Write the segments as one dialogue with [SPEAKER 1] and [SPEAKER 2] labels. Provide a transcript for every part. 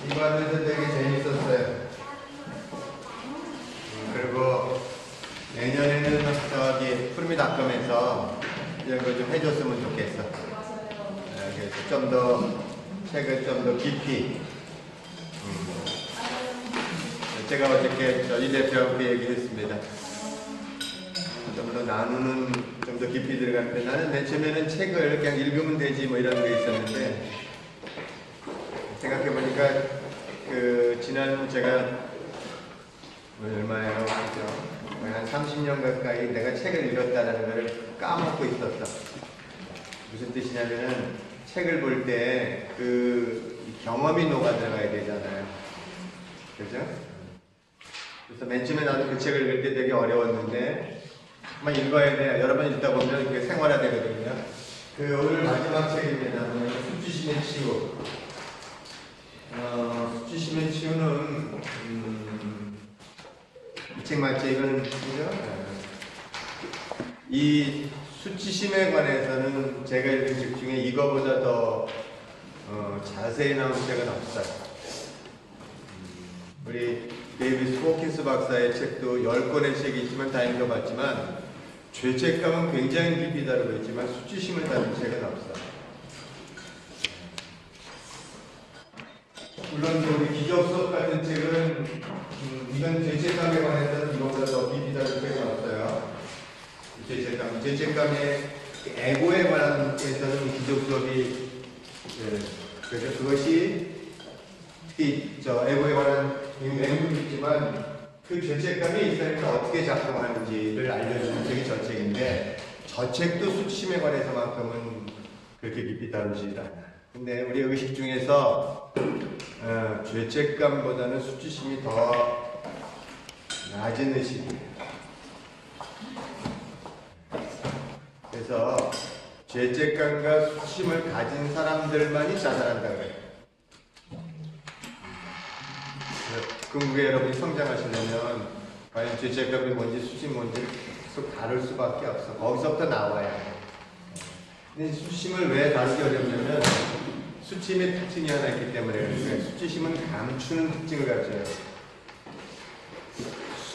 [SPEAKER 1] 이거 하면서 되게 재밌었어요. 그리고 내년에는 저기 푸르미닷컴에서 이런 거 좀 해줬으면 좋겠어. 그래서 좀 더 책을 좀 더 깊이. 제가 어저께 저희 대표하고 얘기했습니다. 좀 더 나누는, 좀 더 깊이 들어갔는데 나는 맨 처음에는 책을 그냥 읽으면 되지 뭐 이런 게 있었는데 생각해보니까 그 지난 제가 얼마예요? 그죠? 한 30년 가까이 내가 책을 읽었다는 걸 까먹고 있었어. 무슨 뜻이냐면은 책을 볼 때 그 경험이 녹아 들어가야 되잖아요. 그죠? 그래서 맨 처음에 나도 그 책을 읽을 때 되게 어려웠는데 한번 읽어야 돼. 여러 번 읽다 보면 그게 생활화되거든요. 그 오늘 마지막 책입니다. 수치심의 치유. 수치심의 치유는 이 책 맞죠? 이거는 그죠? 이 수치심에 관해서는 제가 읽은 책 중에 이거보다 더 자세히 나온 책은 없어요. 우리 데이비스 호킨스 박사의 책도 10권의 책이 있지만 다 읽어봤지만 죄책감은 굉장히 깊이 다루고 있지만 수치심을 다룬 책은 없어. 물론 우리 기적수업 같은 책은 이건 죄책감에 관해서는 이거보다 더 깊이 다룬 책은 없어요. 죄책감의 에고에 관한 데서는 기적수업이 그래서 그것이 특히 저 에고에 관한 내용도 있지만 그 죄책감이 이 사람이 어떻게 작동하는지를 알려주는 책이 저 책인데 저 책도 수치심에 관해서만큼은 그렇게 깊이 다루지 않아요. 근데 우리 의식 중에서 죄책감보다는 수치심이 더 낮은 의식이에요. 그래서 죄책감과 수치심을 가진 사람들만이 자살한다 그래요. 궁극에 여러분이 성장하시려면 과연 죄책감이 뭔지 수치심이 뭔지 계속 다룰 수밖에 없어. 거기서부터 나와야 해. 근데 수치심을 왜 다루기 어렵냐면 수치심의 특징이 하나 있기 때문에 그래요. 수치심은 감추는 특징을 가져요.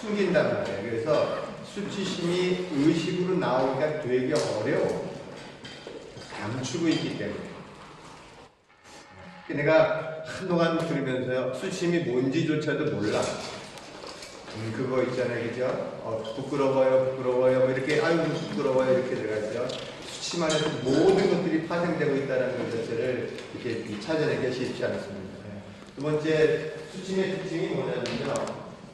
[SPEAKER 1] 숨긴단 말이에요. 그래서 수치심이 의식으로 나오기가 되게 어려워. 감추고 있기 때문에. 내가 한동안 들으면서요, 수치심이 뭔지조차도 몰라. 그거 있잖아요, 그죠? 부끄러워요, 부끄러워요, 뭐 이렇게, 아유, 부끄러워요, 이렇게 들어가죠. 수치심 안에서 모든 것들이 파생되고 있다는 것 자체를 이렇게 찾아내기가 쉽지 않습니다. 두 번째, 수치심의 특징이 뭐냐면요.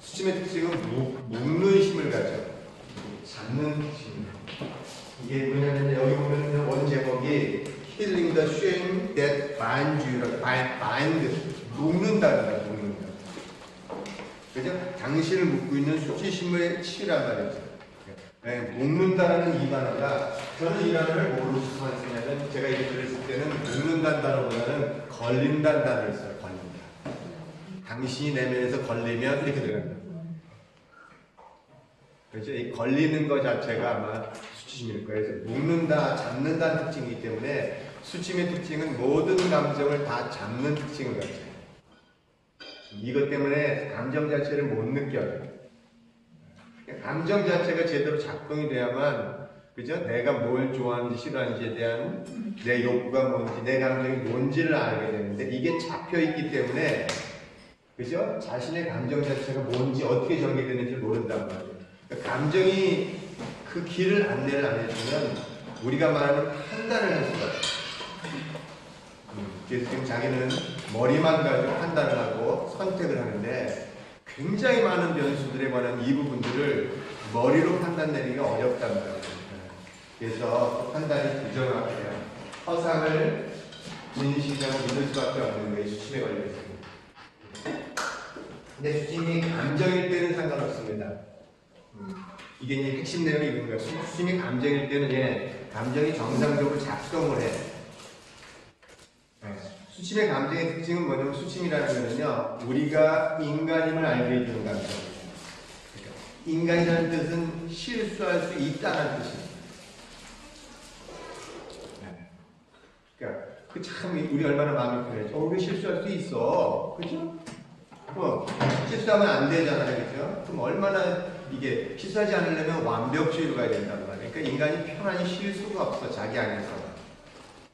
[SPEAKER 1] 수치심의 특징은 묶는 힘을 가져. 잡는 특징. 이게 뭐냐면, 여기 보면 원 제목이 Healing the shame that binds you. bind. 묶는다는 거야, 묶는다. 그죠? 당신을 묶고 있는 수치심의 치유란 말이죠. 네, 묶는다는 이 단어가, 저는 이 단어를 뭐로 쓰냐면, 제가 이렇게 들었을 때는 묶는다는 단어보다는 걸린다는 단어를 써요, 걸린다. 당신이 내면에서 걸리면 이렇게 들어간다. 그렇죠? 이 걸리는 것 자체가 아마 수치심일 거예요. 그래서 묶는다, 잡는다는 특징이기 때문에 수치심의 특징은 모든 감정을 다 잡는 특징을 가져요. 이것 때문에 감정 자체를 못 느껴요. 감정 자체가 제대로 작동이 돼야만, 그죠? 내가 뭘 좋아하는지 싫어하는지에 대한 내 욕구가 뭔지, 내 감정이 뭔지를 알게 되는데 이게 잡혀있기 때문에, 그죠? 자신의 감정 자체가 뭔지 어떻게 전개되는지 모른단 말이에요. 감정이 그 길을 안내를 안 해주면 우리가 말하는 판단을 할 수가 없어요. 그래서 지금 자기는 머리만 가지고 판단을 하고 선택을 하는데 굉장히 많은 변수들에 관한 이 부분들을 머리로 판단 내리기가 어렵단 말이에요. 그래서 판단이 부정확해요. 허상을 진실이라고 믿을 수밖에 없는 거예요. 수치심에 걸려 있습니다. 근데 수치심이 감정일 때는 상관없습니다. 이게 이제 핵심 내용이 이런 거예요. 수치심이 감정일 때는 감정이 정상적으로 작동을 해. 수치심의 감정의 특징은 뭐냐면 수치심이라는 거는요, 우리가 인간임을 알게 해주는 감정. 그러니까 인간이라는 뜻은 실수할 수 있다는 뜻입니다. 그러니까 그 참 우리 얼마나 마음이 편해져. 우리 실수할 수 있어. 그죠? 실수하면 안 되잖아요. 그죠? 그럼 얼마나 이게 실수하지 않으려면 완벽주의로 가야 된단 말이에요. 그러니까 인간이 편안히 쉴 수가 없어. 자기 안에서.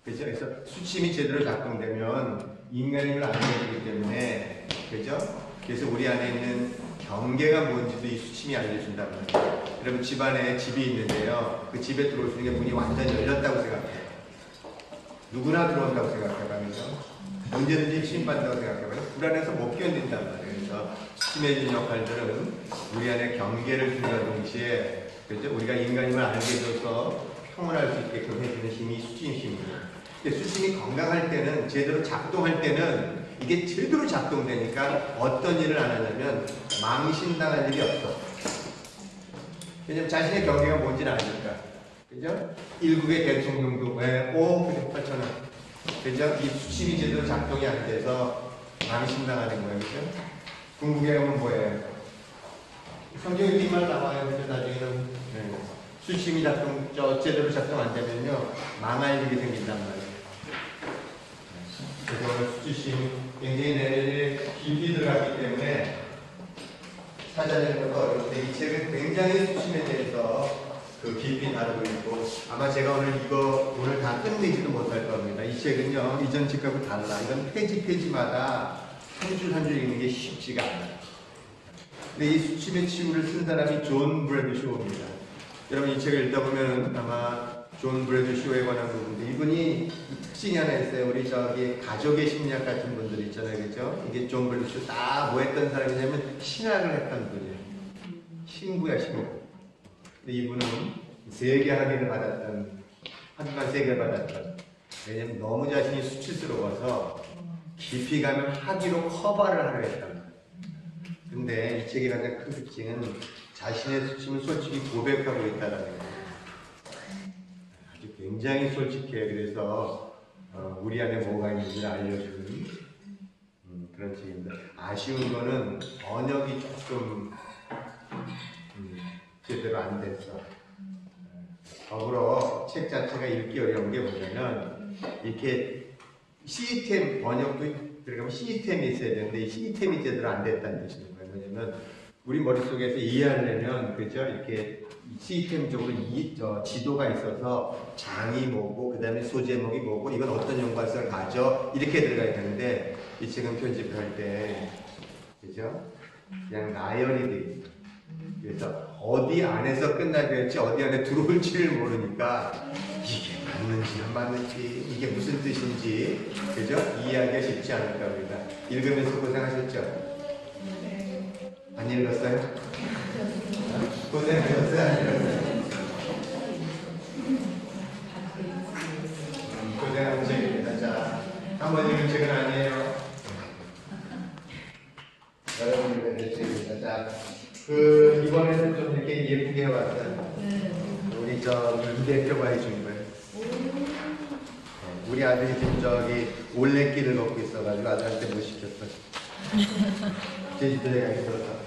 [SPEAKER 1] 그죠? 그래서 수침이 제대로 작동되면 인간임을 알게 되기 때문에, 그죠? 그래서 우리 안에 있는 경계가 뭔지도 이 수침이 알려준단 말이에요. 여러분 집안에 집이 있는데요. 그 집에 들어올 수 있는 게 문이 완전 열렸다고 생각해요. 누구나 들어온다고 생각해가면서 언제든지 침입받는다고 생각해봐요. 불안해서 못 견딘단 말이에요. 그래서 수침해주는 역할들은 우리 안에 경계를 주는 동시에, 그죠? 우리가 인간임을 알게 해줘서 평온할 수 있게끔 해주는 힘이 수침 힘이에요. 수침이 건강할 때는, 제대로 작동할 때는 이게 제대로 작동되니까 어떤 일을 안 하냐면 망신당할 일이 없어. 왜냐면 자신의 경계가 뭔지는 아니까. 그죠? 일국의 대통령도 왜, 그래, 8,000원. 그죠? 이 수침이 제대로 작동이 안 돼서 망신당하는 거예요. 그죠? 궁극에 가면 뭐예요? 성경에 이 말 나와요. 그죠? 나중에는 수침이 제대로 작동 안 되면요, 망할 일이 생긴단 말이에요. 그래서 오늘 수침이 굉장히 내내에 깊이 들어갔기 때문에 찾아내는 것도 어려운데, 이 책은 굉장히 수침에 대해서 깊이 다루고 있고, 아마 제가 오늘 다 끝내지도 못할 겁니다. 이 책은요, 이전 책하고 달라. 이건 페이지마다 한 줄 한 줄 읽는 게 쉽지가 않아요. 근데 이 수침의 치유를 쓴 사람이 존 브래드쇼입니다. 여러분 이 책을 읽다 보면 아마 존 브래드쇼에 관한 부분인데, 이분이 특징이 하나 있어요. 우리 가족의 심리학 같은 분들 있잖아요. 그죠? 이게 존 브래드쇼 다 뭐 했던 사람이냐면 신학을 했던 분이에요. 신부야, 신부. 근데 이분은 세계 학위를 받았던, 한국만 세계를 받았던, 왜냐면 너무 자신이 수치스러워서 깊이 가면 학위로 커버를 하려 했단 말이에요. 근데 이 책의 가장 큰 특징은 자신의 수침을 솔직히 고백하고 있다는 거예요. 아주 굉장히 솔직해요. 그래서 우리 안에 뭐가 있는지를 알려주는 그런 책입니다. 아쉬운 거는 번역이 조금 제대로 안 됐어. 더불어 책 자체가 읽기 어려운 게 뭐냐면, 이렇게 시스템 번역도 들어가면 시스템이 있어야 되는데 이 시스템이 제대로 안 됐다는 뜻인 거예요. 왜냐면 우리 머릿속에서 이해하려면, 그죠? 이렇게 시스템적으로 지도가 있어서 장이 뭐고, 그 다음에 소제목이 뭐고, 이건 어떤 연관성을 가져, 이렇게 들어가야 되는데, 이 책은 편집할 때, 그죠? 그냥 나열이 돼 있어요. 그래서 어디 안에서 끝나게 할지 어디 안에 들어올지를 모르니까 이게 맞는지 안 맞는지, 이게 무슨 뜻인지, 그죠? 이해하기가 쉽지 않을까 합니다. 읽으면서 고생하셨죠? 안 읽었어요? 고생하셨어요? 안 읽었어요? 고생한 책입니다. 자, 한번 읽은 책은 아니에요. 여러분 읽은 책입니다. 자, 이번에는 좀 이렇게 예쁘게 해왔어요. 우리 이 대표가 해준 거예요. 우리 아들이 지금 올레길을 걷고 있어가지고 아들한테 못 시켰어. 제주도에 가기 들어서.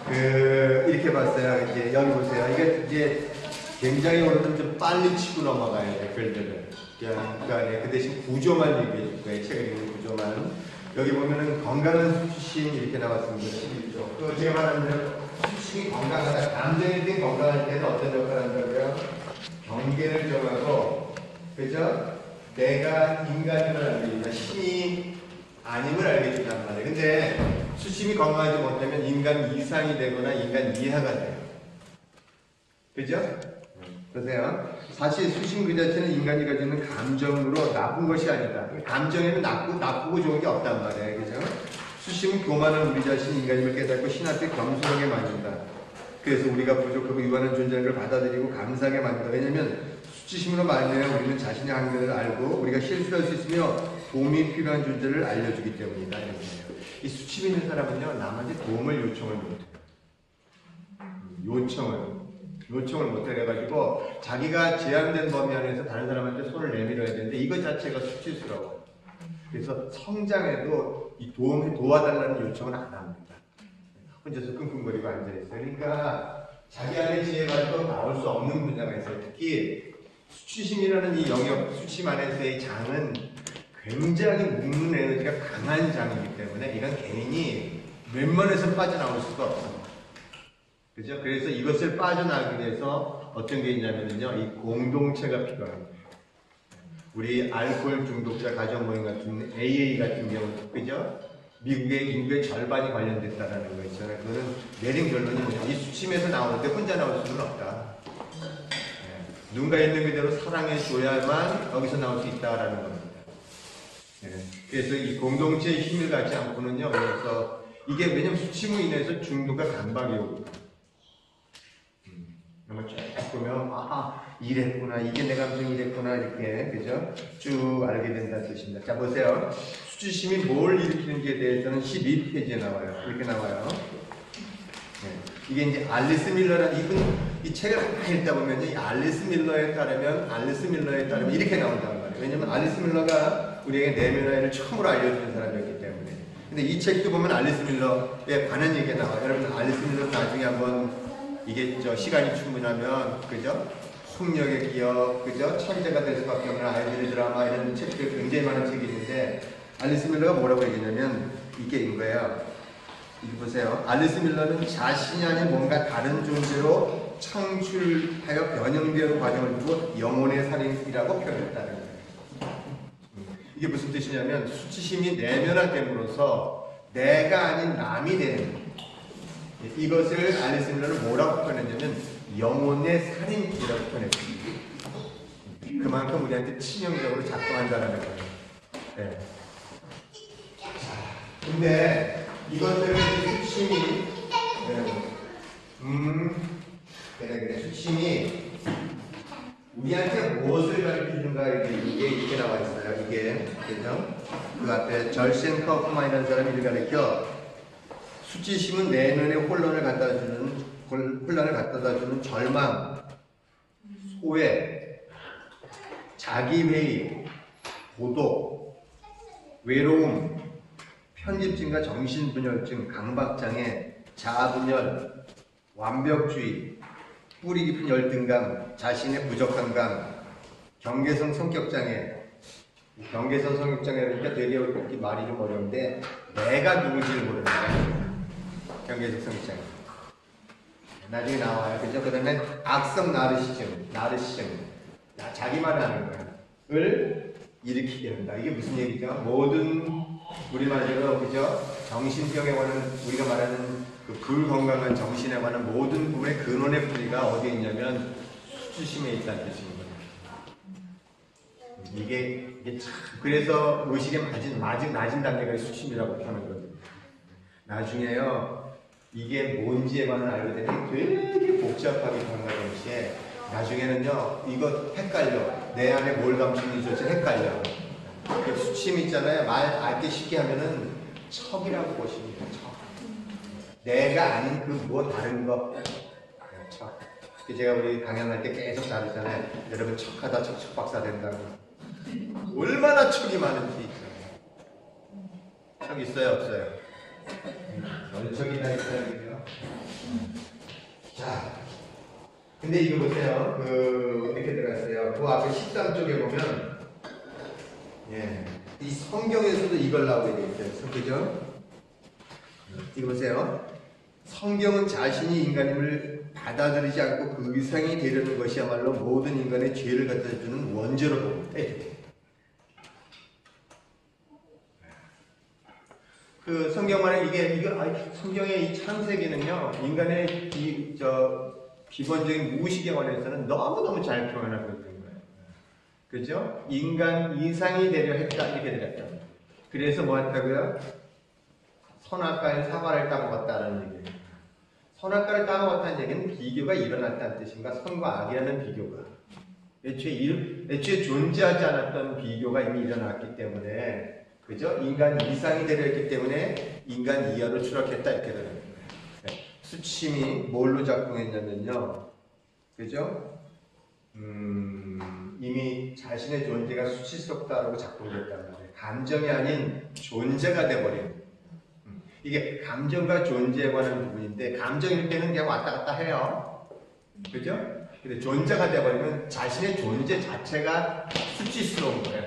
[SPEAKER 1] 이렇게 봤어요. 이제 여기 보세요. 이게 이제 굉장히 오늘은 좀 빨리 치고 넘어가야 돼, 글들을. 그러니까 그 대신 구조만 얘기해 줄 거예요. 책을 읽는 구조만. 여기 보면은 건강한 수침 이렇게 나왔습니다. 11조. 제가 말하는 대로 수침이 건강하다. 감정이 건강할 때는 어떤 역할을 한다고요? 경계를 정하고, 그죠? 내가 인간임을 알게 된다. 신이 아님을 알게 된단 말이에요. 근데 수침이 건강하지 못하면 인간 이상이 되거나 인간 이하가 돼요. 그죠? 보세요. 사실 수침 그 자체는 인간이 가지는 감정으로 나쁜 것이 아니다. 감정에는 나쁘고 좋은 게 없단 말이에요. 그죠? 수침은 교만한 우리 자신 인간임을 깨닫고 신 앞에 겸손하게 만든다. 그래서 우리가 부족하고 유한한 존재라는 걸 받아들이고 감사하게 만든다. 왜냐하면 수치심으로 말미암아 우리는 자신의 한계를 알고 우리가 실수할 수 있으며 도움이 필요한 존재를 알려주기 때문이다. 이 수침 있는 사람은요, 남한테 도움을 요청을 못해요. 요청을 못해가지고 자기가 제한된 범위 안에서 다른 사람한테 손을 내밀어야 되는데 이것 자체가 수치스러워. 그래서 성장에도 이 도와달라는 요청을 안 합니다. 혼자서 끙끙거리고 앉아있어요. 그러니까 자기 안에 지혜 가지고 나올 수 없는 분야가 있어요. 특히 수치심이라는 이 영역, 수치심 안에서의 장은 굉장히 묶는 에너지가 강한 장이기 때문에 이건 개인이 웬만해서 빠져나올 수가 없습니다. 그죠? 그래서 이것을 빠져나가기 위해서 어떤 게 있냐면요, 이 공동체가 필요합니다. 우리 알코올 중독자 가정 모임 같은 AA 같은 경우, 그죠? 미국의 인구의 절반이 관련됐다는 거 있잖아요. 그거는 내린 결론이 뭐냐? 이 수침에서 나오는데 혼자 나올 수는 없다. 누군가 있는 그대로 사랑해줘야만 여기서 나올 수 있다라는 겁니다. 그래서 이 공동체의 힘을 갖지 않고는요, 그래서 이게 왜냐면 수침으로 인해서 중독과 강박이 오고, 아마 쭉 보면, 이랬구나, 이게 내 감정이 이랬구나, 이렇게, 그죠? 쭉 알게 된다는 뜻입니다. 자, 보세요. 수치심이 뭘 일으키는지에 대해서는 12페이지에 나와요. 이렇게 나와요. 이게 이제 알리스 밀러라는 이 책을 많이 읽다 보면 이 알리스 밀러에 따르면 이렇게 나온단 말이에요. 왜냐면 알리스 밀러가 우리에게 내면화를 처음으로 알려주는 사람이었기 때문에. 근데 이 책도 보면 알리스 밀러에 관한 얘기가 나와요. 여러분 알리스 밀러 나중에 한번 이게 시간이 충분하면, 그죠? 폭력의 기억, 그죠? 천재가 될 수밖에 없는 아이들의 드라마 이런 책들 굉장히 많은 책이 있는데 알리스 밀러가 뭐라고 얘기냐면 이게 이거예요. 이거 보세요. 알리스 밀러는 자신이 아닌 뭔가 다른 존재로 창출하여 변형되는 과정을 두고 영혼의 살인이라고 표현했다는 거예요. 이게 무슨 뜻이냐면 수치심이 내면화됨으로써 내가 아닌 남이 되는 거예요. 이것을 알리스 밀러는 뭐라고 표현했냐면 영혼의 살인이라고 표현했습니다. 그만큼 우리한테 치명적으로 작동한다는 거예요. 네. 근데 이것들을 수침이 그래 수침이 우리한테 무엇을 가르쳐주는가 이게 나와 있어요. 이게 그죠? 그 앞에 절센 카우프만이라는 사람이 이를 가르쳐 수치심은 내면에 혼란을 갖다다 주는 절망, 소외, 자기회의, 고독, 외로움, 편집증과 정신분열증, 강박장애, 자아분열, 완벽주의, 뿌리 깊은 열등감, 자신의 부족함감, 경계성 성격장애. 경계성 성격장애니까 되게 말이 좀 어려운데 내가 누군지를 모르는 거예요. 경계성 성격장애. 나중에 나와요. 그죠? 그 다음에 악성 나르시즘. 자기만 하는 거를 일으키게 된다. 이게 무슨 얘기죠? 모든 우리말대로 그죠? 정신병에 관한 우리가 말하는 그 불건강한 정신에 관한 모든 부분의 근원의 뿌리가 어디에 있냐면 수치심에 있다는 뜻입니다. 이게 참 그래서 의식의 낮은 단계가 수치심이라고 하는 거거든요. 나중에요 이게 뭔지에 관한 알게 되면 되게 복잡하게 변하는 동시에 나중에는요 이거 헷갈려. 내 안에 뭘 감추는지 도대체 헷갈려. 수침 있잖아요. 말 알기 쉽게 하면은 척이라고 보시면 돼요. 척. 내가 아닌 그 무엇 다른 거. 척. 제가 우리 강연할 때 계속 다루잖아요. 여러분 척하다 척 박사 된다고. 얼마나 척이 많은지. 척 있어요 없어요? 어느 척이나 있어요. 자. 근데 이거 보세요. 이렇게 들어갔어요. 그 앞에 13쪽에 보면 이 성경에서도 이걸 나오게 되어 있어요. 그죠? 이거 보세요. 성경은 자신이 인간임을 받아들이지 않고 그 이상이 되려는 것이야말로 모든 인간의 죄를 갖다 주는 원죄로 봅니다. 그 성경만에 성경의 이 창세기는요, 인간의 기본적인 무의식에 관해서는 너무너무 잘 표현하고 있는 거예요. 그죠? 인간 이상이 되려 했다, 이렇게 되었다. 그래서 뭐 했다고요? 선악과의 사과를 따먹었다는 얘기예요. 선악과를 따먹었다는 얘기는 비교가 일어났다는 뜻인가? 선과 악이라는 비교가. 애초에 존재하지 않았던 비교가 이미 일어났기 때문에, 그죠? 인간 이상이 되려 했기 때문에 인간 이하로 추락했다, 이렇게 되는 거예요. 수침이 뭘로 작동했냐면요. 그죠? 이미 자신의 존재가 수치스럽다라고 작동됐다는 거예요. 감정이 아닌 존재가 돼버린. 이게 감정과 존재에 관한 부분인데, 감정일 때는 그냥 왔다 갔다 해요. 그죠? 근데 존재가 돼버리면 자신의 존재 자체가 수치스러운 거예요.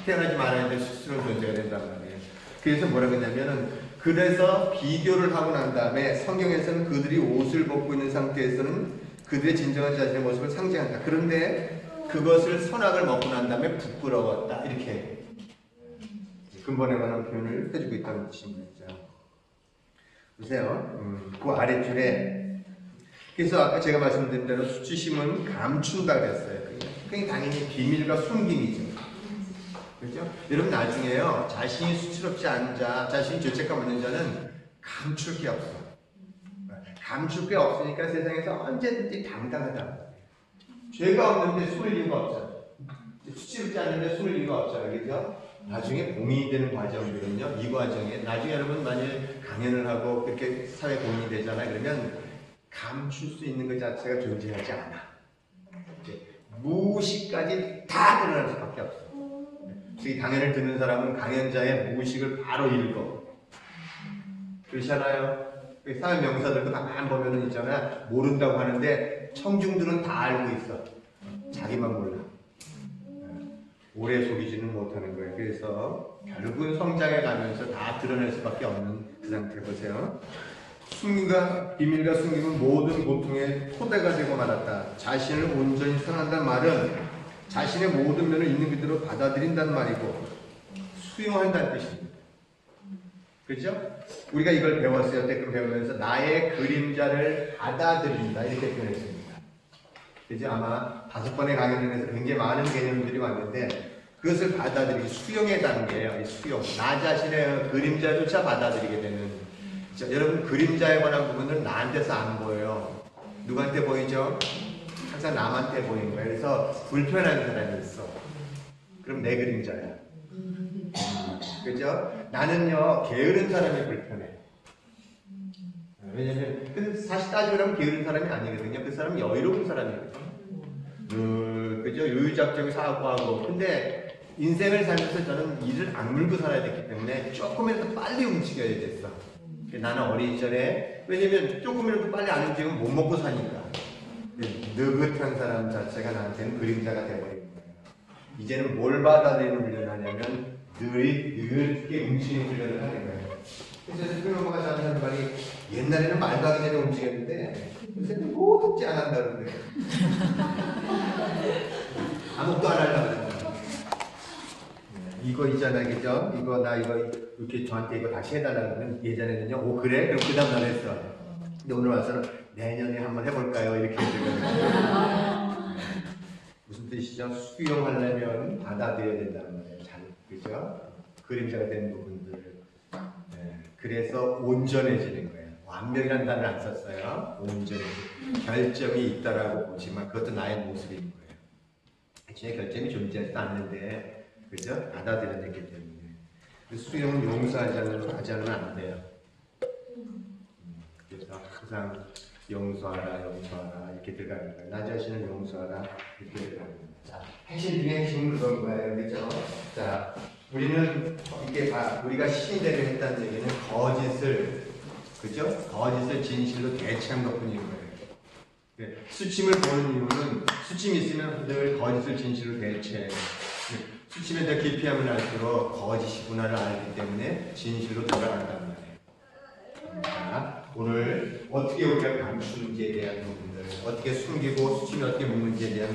[SPEAKER 1] 태어나지 말아야 될 수치스러운 존재가 된단 말이에요. 그래서 뭐라고 했냐면은, 그래서 비교를 하고 난 다음에 성경에서는 그들이 옷을 벗고 있는 상태에서는 그들의 진정한 자신의 모습을 상징한다. 그런데 그것을 선악을 먹고 난 다음에 부끄러웠다. 이렇게 근본에 관한 표현을 해주고 있다는 뜻입니다. 보세요. 그 아랫줄에, 그래서 아까 제가 말씀드린 대로 수치심은 감춘다 그랬어요. 그게 당연히 비밀과 숨김이죠. 그렇죠? 여러분 나중에요, 자신이 수치롭지 않은 자, 자신이 죄책감 없는 자는 감출 게 없어. 감출 게 없으니까 세상에서 언제든지 당당하다. 죄가 없는데 숨을 이유가 없잖아. 수치롭지 않은데 숨을 이유가 없잖아. 그죠? 나중에 공인이 되는 과정들은요, 이 과정에, 나중에 여러분 만약에 강연을 하고 그렇게 사회 공인이 되잖아요. 그러면 감출 수 있는 것 자체가 존재하지 않아. 이제 무의식까지 다 드러날 수밖에 없어. 이 강연을 듣는 사람은 강연자의 무의식을 바로 읽어. 그렇잖아요. 사회 명사들도 가만 보면은 있잖아. 모른다고 하는데 청중들은 다 알고 있어. 자기만 몰라. 오래 속이지는 못하는 거예요. 그래서 결국은 성장해 가면서 다 드러낼 수밖에 없는 그 상태 보세요. 숨김과 비밀과 숨김은 모든 고통의 토대가 되고 말았다. 자신을 온전히 선한다는 말은 자신의 모든 면을 있는 그대로 받아들인다는 말이고 수용한다는 뜻입니다. 그렇죠? 우리가 이걸 배웠어요. 때끔 배우면서 나의 그림자를 받아들인다 이렇게 표현했습니다. 그죠? 아마 5번의 강연을 해서 굉장히 많은 개념들이 왔는데 그것을 받아들이기, 수용의 단계예요. 이 수용. 나 자신의 그림자조차 받아들이게 되는. 자, 여러분 그림자에 관한 부분은 나한테서 안 보여요. 누구한테 보이죠? 항상 남한테 보이는 거예요. 그래서 불편한 사람이 있어. 그럼 내 그림자야. 그죠? 나는요, 게으른 사람이 불편해. 왜냐면, 근데 사실 따지면 게으른 사람이 아니거든요. 그 사람은 여유로운 사람이거든요. 그죠? 유유작적이 사고하고. 근데 인생을 살면서 저는 일을 악물고 살아야 됐기 때문에 조금이라도 빨리 움직여야 됐어. 나는 어린 시절에, 왜냐면 조금이라도 빨리 안 움직이면 못 먹고 사니까. 느긋한 사람 자체가 나한테는 그림자가 되어버린 거예요. 이제는 뭘 받아들이는 훈련을 하냐면 느긋게 움직이는 훈련을 하는 거예요. 그래서 스님 엄마가 저한테 하는 말이 옛날에는 말도 하기 전에 움직였는데 요새는 뭐든지 안 한다는데 아무것도 안 하려고 그러는 이거 있잖아, 그죠? 이거 나 이거 이렇게 저한테 이거 다시 해달라고 하면 예전에는요, 오 그래? 그럼 그 다음 날 했어. 근데 오늘 와서는 내년에 한번 해볼까요? 이렇게 해주거든요. 무슨 뜻이죠? 수용하려면 받아들여야 된다는 거예요. 잘, 그죠? 그림자가 되는 부분들. 네. 그래서 온전해지는 거예요. 완벽이라는 단어를 안 썼어요. 온전해지는. 결점이 있다라고 보지만 그것도 나의 모습인 거예요. 제 결점이 존재하지도 않는데, 그죠? 받아들여냈기 때문에. 수용은 용서하지 않으면 안 돼요. 그래서 항상 용서하라, 용서하라 이렇게 들어가는 거예요. 나 자신을 용서하라 이렇게 들어가는 거예요. 자, 핵심 중에 핵심은 그런 거예요. 그렇죠? 자, 우리는 이게 우리가 신대를 했다는 얘기는 거짓을, 그죠? 거짓을 진실로 대체한 것뿐인 거예요. 수침을 보는 이유는 수침이 있으면 늘 거짓을 진실로 대체해요. 수침에 더 깊이 하면 할수록 거짓이구나를 알기 때문에 진실로 돌아간단 말이에요. 자, 오늘 어떻게 우리가 감추는지에 대한 부분들, 어떻게 숨기고 수침이 어떻게 묻는지에 대한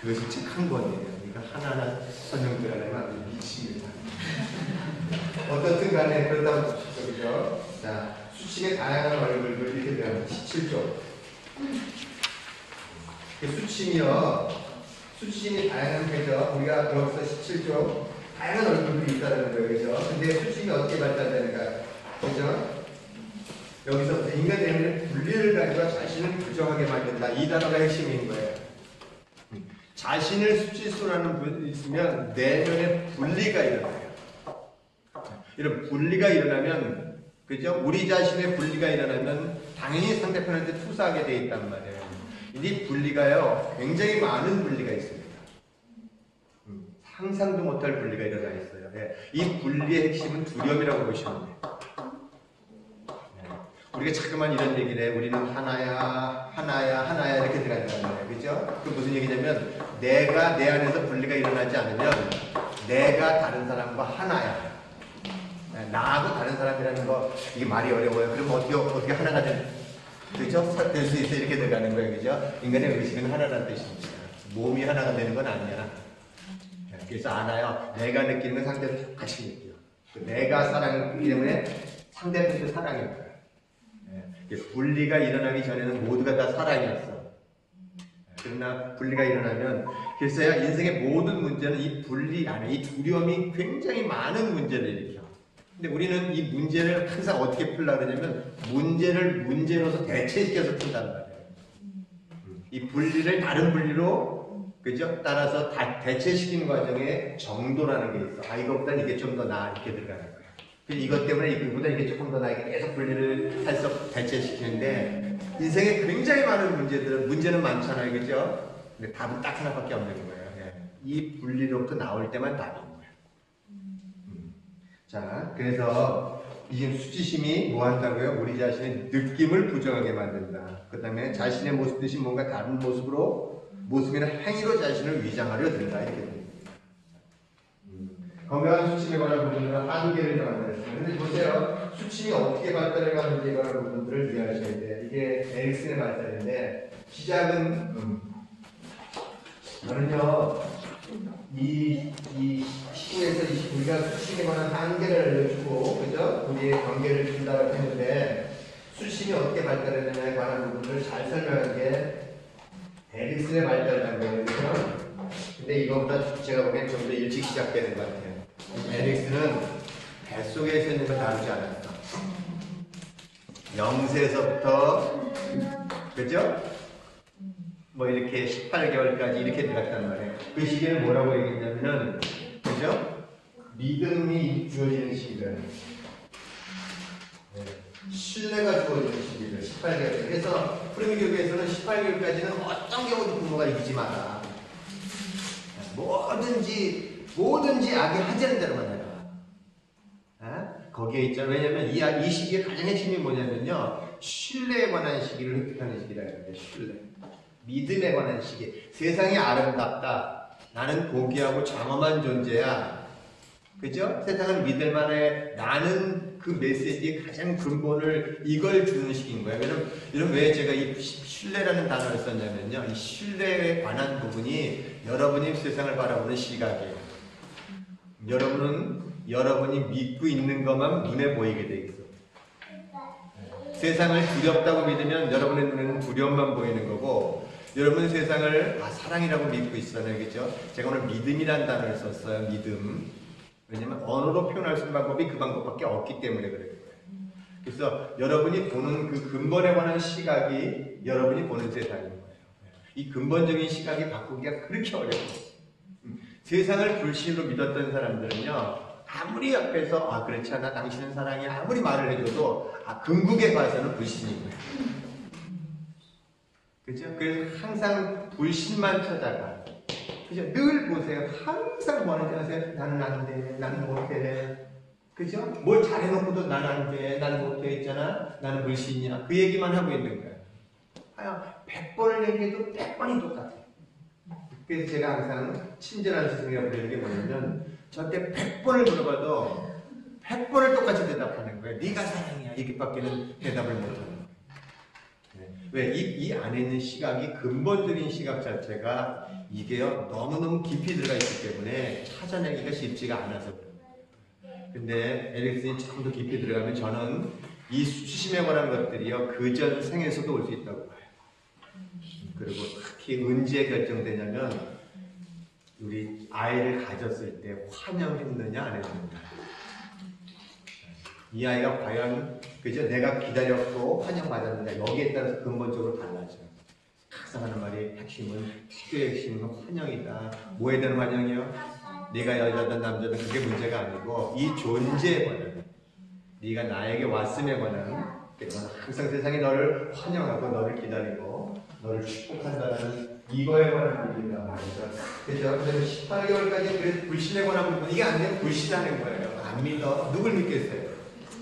[SPEAKER 1] 그것이 책 한 권이에요. 그러니까 하나하나 설명드리려면 아주 미칩니다. 어떻든 간에 그렇다고 보십시오. 그죠? 자, 수침의 다양한 얼굴들 이렇게 되면 17조. 그 수침이 다양한 거죠. 우리가 여기서 17조 다양한 얼굴들이 있다는 거예요. 그죠? 근데 수침이 어떻게 발달되는가? 그죠? 여기서부터 인간 내면의 분리를 가지고 자신을 부정하게 만든다. 이 단어가 핵심인 거예요. 자신을 수치스러워하는 분이 있으면 내면의 분리가 일어나요. 이런 분리가 일어나면, 그죠? 우리 자신의 분리가 일어나면 당연히 상대편한테 투사하게 돼 있단 말이에요. 이 분리가요, 굉장히 많은 분리가 있습니다. 상상도 못할 분리가 일어나 있어요. 이 분리의 핵심은 두려움이라고 보시면 돼요. 우리가 자꾸만 이런 얘기를 해. 우리는 하나야, 하나야, 하나야 이렇게 들어간단 말이에요. 그죠? 그 무슨 얘기냐면 내가 내 안에서 분리가 일어나지 않으면 내가 다른 사람과 하나야. 나하고 다른 사람이라는 거 이게 말이 어려워요. 그럼 어떻게 하나가 그죠? 될 수 있어 이렇게 들어가는 거예요. 그죠? 인간의 의식은 하나라는 뜻입니다. 몸이 하나가 되는 건 아니야. 그래서 알아요. 내가 느끼는 건 상대도 똑같이 느껴요. 내가 사랑이기 때문에 상대편도 사랑일 거야. 분리가 일어나기 전에는 모두가 다 사랑이었어. 그러나 분리가 일어나면 글쎄요, 인생의 모든 문제는 이 분리 안에 이 두려움이 굉장히 많은 문제를 일으켜. 근데 우리는 이 문제를 항상 어떻게 풀려고 그러냐면 문제를 문제로서 대체시켜서 푼단 말이에요. 이 분리를 다른 분리로 그죠? 따라서 다 대체시키는 과정에 정도라는 게 있어. 아, 이것보다 이게 좀 더 나아 이렇게 들어가는 거야. 이것 때문에 이거보다 이게 조금 더 나에게 계속 분리를 해서 대체시키는데 인생에 굉장히 많은 문제는 많잖아요, 그죠? 근데 답은 딱 하나밖에 없는 거예요. 이 분리로부터 나올 때만 답인 거예요. 자, 그래서 이 수치심이 뭐 한다고요? 우리 자신의 느낌을 부정하게 만든다. 그 다음에 자신의 모습 대신 뭔가 다른 모습이나 행위로 자신을 위장하려 든다. 이렇게 됩니다. 건강한 수침에 관한 부분들은 한계를 정한다했습니다. 근데 보세요. 수침이 어떻게 발달해 가는지에 관한 부분들을 이해하셔야 돼요. 이게 에릭슨의 발달인데 시작은 저는요 이 19에서 29가 수침에 관한 한계를 알려주고 그죠? 우리의 관계를 준다고 했는데 수침이 어떻게 발달했느냐에 관한 부분을 잘 설명한 게 에릭슨의 발달 단계거든요. 근데 이거보다 제가 보기엔 좀 더 일찍 시작되는 것 같아요. 에릭슨은 뱃속에서 있는 걸 다루지 않았어. 영세에서부터 그죠? 뭐 이렇게 18개월까지 이렇게 들어갔단 말이에요. 그 시기를 뭐라고 얘기했냐면은 그죠? 믿음이 주어지는 시기를 신뢰가 주어지는 시기를 18개월. 그래서 프리미교회에서는 18개월까지는 어떤 경우도 부모가 이기지 마라. 뭐든지 악이 하자는 대로만 해라. 거기에 있잖아. 왜냐면 이 시기의 가장 핵심이 뭐냐면요. 신뢰에 관한 시기를 획득하는 시기라는 거예요. 신뢰. 믿음에 관한 시기. 세상이 아름답다. 나는 고귀하고 장엄한 존재야. 그죠? 세상은 믿을만해. 나는 그 메시지의 가장 근본을 이걸 주는 시기인 거예요. 왜냐면 왜 제가 이 신뢰라는 단어를 썼냐면요. 이 신뢰에 관한 부분이 여러분이 세상을 바라보는 시각이에요. 여러분이 믿고 있는 것만 눈에 보이게 돼 있어. 세상을 두렵다고 믿으면 여러분의 눈에는 두려움만 보이는 거고, 여러분 세상을 사랑이라고 믿고 있잖아요, 그죠? 제가 오늘 믿음이라는 단어를 썼어요. 믿음. 왜냐면 언어로 표현할 수 있는 방법이 그 방법밖에 없기 때문에 그래요. 그래서 여러분이 보는 그 근본에 관한 시각이 여러분이 보는 세상인 거예요. 이 근본적인 시각이 바꾸기가 그렇게 어려워요. 세상을 불신으로 믿었던 사람들은요, 아무리 앞에서 그렇지 않아 당신은 사랑이 아무리 말을 해줘도 궁극에 가서는 불신인 거예요. 그죠? 그래서 항상 불신만 찾아가. 그죠? 늘 보세요. 항상 뭐 하는지 아세요? 나는 안 돼. 나는 못해. 그죠? 뭘 잘해놓고도 나는 안 돼. 나는 못해. 있잖아. 나는 불신이야. 그 얘기만 하고 있는 거예요. 100번을 얘기해도 100번이 똑같아. 그래서 제가 항상 친절한 스승이라고 부르는 게 뭐냐면 저한테 100번을 물어봐도 100번을 똑같이 대답하는 거예요. 네가 사랑이야. 이렇게밖에는 대답을 못하는 거예요. 왜? 이 안에 있는 시각이 근본적인 시각 자체가 이게요 너무너무 깊이 들어가 있기 때문에 찾아내기가 쉽지가 않아서 그래요. 근데 에릭슨이 조금 더 깊이 들어가면 저는 이 수치심에 관한 것들이요 그전 생에서도 올 수 있다고 봐요. 그리고 특히 언제 결정되냐면 우리 아이를 가졌을 때 환영했느냐 안 했느냐. 이 아이가 과연 그죠? 내가 기다렸고 환영받았느냐 여기에 따라서 근본적으로 달라져요. 항상 하는 말이 핵심은 기도의 핵심은 환영이다. 뭐에 대한 환영이요? 네가 여자든 남자든 그게 문제가 아니고 이 존재에 관한 네가 나에게 왔음에 관한 항상 세상이 너를 환영하고 너를 기다리고 너를 축복한다는 이거에 관한 얘기입니다. 그죠? 그래서 18개월까지 그래서 불신에 관한 부분 이게 안 되면 불신하는 거예요. 안 믿어. 누굴 믿겠어요?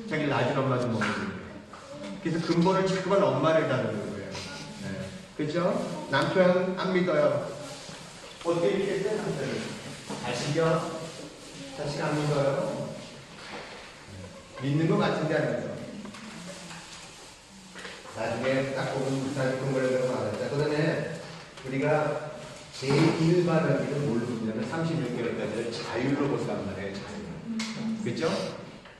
[SPEAKER 1] 자기 낮은 엄마도 못 믿는 거예요. 그래서 근본은 자꾸만 엄마를 다루는 거예요. 네. 그죠? 남편 안 믿어요. 어떻게 믿겠어요, 남편을? 자식이요? 자식 안 믿어요? 믿는 것 같은데 안 믿어. 나중에 딱 보면 부산 공부를 배우면 알았죠. 그 다음에 우리가 제1반하기는 뭘로 보냐면 36개월까지를 자율로 본단 말이에요. 자율. 그죠?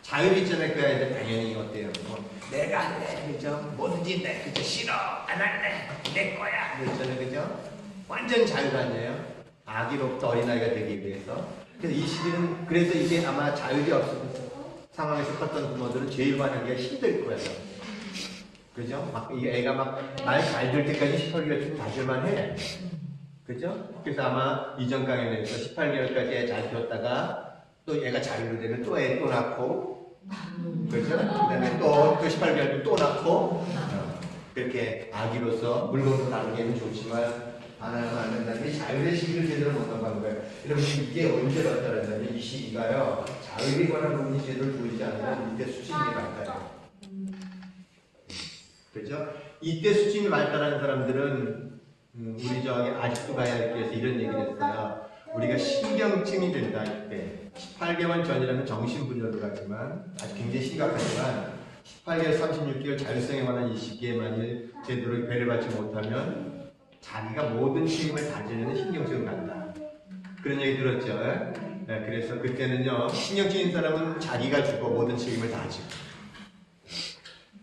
[SPEAKER 1] 자율 있잖아요. 그 아이들 당연히 어때요? 뭐, 내가 할래. 그죠? 뭐든지 내. 그죠? 싫어. 안 할래. 내 거야. 그랬잖아요. 그죠? 완전 자율 아니에요? 아기로부터 어린아이가 되기 위해서. 그래서 이 시기는, 그래서 이게 아마 자율이 없었던 상황에서 컸던 부모들은 제1반하기가 힘들 거예요. 그죠? 막, 이 애가 막 말 잘 들 때까지 18개월 좀 다질만 해. 그죠? 그래서 아마 이전 강연에서 18개월까지 애 잘 키웠다가 또 얘가 자유로 되면 또 애 또 낳고, 그죠? 그 다음에 또 18개월 또 낳고, 그렇게 아기로서 물건도 나누기는 좋지만, 안 하면 안 된다는 게 자율의 시기를 제대로 못 넘어간 거예요. 여러분, 이게 언제 발달한다면 이 시기가요, 자율에 관한 부분이 제대로 보이지 않으면 이때 수치심이 발달해요. 그죠? 이때 수치심이 발달하는 사람들은 우리 저기 아직도 가야 할 길에서 이런 얘기를 했어요. 우리가 신경증이 된다 이때 18개월 전이라면 정신분열로 가지만 아주 굉장히 심각하지만 18개월, 36개월 자율성에 관한 이 시기에 만일 제대로 배를 받지 못하면 자기가 모든 책임을 다지려는 신경증을 갖다. 그런 얘기 들었죠? 네, 그래서 그때는요 신경증인 사람은 자기가 주고 모든 책임을 다 지고.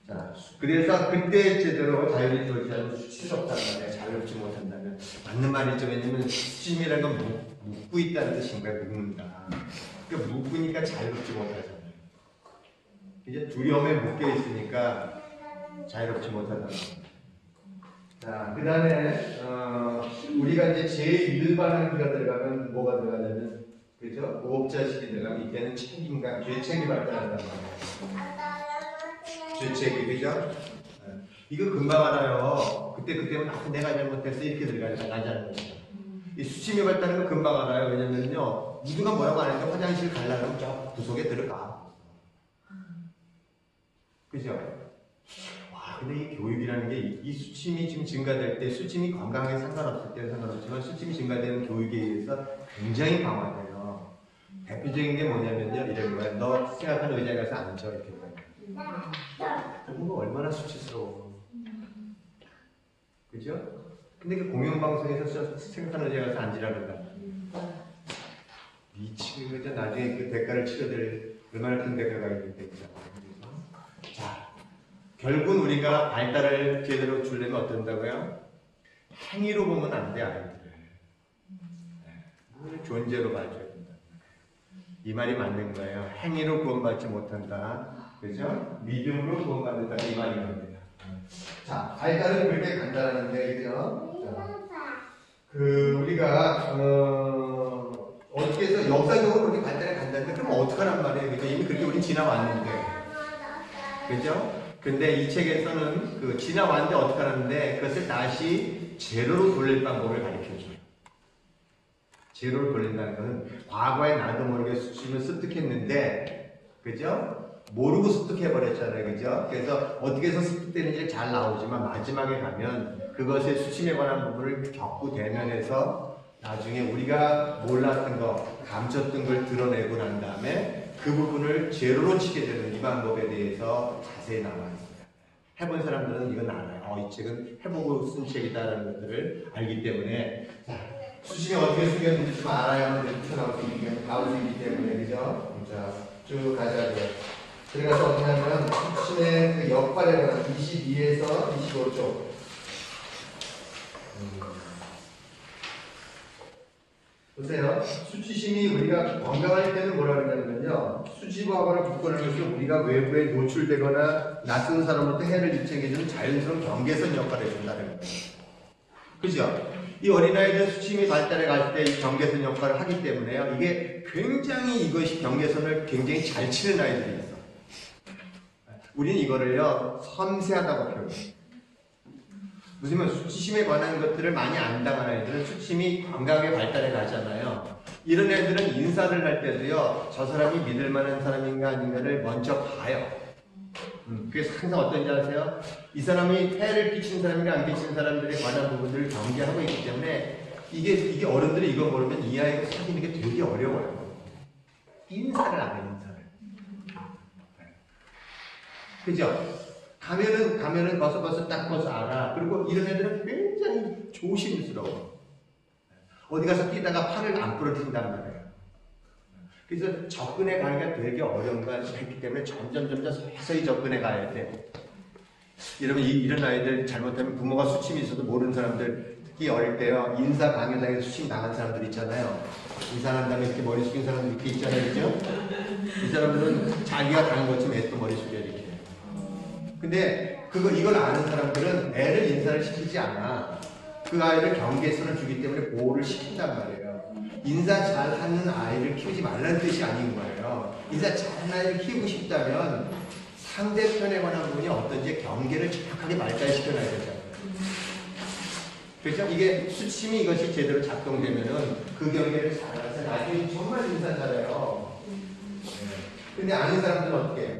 [SPEAKER 1] 자, 그래서 그때 제대로 자율이 들어오지 않으면 수치스럽단 말이에요. 자유롭지 못한다면. 맞는 말이죠. 왜냐면 수치심이라는 건 묶고 있다는 뜻인 거예요. 묶는다. 그러니까 묶으니까 자유롭지 못하잖아요. 이제 두려움에 묶여 있으니까 자유롭지 못하다는 거예요. 자, 그 다음에 우리가 이제 제1반항기가 들어가면 뭐가 들어가냐면 그죠? 무업자식이 들어가면 이때는 책임감, 죄책이 발달한단 말이에요. 죄책이, 그죠? 이거 금방 알아요. 그때면 내가 잘못했어. 이렇게 들어가니까 나 잘못했어. 이 수치심이 발달하는 거 금방 알아요. 왜냐면요. 누가 뭐라고 안 했는데 화장실 가려면 저 구석에 들어가. 그죠? 와, 근데 이 교육이라는 게 이 수치심이 지금 증가될 때, 수치심이 건강하게 상관없을 때는 상관없지만 수치심이 증가되는 교육에 의해서 굉장히 강화돼요. 대표적인 게 뭐냐면요. 이런 거예요. 너 생각하는 의자에 가서 앉아. 이렇게. 그거 얼마나 수치스러워. 그죠? 근데 그 공영방송에서 생각하는 의자에 가서 앉으라 그런다. 미치고, 그죠? 나중에 그 대가를 치러들 얼마나 큰 대가가 있는데. 자, 결국은 우리가 발달을 제대로 주려면 어떤다고요? 행위로 보면 안 돼, 아이들을. 네. 존재로 봐줘야 된다. 이 말이 맞는 거예요. 행위로 구원받지 못한다. 그죠? 믿음으로 구원받는다. 이 말이 겁니다. 자, 발달은 그렇게 간단한데, 그죠? 우리가, 어떻게 해서 역사적으로 그렇게 발달이 간다는데, 그럼 어떡하란 말이에요? 그죠? 이미 그렇게 우리 지나왔는데. 그죠? 근데 이 책에서는 지나왔는데 어떡하라는데, 그것을 다시 제로로 돌릴 방법을 가르쳐줘요. 제로로 돌린다는 것은, 과거에 나도 모르게 수치심을 습득했는데, 그죠? 모르고 습득해버렸잖아요. 그죠? 그래서 어떻게 해서 습득되는지 잘 나오지만 마지막에 가면 그것의 수침에 관한 부분을 겪고 대면해서 나중에 우리가 몰랐던 거, 감췄던 걸 드러내고 난 다음에 그 부분을 제로로 치게 되는 이 방법에 대해서 자세히 나와 있습니다. 해본 사람들은 이건 알아요. 이 책은 해보고 쓴 책이다라는 것들을 알기 때문에 자, 수침이 어떻게 숨겼는지 좀 알아야만 나올 수 있기 때문에 그죠? 자, 쭉 가자고요. 들어가서 어떻게 하면 수침의 그 역할에 관한 22에서 25쪽 보세요. 수치심이 우리가 건강할 때는 뭐라 그러냐면요. 수치하거나 굳건한 것은 우리가 외부에 노출되거나 낯선 사람한테 해를 입증해주는 자연스러운 경계선 역할을 해준다는 거예요. 그죠? 이 어린아이들 수침이 발달해 갈 때 이 경계선 역할을 하기 때문에요. 이게 굉장히 이것이 경계선을 굉장히 잘 치는 아이들이 있어요. 우리는 이거를요, 섬세하다고 표현해요. 무슨 말, 수치심에 관한 것들을 많이 안 당한 아이들은 수치심이 건강하게 발달해 가잖아요. 이런 애들은 인사를 할 때도요, 저 사람이 믿을 만한 사람인가 아닌가를 먼저 봐요. 그래서 항상 어떤지 아세요? 이 사람이 해를 끼치는 사람이나 안 끼치는 사람들에 관한 부분들을 경계하고 있기 때문에 이게 어른들이 이거 모르면 이 아이가 사귀는 게 되게 어려워요. 인사를 안 해, 인사를. 그죠? 가면은 벌써 딱 알아. 그리고 이런 애들은 굉장히 조심스러워. 어디 가서 뛰다가 팔을 안 부러뜨린단 말이에요. 그래서 접근해 가기가 되게 어려운 거 했기 때문에 점점 서서히 접근해 가야 돼. 여러분, 이런 아이들 잘못하면 부모가 수침이 있어도 모르는 사람들, 특히 어릴 때요, 인사 강요당해서 수침 당한 사람들 있잖아요. 인사한 다음에 이렇게 머리 숙인 사람들 이렇게 있잖아요. 그죠? 이 사람들은 자기가 당한 것처럼 애또 머리 숙여 이렇게. 근데 이걸 아는 사람들은 애를 인사를 시키지 않아. 그 아이를 경계선을 주기 때문에 보호를 시킨단 말이에요. 인사 잘하는 아이를 키우지 말라는 뜻이 아닌 거예요. 인사 잘하는 아이를 키우고 싶다면 상대편에 관한 부분이 어떤지 경계를 정확하게 말까지시켜놔야 되잖아요. 그렇죠? 이게 수침이 이것이 제대로 작동되면은 그 경계를 잘 알아서 나중에 정말 인사 잘해요. 근데 아는 사람들은 어떻게 해요?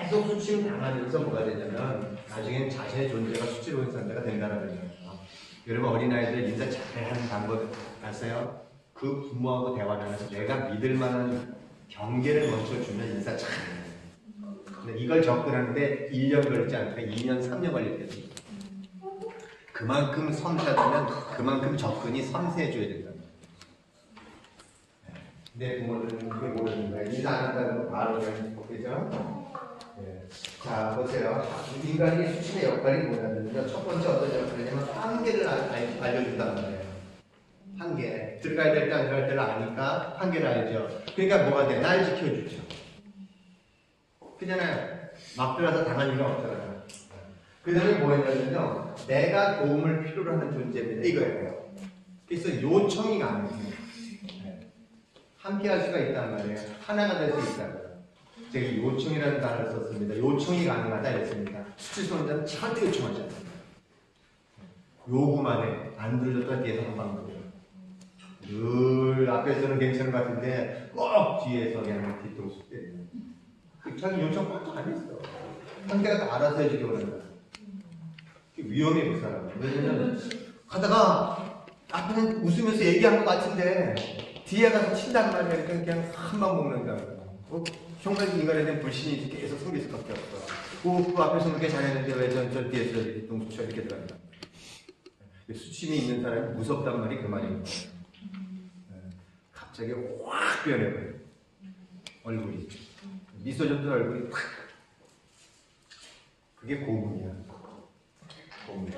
[SPEAKER 1] 계속 수침 당하면서 뭐가 되냐면 나중엔 자신의 존재가 수치로운 상태가 된다는 거예요. 여러분, 어린아이들 인사 잘하는 방법 아세요? 그 부모하고 대화를 하면서 내가 믿을 만한 경계를 먼저 주면 인사 잘해요. 근데 이걸 접근하는데 1년 걸리지 않고 2년, 3년 걸릴 때도 있어요. 그만큼 섬세하다면 그만큼 접근이 섬세해져야 된다. 내 부모들은 그걸 모르는 거야. 인사 안 한다는 거 바로 그냥, 그죠? 네. 자, 보세요. 인간이 수침의 역할이 뭐냐면요. 첫 번째 어떤 역할이냐면 한계를 알려준다는 거예요. 한계. 들어가야 될 때 안 들어갈 때를 아니까 한계를 알죠. 그러니까 뭐가 돼? 날 지켜주죠. 그잖아요. 막 들어가서 당할 일은 없잖아요. 그 다음에 뭐냐면요. 내가 도움을 필요로 하는 존재입니다. 이거예요. 그래서 요청이 가능해요. 함께 할 수가 있단 말이에요. 하나가 될 수 있다고요. 제가 요청이라는 단어를 썼습니다. 요청이 가능하다 했습니다. 수치스러운 절대 요청하지 않습니다. 요구만 해. 안 들려줬다 뒤에서 한 방법이에요. 늘 앞에서는 괜찮은 것 같은데 꼭 뒤에서 그냥 뒤통수 때리는. 자기 요청 꼭 안 했어. 상대가 알아서 해주기 원한다. 위험해, 그 사람은. 왜냐면 가다가 앞에는 웃으면서 얘기한 것 같은데 뒤에 가서 친단 말이야. 그냥 한 방 먹는다. 정말 인간에 대한 불신이 계속 생길 수밖에 없어. 그 앞에서 그렇게 잘했는데 왜 전 뒤에서 뒤통수 쳐 이렇게 들어간다. 수침이 있는 사람이 무섭단 말이 그 말인 거예요. 갑자기 확 변해버려. 얼굴이. 미소 짓는 얼굴이 확. 그게 고문이야. 고문.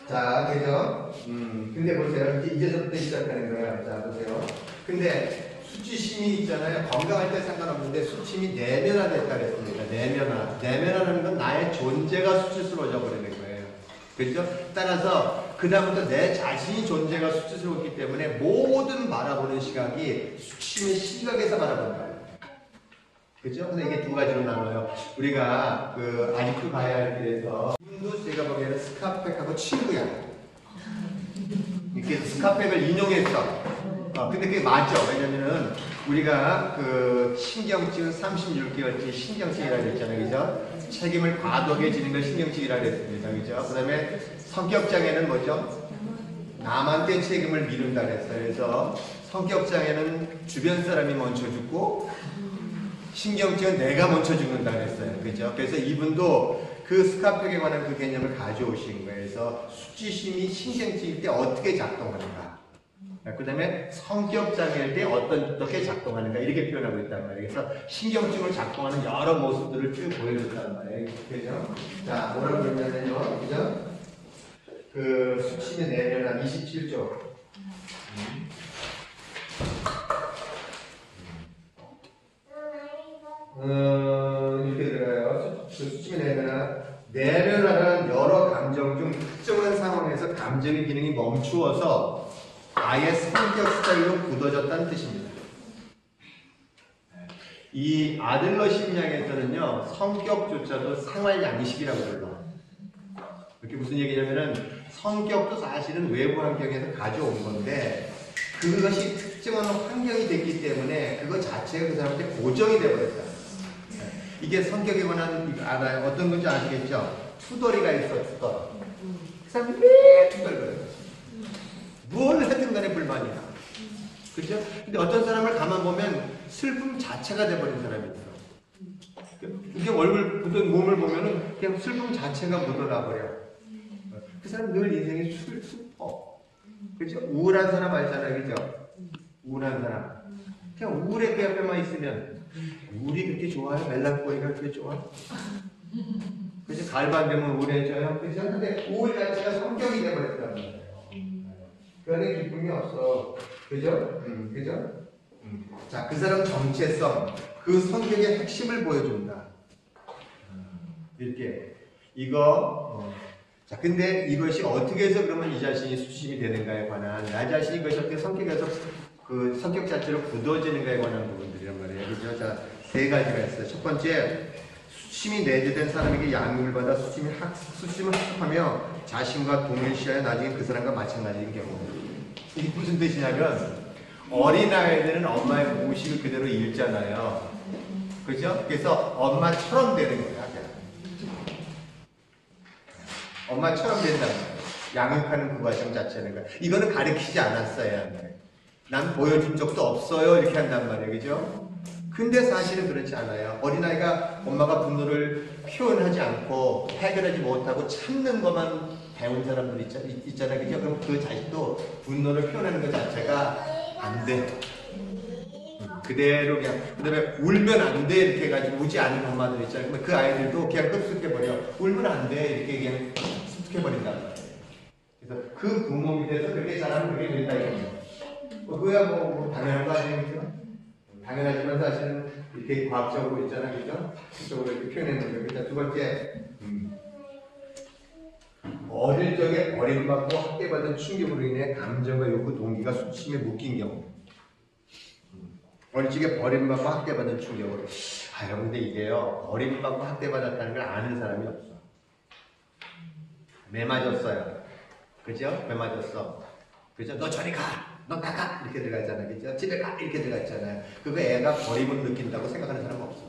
[SPEAKER 1] 자, 그죠? 근데 보세요. 이제서부터 시작하는 거야. 자, 보세요. 근데 수치심이 있잖아요. 건강할 때 상관없는데 수침이 내면화됐다 그랬습니다. 내면화라는 건 나의 존재가 수치스러워져 버리는 거예요. 그렇죠? 따라서 그다음부터 내 자신이 존재가 수치스러웠기 때문에 모든 바라보는 시각이 수침의 시각에서 바라본다. 그렇죠? 근데 이게 두 가지로 나눠요. 우리가 아직도 가야 할 길에서 이분도 제가 보기에는 스카펙하고 친구야. 이렇게 스카펙을 인용했어. 근데 그게 맞죠. 왜냐면은 우리가 신경증 36개월치 신경증이라고 했잖아요. 그죠? 책임을 과도하게 지는 걸 신경증이라고 했습니다. 그죠? 그 다음에 성격장애는 뭐죠? 남한테 책임을 미룬다 그랬어요. 그래서 성격장애는 주변 사람이 먼저 죽고 신경증은 내가 먼저 죽는다 그랬어요. 그죠? 그래서 이분도 그 스카펙에 관한 그 개념을 가져오신 거예요. 그래서 수치심이 신경증일 때 어떻게 작동하는가. 그 다음에 성격장애일 때 어떻게 작동하는가 이렇게 표현하고 있단 말이에요. 그래서 신경증을 작동하는 여러 모습들을 쭉 보여줬단 말이에요. 그죠? 자, 뭐라고 그러냐면요. 그죠? 수침의 내면한 27조. 이렇게 들어가요. 수침의 내면화는 여러 감정 중 특정한 상황에서 감정의 기능이 멈추어서 아예 성격 스타일로 굳어졌다는 뜻입니다. 이 아들러 심리학에서는요, 성격조차도 생활 양식이라고 불러요. 이렇게 무슨 얘기냐면은 성격도 사실은 외부 환경에서 가져온 건데 그것이 특정한 환경이 됐기 때문에 그것 자체가 그 사람한테 고정이 되어버렸다. 이게 성격에 관한 알아요. 어떤 건지 아시겠죠? 투덜이가 있어, 투덜. 그 사람이 왜 투덜거려요? 뭘 하든 간에 불만이야. 그죠? 근데 어떤 사람을 가만 보면 슬픔 자체가 돼버린 사람이 있어. 이게 얼굴 묻은 몸을 보면은 그냥 슬픔 자체가 묻어나 버려. 그 사람 늘 인생이 슬퍼. 그죠? 우울한 사람 알잖아요. 그죠? 우울한 사람. 그냥 우울의 그 옆에만 있으면 우울이 그렇게 좋아요? 멜랑콜리가 그렇게 좋아? 그죠? 가을밤 되면 우울해져요. 그죠? 근데 우울 자체가 성격이 돼버렸단 말이에요. 그 안에 기쁨이 없어. 그죠? 그죠? 자, 그 사람 정체성, 그 성격의 핵심을 보여준다. 이렇게. 자, 근데 이것이 어떻게 해서 그러면 이 자신이 수치심이 되는가에 관한, 나 자신이 이것이 어떻게 성격에서 그 성격 자체로 굳어지는가에 관한 부분들이란 말이에요. 그죠? 자, 세 가지가 있어요. 첫 번째, 수치심이 내재된 사람에게 양육을 받아 수치심을 학습하며 자신과 동일시하여 나중에 그 사람과 마찬가지인 경우. 이게 무슨 뜻이냐면, 어린아이들은 엄마의 모식을 그대로 읽잖아요. 그죠? 그래서 엄마처럼 되는 거야. 엄마처럼 된다는 거예요. 양육하는 그 과정 자체는 거예요. 이거는 가르치지 않았어요. 난 보여준 적도 없어요. 이렇게 한단 말이에요. 그죠? 근데 사실은 그렇지 않아요. 어린아이가 엄마가 분노를 표현하지 않고 해결하지 못하고 참는 것만 배운 사람들 있잖아요. 그죠? 그럼 그 자식도 분노를 표현하는 것 자체가 안 돼. 그대로 그냥, 그 다음에 울면 안 돼. 이렇게 해가지고 우지 않는 엄마들 있잖아요. 그러면 그 아이들도 그냥 흡수해버려. 울면 안 돼. 이렇게 그냥 흡수해버린단 말이에요. 그래서 그 부모 밑에서 그렇게 잘하면 그렇게 된다 이거죠. 그거야 뭐 당연한 거 아니겠죠? 당연하지만 사실은 이렇게 과학적으로 있잖아요. 그죠? 그쪽으로 이렇게 표현했는 거예요. 그죠? 두 번째, 어릴 적에 버림받고 학대받은 충격으로 인해 감정과 욕구, 동기가 수치심에 묶인 경우. 어릴 적에 버림받고 학대받은 충격으로. 여러분, 근데 이게요, 버림받고 학대받았다는 걸 아는 사람이 없어. 매 맞았어요. 그죠? 매 맞았어. 그죠? 너 저리 가! 너 나가! 이렇게 들어가잖아요. 그죠? 집에 가! 이렇게 들어갔잖아요. 그거 애가 버림을 느낀다고 생각하는 사람은 없어.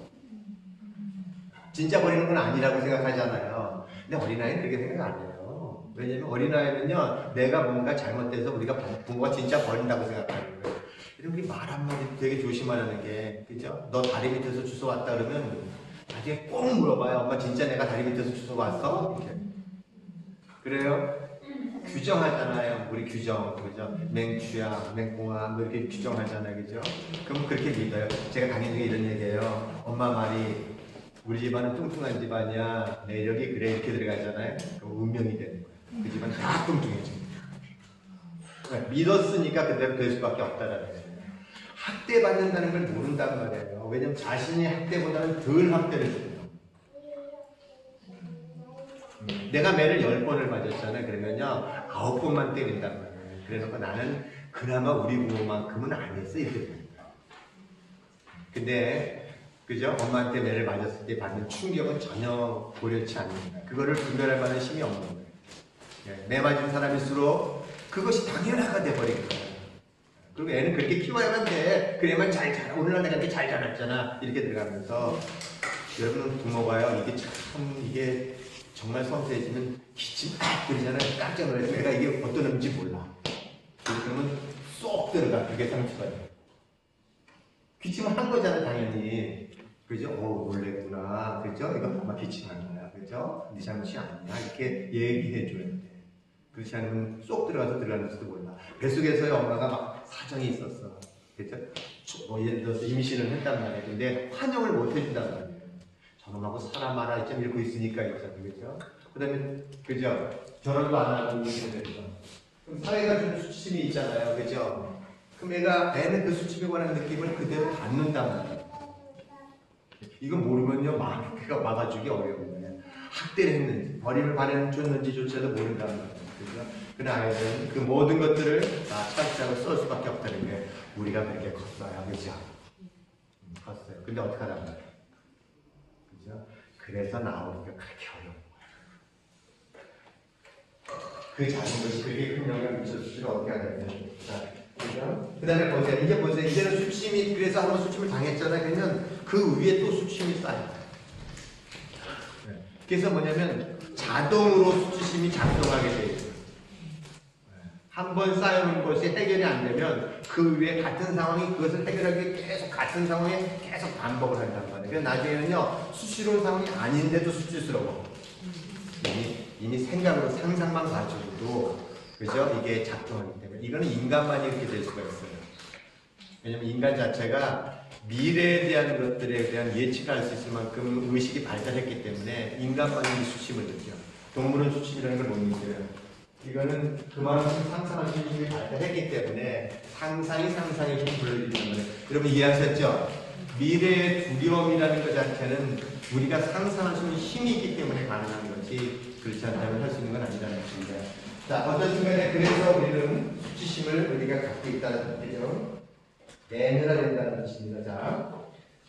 [SPEAKER 1] 진짜 버리는 건 아니라고 생각하잖아요. 근데 어린아이는 그렇게 생각 안 해요. 왜냐면 어린아이는요, 내가 뭔가 잘못돼서 우리가 부모가 진짜 버린다고 생각하는 거예요. 우리 말 한마디 되게 조심하는 게, 그죠? 너 다리 밑에서 주워 왔다 그러면 나중에 꼭 물어봐요. 엄마 진짜 내가 다리 밑에서 주워 왔어? 이렇게. 그래요? 규정하잖아요. 우리 규정, 그죠? 맹추야, 맹꽁아, 뭐 이렇게 규정하잖아요. 그죠? 그럼 그렇게 믿어요. 제가 강의 중에 이런 얘기해요. 엄마 말이 우리 집안은 뚱뚱한 집안이야. 매력이 그래. 이렇게 들어가잖아요. 그럼 운명이 되는 거예요. 그 집안 다 뚱뚱해집니다. 믿었으니까 그대로 될 수밖에 없다라는 거예요. 학대받는다는 걸 모른단 말이에요. 왜냐면 자신이 학대보다는 덜 학대를 줍니다. 내가 매를 10번을 맞았잖아요. 그러면요 9번만 때린단 말이에요. 그래서 나는 그나마 우리 부모만큼은 안 했어. 이렇게 됩니다. 근데 그죠? 엄마한테 매를 맞았을 때 받는 충격은 전혀 고려치 않습니다. 그거를 분별할 만한 힘이 없는 거예요. 매 맞은 사람일수록 그것이 당연하가 돼버린 거예요. 그리고 애는 그렇게 키워야만 돼. 그래야만 잘 자라. 오늘날 내가 이렇게 잘 자랐잖아. 이렇게 들어가면서 여러분 부모가요. 이게 정말 섬세해지면 기침 그러잖아요. 깜짝 놀라서 내가 이게 어떤 의미인지 몰라. 그러면 쏙 들어가. 그게 상처가 돼요. 기침을 한 거잖아 당연히. 그죠? 놀랬구나. 그죠? 이거 아마 기침한 거야. 그죠? 네 잘못이 아니야. 이렇게 얘기해줘야 돼. 그렇지 않으면 쏙 들어가는지도 몰라. 뱃속에서의 엄마가 막 사정이 있었어. 그죠? 뭐 예를 들어서 임신을 했단 말이야. 근데 환영을 못 해준단 말이야. 저놈하고 사람 하나 있잖아. 이러고 있으니까 있잖아. 그죠? 그 다음에, 그죠? 결혼도 안 하고 임신을 했어. 그럼 사회가 주는 수치심이 있잖아요. 그죠? 그럼 애는 그 수치심에 관한 느낌을 그대로 받는단 말이야. 이거 모르면요, 그가 막아주기 어려운 거예요. 학대를 했는지, 버림을 받았는지조차도 모른단 말이에요. 그죠? 그 아이들은 그 모든 것들을 다 차곡차곡 쏠 수밖에 없다는 게 우리가 그렇게 컸어요. 그죠? 컸어요. 근데 어떻게 하단 말이에요. 그죠? 그래서 나오기가 그렇게 어려운 거예요. 그 작은 것이 그렇게 큰 영향을 미쳤을 때 어떻게 하냐면, 그죠? 그 다음에 보세요. 이제 보세요. 이제는 수침이, 그래서 한번 수침을 당했잖아요. 그러면 그 위에 또 수침이 쌓여요. 그래서 뭐냐면 자동으로 수치심이 작동하게 돼 있어요. 한 번 쌓여놓은 것이 해결이 안 되면 그 위에 같은 상황이 그것을 해결하기 위해 계속 같은 상황에 계속 반복을 한단 말이에요. 그래서 나중에는요, 수치로운 상황이 아닌데도 수치스러워. 이미 생각으로 상상만 가지고도, 그죠? 이게 작동하기 때문에. 이거는 인간만이 이렇게 될 수가 있어요. 왜냐면 인간 자체가 미래에 대한 것들에 대한 예측할 수 있을 만큼 의식이 발달했기 때문에 인간만이 이 수치심을 느껴. 동물은 수치심이라는 걸 못 느껴요. 이거는 그만큼 상상할 수 있는 힘이 발달했기 때문에 상상이 힘을 불러일으키는 거예요. 여러분 이해하셨죠? 미래의 두려움이라는 것 자체는 우리가 상상할 수 있는 힘이 있기 때문에 가능한 거지, 그렇지 않다면 할 수 있는 건 아니라는 것입니다. 자, 어떤 순간에 그래서 우리는 수치심을 우리가 갖고 있다는 뜻이죠. 내면화 된다는 뜻입니다. 자,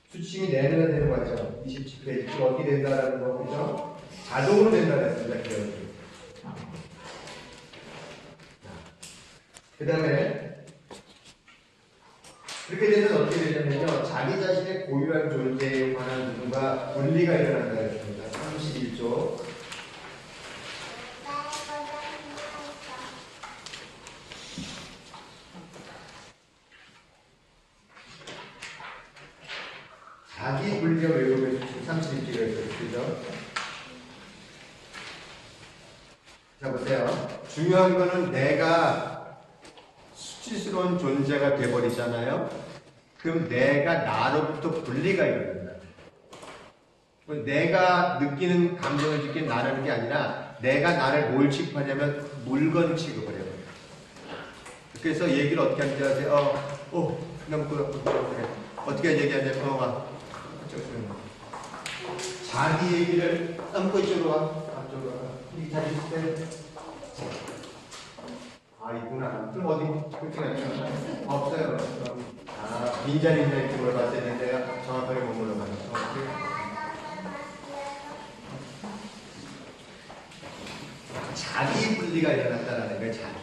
[SPEAKER 1] 수치심이 내면화 되는 거죠. 27페이지 어떻게 된다라는 거, 그죠? 자동으로 된다고 했습니다. 기억이. 그 다음에 그렇게 되면 어떻게 되냐면요, 자기 자신의 고유한 존재에 관한 부분과 분리가 일어난다고 했습니다. 31조. 자기 분리가 외우고 31조가 있었죠. 자, 보세요. 중요한 거는 내가 수치스러운 존재가 돼버리잖아요. 그럼 내가 나로부터 분리가 일어난다. 내가 느끼는 감정을 느끼는 나라는 게 아니라 내가 나를 뭘 취급하냐면 물건 취급을 해요. 그래서 얘기를 어떻게 하는지 아세요? 그냥 그래. 어떻게 얘기하냐면 와. 자기 얘기를 이쪽으로 와. 앞쪽으로 와. 이 자기 때 있구나. 그럼 어디? 그렇게 없어요. 빈자리 이렇게 물어봤어야 되는데 정확하게 못 물어봤어. 자기 분리가 일어났다는 거예요. 자기.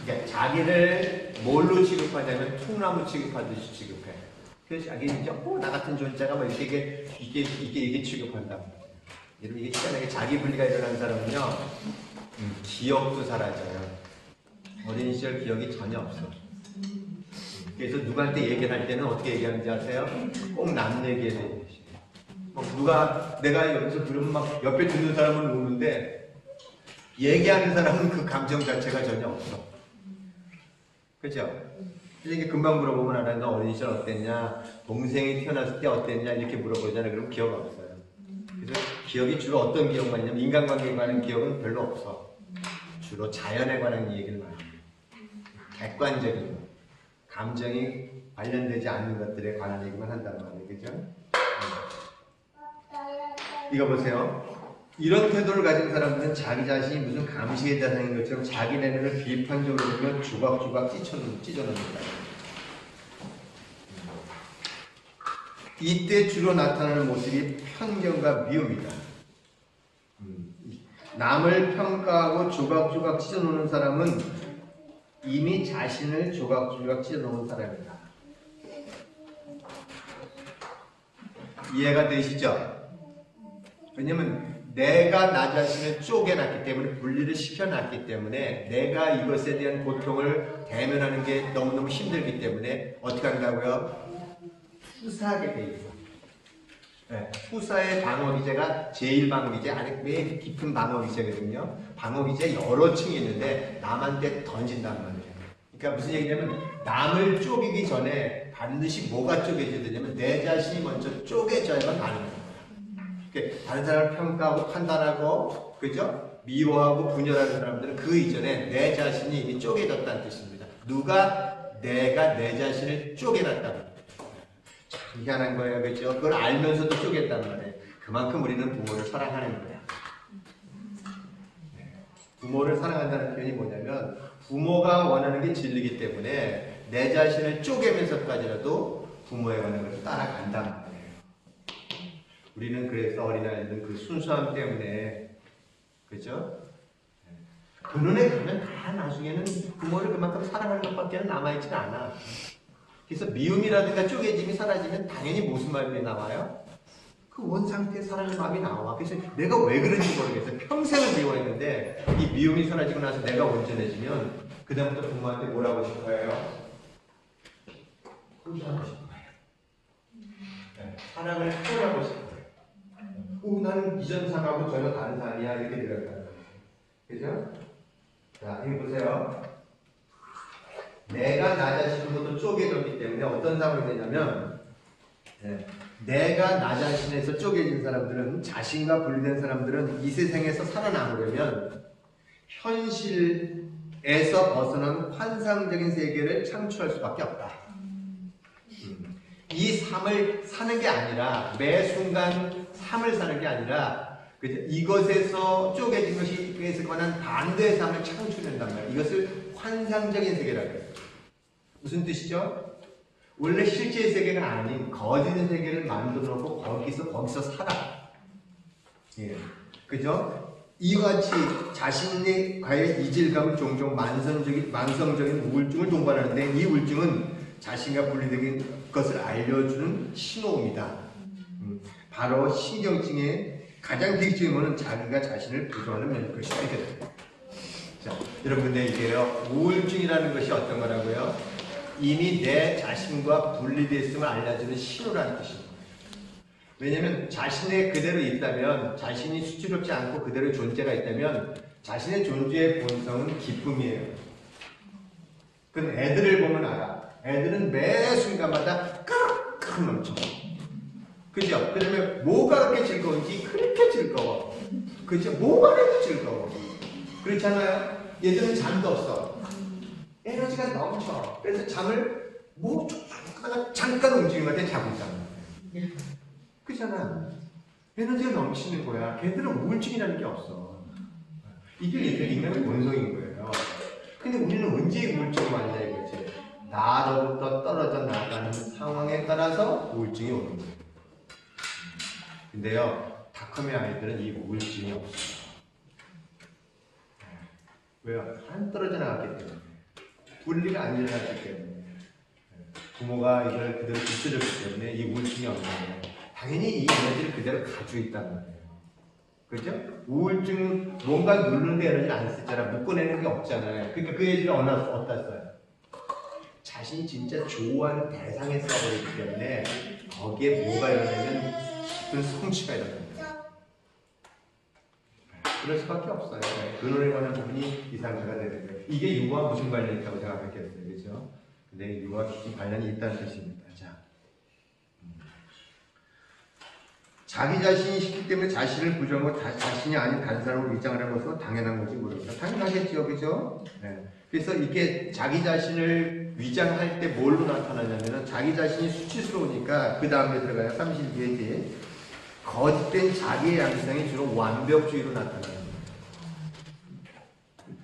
[SPEAKER 1] 그러니까 자기를 뭘로 취급하냐면 통나무 취급하듯이 취급해. 그래서 자기 이제 나 같은 존재가 뭐 이게 취급한다. 여러분 이게 희한하게 자기 분리가 일어난 사람은요, 기억도 사라져요. 어린 시절 기억이 전혀 없어. 그래서 누구한테 얘기를 할 때는 어떻게 얘기하는지 아세요? 꼭 남 얘기에 대해. 내가 여기서 들으면 막 옆에 듣는 사람은 우는데 얘기하는 사람은 그 감정 자체가 전혀 없어. 그죠? 이게 금방 물어보면 알아. 너 어린 시절 어땠냐? 동생이 태어났을 때 어땠냐? 이렇게 물어보잖아요. 그럼 기억 없어요. 그래서 기억이 주로 어떤 기억만 있냐면 인간관계에 관한 기억은 별로 없어. 주로 자연에 관한 얘기를 많이 해요. 객관적인 감정이 관련되지 않는 것들에 관한 얘기만 한단 말이에요. 그죠? 이거 보세요. 이런 태도를 가진 사람들은 자기 자신이 무슨 감시의 대상인 것처럼 자기 내면을 비판적으로 보면 조각조각 찢어놓는다. 이때 주로 나타나는 모습이 편견과 미움이다. 남을 평가하고 조각조각 찢어놓는 사람은 이미 자신을 조각조각 찢어놓은 사람이다. 이해가 되시죠? 왜냐면 내가 나 자신을 쪼개놨기 때문에, 분리를 시켜놨기 때문에 내가 이것에 대한 고통을 대면하는 게 너무너무 힘들기 때문에 어떻게 한다고요? 투사하게 돼 있어. 네, 투사의 방어기제가 제1방어기제, 아니 왜 깊은 방어기제거든요. 방어기제 여러 층이 있는데 남한테 던진단 말이에요. 그러니까 무슨 얘기냐면 남을 쪼개기 전에 반드시 뭐가 쪼개져야 되냐면 내 자신이 먼저 쪼개져야만 가능한 거예요. 그러니까 다른 사람을 평가하고 판단하고, 그죠? 미워하고 분열하는 사람들은 그 이전에 내 자신이 이미 쪼개졌다는 뜻입니다. 내가 내 자신을 쪼개놨다는 참 희한한 거예요. 그죠? 그걸 알면서도 쪼갠단 말이에요. 그만큼 우리는 부모를 사랑하는 거야. 부모를 사랑한다는 표현이 뭐냐면 부모가 원하는 게 진리이기 때문에 내 자신을 쪼개면서까지라도 부모의 원하는 걸 따라간단 말이에요. 우리는 그래서 어린아이들은 그 순수함 때문에, 그죠? 그 눈에 가면 다 나중에는 부모를 그만큼 사랑하는 것밖에 남아있지는 않아. 그래서 미움이라든가 쪼개짐이 사라지면 당연히 무슨 말이 나와요? 그 원 상태에 사랑의 마음이 나와. 그래서 내가 왜 그런지 모르겠어요. 평생을 미워했는데 이 미움이 사라지고 나서 내가 온전해지면 그 다음부터 부모한테 뭘 하고 싶어요? 호주하고 싶어요. 네, 사랑을 표현하고 싶어요. 나는 이전 사람하고 전혀 다른 사람이야. 이렇게 들어가요. 그죠? 자, 이거 보세요. 내가 나 자신으로부터 쪼개졌기 때문에 어떤 상황이 되냐면, 내가 나 자신에서 쪼개진 사람들은, 자신과 분리된 사람들은 이 세상에서 살아남으려면 현실에서 벗어난 환상적인 세계를 창출할 수밖에 없다. 이 삶을 사는 게 아니라, 매 순간 삶을 사는 게 아니라, 이것에서 쪼개진 것이 그에서 관한 반대의 삶을 창출한단 말이에요. 이것을 환상적인 세계라고 해요. 무슨 뜻이죠? 원래 실제의 세계가 아닌 거짓의 세계를 만들어 놓고 거기서 살아. 예. 그죠? 이와 같이 자신의 과의 이질감은 종종 만성적인 우울증을 동반하는데 이 우울증은 자신과 분리된 것을 알려주는 신호입니다. 바로 신경증의 가장 대표적인 것은 자기가 자신을 부정하는 면일 것이다. 자, 여러분 근데 이게요, 우울증이라는 것이 어떤 거라고요? 이미 내 자신과 분리되었음을 알려주는 신호라는 뜻입니다. 왜냐하면 자신의 그대로 있다면, 자신이 수치롭지 않고 그대로의 존재가 있다면 자신의 존재의 본성은 기쁨이에요. 그건 애들을 보면 알아. 애들은 매 순간마다 끄르륵 넘쳐. 그죠? 그러면 뭐가 그렇게 즐거운지 그렇게 즐거워. 그죠? 뭐가 해도 즐거워. 그렇잖아요? 얘들은 잠도 없어. 에너지가 넘쳐. 그래서 잠을 잠깐 움직이는 것 같아 자고 있잖아. 그렇잖아. 에너지가 넘치는 거야. 걔들은 우울증이라는 게 없어. 이게 인간의 본성인 거예요. 근데 우리는 언제 우울증이 왔냐 이거지. 나로부터 떨어져 나가는 상황에 따라서 우울증이 오는 거예요. 근데요, 다컴의 아이들은 이 우울증이 없어요. 왜요? 안 떨어져 나갔기 때문에. 분리가 안 일어났기 때문에. 부모가 이걸 그대로 비춰줬기 때문에 이 우울증이 없는 거예요. 당연히 이 에너지를 그대로 가지고 있단 말이에요. 그죠? 우울증은 뭔가 누르는데 에너지를 안 쓰잖아. 묶어내는 게 없잖아요. 그러니까 그 에너지를 어디다 써요? 자신이 진짜 좋아하는 대상에 써버리기 때문에 거기에 뭐가 일어나면 깊은 성취가 일어납니다. 그럴 수밖에 없어요. 근원에 관한 부분이 이 상태가 되는 거예요. 이게 유와 무슨 관련이 있다고 생각했겠어요. 그죠? 근데 유와 깊은 관련이 있다는 뜻입니다. 자. 자기 자신이 시키기 때문에 자신을 부정하고 자신이 아닌 다른 사람으로 위장을 하는 것은 당연한 건지 모릅니다. 당연하겠죠. 그죠? 네. 그래서 이게 자기 자신을 위장할 때 뭘로 나타나냐면 자기 자신이 수치스러우니까 그 다음에 들어가요. 32페이지. 거짓된 자기의 양성이 주로 완벽주의로 나타나는 거예요.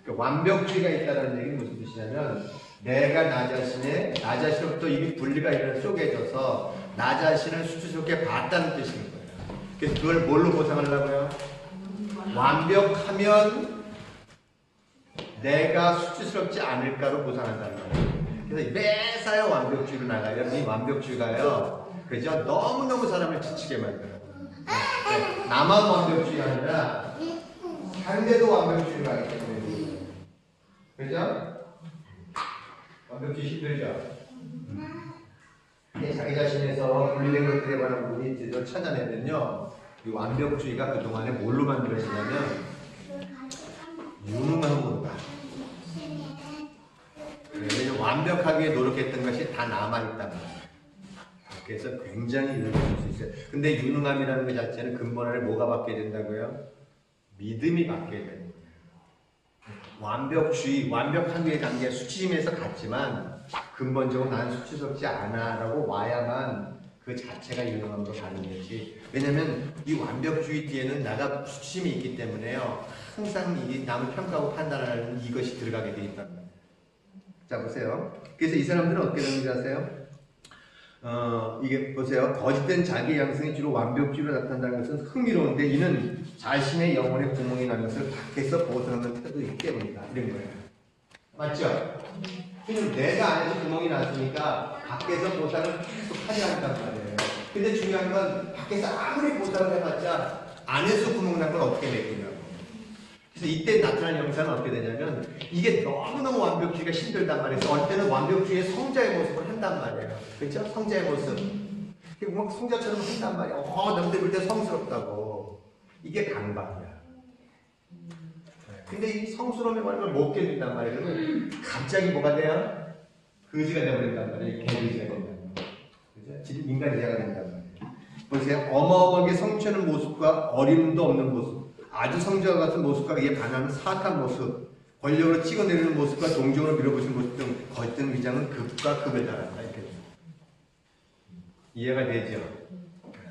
[SPEAKER 1] 그러니까 완벽주의가 있다는 얘기는 무슨 뜻이냐면 내가 나 자신으로부터 이미 분리가 일어나 쪼개져서 나 자신을 수치스럽게 봤다는 뜻인 거예요. 그래서 그걸 뭘로 보상하려고요? 완벽하면 내가 수치스럽지 않을까로 보상한다는 거예요. 그래서 매사에 완벽주의로 나가요. 이 완벽주의가요, 그죠? 너무너무 사람을 지치게 만들어요. 네, 나만 완벽주의가 아니라 상대도 완벽주의가 하기 때문에. 그죠? 완벽주의 힘들죠? 자기 자신에서 분리된 것들에 관한 부분이 제대로 찾아내면요, 이 완벽주의가 그동안에 뭘로 만들어지냐면 유능함으로. 왜냐면 완벽하게 노력했던 것이 다 남아있단 말이에요. 그래서 굉장히 유능할 수 있어요. 근데 유능함이라는 것 자체는 근본안에 뭐가 바뀌어야 된다고요? 믿음이 바뀌어야 되는 거예요. 완벽주의, 완벽하게 간 게 수치심에서 갔지만 근본적으로 난 수치스럽지 않아 라고 와야만 그 자체가 유능함으로 가는 거지. 왜냐면 이 완벽주의 뒤에는 나가 수치심이 있기 때문에요, 항상 이 남을 평가하고 판단하는 이것이 들어가게 돼 있단 말이에요. 자, 보세요. 그래서 이 사람들은 어떻게 되는지 아세요? 이게 보세요. 거짓된 자기 양성이 주로 완벽주의로 나타난다는 것은 흥미로운데 이는 자신의 영혼의 구멍이 난 것을 밖에서 보상하는 태도이기 때문이다. 이런 거예요. 맞죠? 그럼 내가 안에서 구멍이 났으니까 밖에서 보상을 계속 하려 한단 말이에요. 근데 중요한 건 밖에서 아무리 보상을 해봤자 안에서 구멍난 걸 어떻게 메꾸냐고. 그래서 이때 나타나는 형상은 어떻게 되냐면 이게 너무너무 완벽주의가 힘들단 말이에요. 어릴 때는 완벽주의의 성자의 모습을 한단 말이에요. 그렇죠? 성자의 모습. 막 성자처럼 한단 말이에요. 남들 볼 때 성스럽다고. 이게 강박이야. 근데 이 성스러움의 관계를 못 견딘단 말이에요. 그러면 갑자기 뭐가 돼요? 거지가 되어버린단 말이에요. 개거지가 된단 말이에요. 그죠? 인간이자가 된단 말이에요. 보세요. 어마어마하게 성취하는 모습과 어림도 없는 모습. 아주 성자와 같은 모습과 이에 반하는 사악한 모습. 권력으로 찍어내리는 모습과 동정으로 밀어붙이는 모습 등 겉은 위장은 극과 극을 달한다. 이렇게. 이해가 되죠?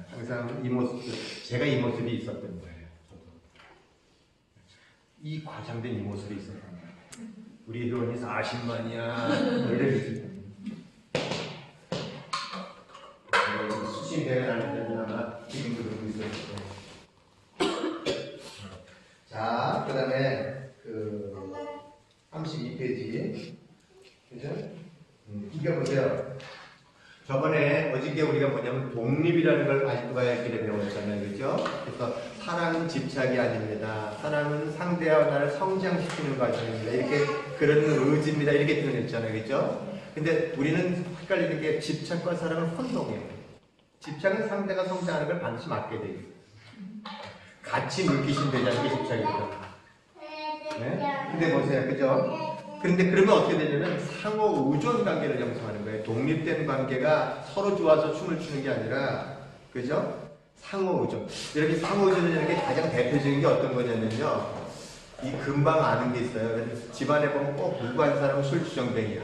[SPEAKER 1] 항상 이 모습, 제가 이 모습이 있었던 거예요. 이 과장된 이 모습이 있었던 거예요. 우리 회원이 40만이야. 이래주지. 수심 대회하는 때는 아마 지금도 그러고 있을 거예요. 자, 그 다음에 32페이지. 그죠? 이게 보세요. 저번에 어저께 우리가 뭐냐면 독립이라는 걸 아직도 가야길에 배웠잖아요. 그죠? 그래서 사랑은 집착이 아닙니다. 사랑은 상대와 나를 성장시키는 과정입니다. 이렇게 그런 의지입니다. 이렇게 표현했잖아요. 그죠? 근데 우리는 헷갈리는 게 집착과 사랑은 혼동이에요. 집착은 상대가 성장하는 걸 반드시 맡게 돼 있어요. 같이 물귀신 되자는 게 집착이죠. 네? 근데 보세요. 그죠? 그런데 그러면 어떻게 되냐면 상호 의존 관계를 형성하는 거예요. 독립된 관계가 서로 좋아서 춤을 추는 게 아니라, 그죠? 상호 의존. 이렇게 상호 의존이 가장 대표적인 게 어떤 거냐면요. 이 금방 아는 게 있어요. 집안에 보면 꼭 누구 한 사람은 술주정뱅이야.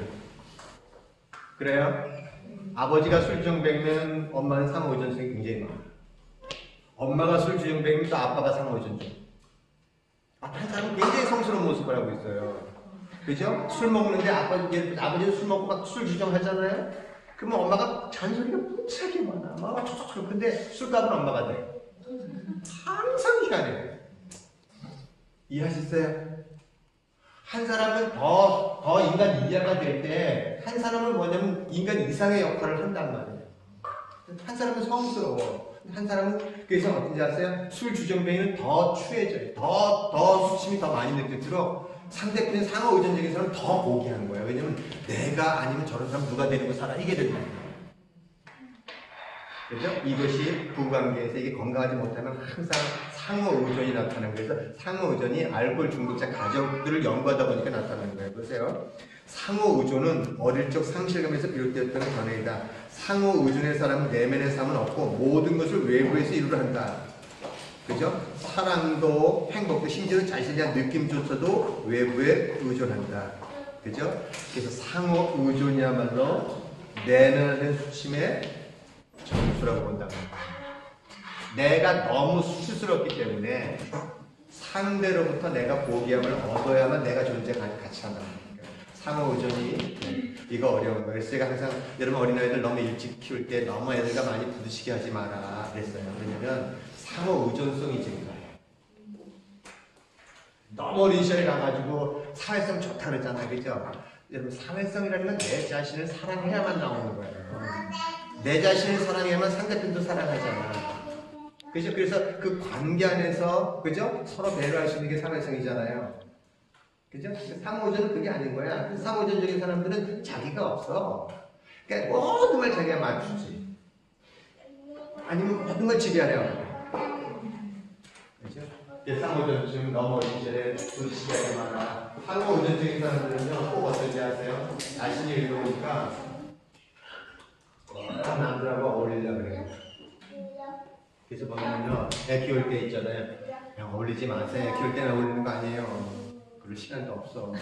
[SPEAKER 1] 그래요? 아버지가 술주정뱅이면 엄마는 상호 의존성이 굉장히 많아. 엄마가 술주정뱅이면 또 아빠가 상호 의존적. 한 사람은 굉장히 성스러운 모습을 하고 있어요. 그죠? 술 먹는데 아버지는 술 먹고 막 술 주정하잖아요? 그러면 엄마가 잔소리가 무지하게 많아. 막 촉촉촉. 근데 술값은 엄마가 돼. 항상 희한해. 이해하셨어요? 한 사람은 더 인간 이하가 될 때, 한 사람은 뭐냐면 인간 이상의 역할을 한단 말이에요. 한 사람은 성스러워. 한 사람은, 그래서 어떤지 아세요? 술 주정뱅이는 더 추해져요. 더 수침이 더 많이 느껴지도록 상대편의 상호 의존적인 사람은 더 포기한 거예요. 왜냐면 내가 아니면 저런 사람 누가 데리고 살아? 이게 된다. 그죠? 이것이 부부관계에서 이게 건강하지 못하면 항상 상호 의존이 나타나는 거예요. 그래서 상호 의존이 알코올 중독자 가정들을 연구하다 보니까 나타나는 거예요. 보세요. 상호 의존은 어릴 적 상실감에서 비롯되었던 견해이다. 상호 의존의 사람은 내면의 삶은 없고 모든 것을 외부에서 이루려 한다. 그죠? 사랑도 행복도 심지어 자신에 대한 느낌조차도 외부에 의존한다. 그죠? 그래서 상호 의존이야말로 내면의 수침의 정수라고 본다는 거예요. 내가 너무 수치스럽기 때문에 상대로부터 내가 보기함을 얻어야만 내가 존재 가치 한다는 거예요. 상호 의존이 이거 어려운 거예요. 그래서 제가 항상 여러분 어린아이들 너무 일찍 키울 때 너무 애들과 많이 부딪히게 하지 마라 그랬어요. 왜냐면 상호 의존성이 증가해요. 너무 어린 시절에 가가지고 사회성 좋다 그러잖아요. 그죠? 여러분 사회성이라는 건 내 자신을 사랑해야만 나오는 거예요. 내 자신을 사랑해야만 상대편도 사랑하잖아. 그죠? 그래서 그 관계 안에서 그죠? 서로 배려할 수 있는 게 사회성이잖아요. 그죠? 상호의존은 그게 아닌 거야. 상호의존적인 사람들은 자기가 없어. 그러니까 모든 걸 자기가 맞추지. 아니면 모든 걸 지배하려고. 그죠? 상호의존 너무 어린 시절에 부딪히게 하지 마라. 상호의존적인 사람들은요, 꼭 어떤지 아세요? 자신이 읽어보니까 남들하고 어울리려고 그래요. 그래서 보면요, 애 키울 때 있잖아요. 그냥 어울리지 마세요. 애 키울 때는 어울리는 거 아니에요. 그럴 시간도 없어.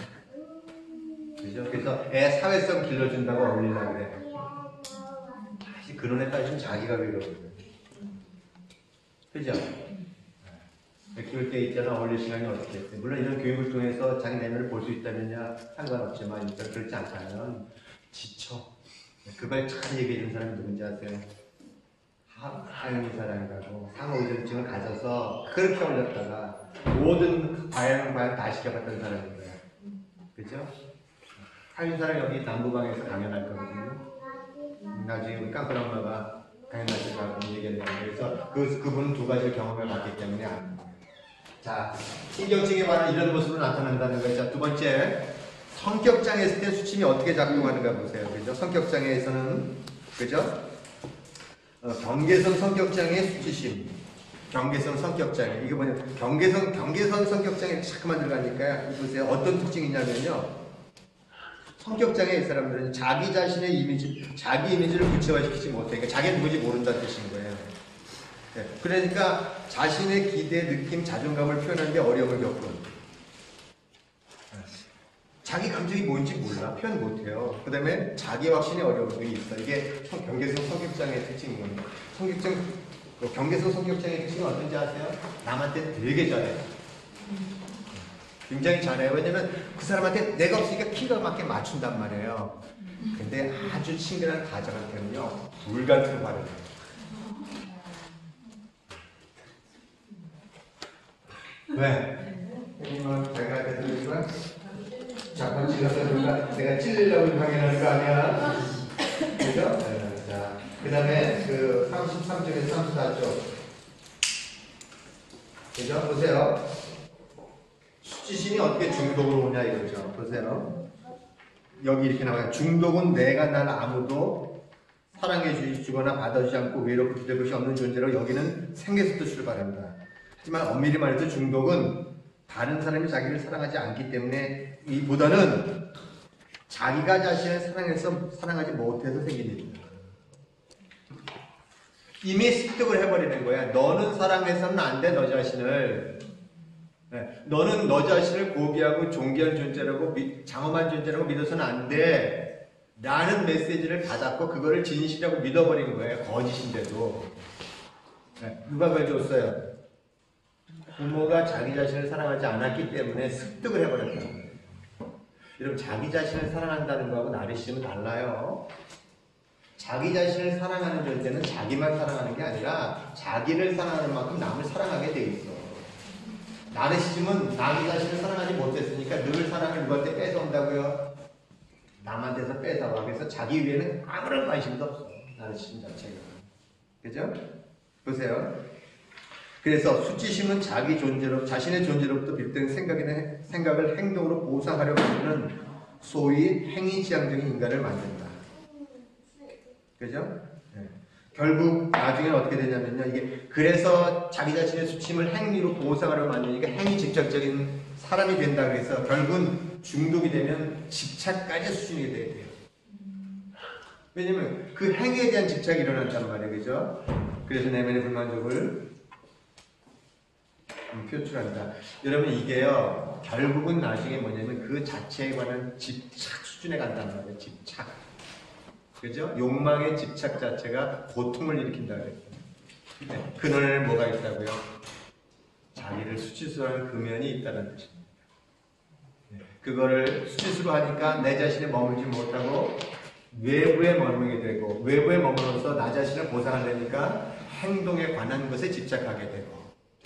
[SPEAKER 1] 그죠? 그래서 애 사회성 길러준다고 어울리려고 그래. 다시 그런 애까지는 자기가 외로워요. 그죠? 애 키울 때 있잖아. 어울릴 시간이 어떻게 했어요? 물론 이런 교육을 통해서 자기 내면을 볼 수 있다면야 상관없지만, 그렇지 않다면 지쳐. 그걸 잘 얘기해준 사람이 누군지 아세요? 하영이 사랑이라고 상호의존증을 가져서 그렇게 올렸다가 모든 과연 다 시켜봤던 사람인 거야. 그죠? 하영이 사랑 여기 남부방에서 강연할 거거든요. 나중에 우리 깡큰 엄마가 강연하실 거고 얘기한다. 그래서 그분은 두 가지를 경험해 봤기 때문에 압니다. 자, 신경증에 관한 이런 모습으로 나타난다는 거예요. 자, 두 번째, 성격장애 있을 때 수침이 어떻게 작동하는가 보세요. 그죠? 성격장애에서는, 그죠? 경계성 성격장애 수치심. 경계성 성격장애. 이게 뭐냐? 경계성 성격장애 자꾸만 들어가니까, 보세요. 어떤 특징이냐면요. 성격장애 이 사람들은 자기 자신의 이미지, 자기 이미지를 구체화시키지 못해. 그러니까 자기가 누구지 모른다는 뜻인 거예요. 네. 그러니까 자신의 기대, 느낌, 자존감을 표현하는 데 어려움을 겪은. 자기 감정이 뭔지 몰라. 표현 못해요. 그 다음에 자기 확신의 어려움이 있어. 이게 경계성 성격장애의 특징인 겁니다. 경계성 성격장애의 특징은 어떤지 아세요? 남한테 되게 잘해요. 굉장히 잘해요. 왜냐면 그 사람한테 내가 없으니까 키가 맞게 맞춘단 말이에요. 근데 아주 친근한 가정한테는요, 불같은 발을 해요. 왜? 제가 그랬지만 자꾸 찔러서 내가 찔리려고 방해하는 거 아니야? 그죠? 자, 그 다음에 그 33쪽에서 34쪽. 그죠? 보세요. 수치심이 어떻게 중독으로 오냐 이거죠. 보세요. 여기 이렇게 나와요. 중독은 내가 날 아무도 사랑해 주거나 받아주지 않고 외롭고 기댈 것이 없는 존재로 여기는 생계에서부터 출발한다. 하지만 엄밀히 말해서 중독은 다른 사람이 자기를 사랑하지 않기 때문에 이보다는 자기가 자신을 사랑하지 못해서 생긴 일입니다. 이미 습득을 해버리는 거야. 너는 사랑해서는 안 돼, 너 자신을. 네. 너는 너 자신을 고귀하고 존귀한 존재라고 장엄한 존재라고 믿어서는 안 돼. 라는 메시지를 받았고 그거를 진실이라고 믿어버린 거예요. 거짓인데도. 네. 누가 그걸 줬어요? 부모가 자기 자신을 사랑하지 않았기 때문에 습득을 해버렸다는 거예요. 여러분, 자기 자신을 사랑한다는 거하고 나르시즘은 달라요. 자기 자신을 사랑하는 존재는 자기만 사랑하는 게 아니라 자기를 사랑하는 만큼 남을 사랑하게 돼 있어. 나르시즘은 자기 자신을 사랑하지 못했으니까 늘 사랑을 누구한테 뺏어온다고요? 남한테서 뺏어와. 그래서 자기 위에는 아무런 관심도 없어. 나르시즘 자체가. 그죠? 보세요. 그래서 수치심은 자기 존재로, 자신의 존재로부터 비롯된 생각을 행동으로 보상하려고 하는 소위 행위지향적인 인간을 만든다. 그죠? 네. 결국 나중에는 어떻게 되냐면요. 이게 그래서 자기 자신의 수치심을 행위로 보상하려고 만드니까 행위 집착적인 사람이 된다 그래서 결국은 중독이 되면 집착까지 수준이 돼야 돼요. 왜냐면 그 행위에 대한 집착이 일어난단 말이에요. 그죠? 그래서 내면의 불만족을 표출한다. 여러분 이게요. 결국은 나중에 뭐냐면 그 자체에 관한 집착 수준에 간다는 거예요. 집착. 그죠? 욕망의 집착 자체가 고통을 일으킨다 그랬어요. 네. 근원에는 뭐가 있다고요? 자기를 수치스러운 금연이 있다는 뜻입니다. 네. 그거를 수치스로 하니까 내 자신에 머물지 못하고 외부에 머물게 되고 외부에 머물러서 나 자신을 보상하려니까 행동에 관한 것에 집착하게 되고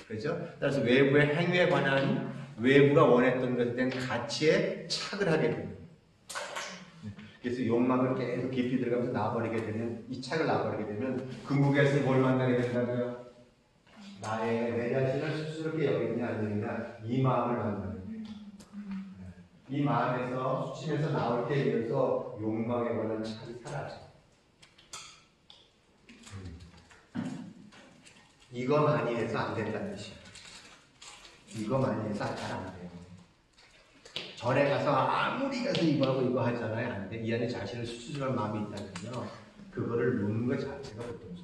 [SPEAKER 1] 그죠? 따라서 외부의 행위에 관한 외부가 원했던 것에 대한 가치에 착을 하게 됩니다. 그래서 욕망을 계속 깊이 들어가면서 놔버리게 되면, 이 착을 놔버리게 되면, 궁극에서 뭘 만나게 된다고요? 내 자신을 수치스럽게 여기느냐, 안 여기느냐, 이 마음을 만나게 돼요. 이 마음에서, 수치면서 나올 때에 이어서 욕망에 관한 착이 사라져. 이거 많이 해서 안 된다는 뜻이에요. 이거 많이 해서 잘 안 돼요. 절에 가서 아무리 가서 이거 하고 이거 하잖아요. 안 돼. 이 안에 자신을 수치스러운 마음이 있다면요. 그거를 놓는 것 자체가 보통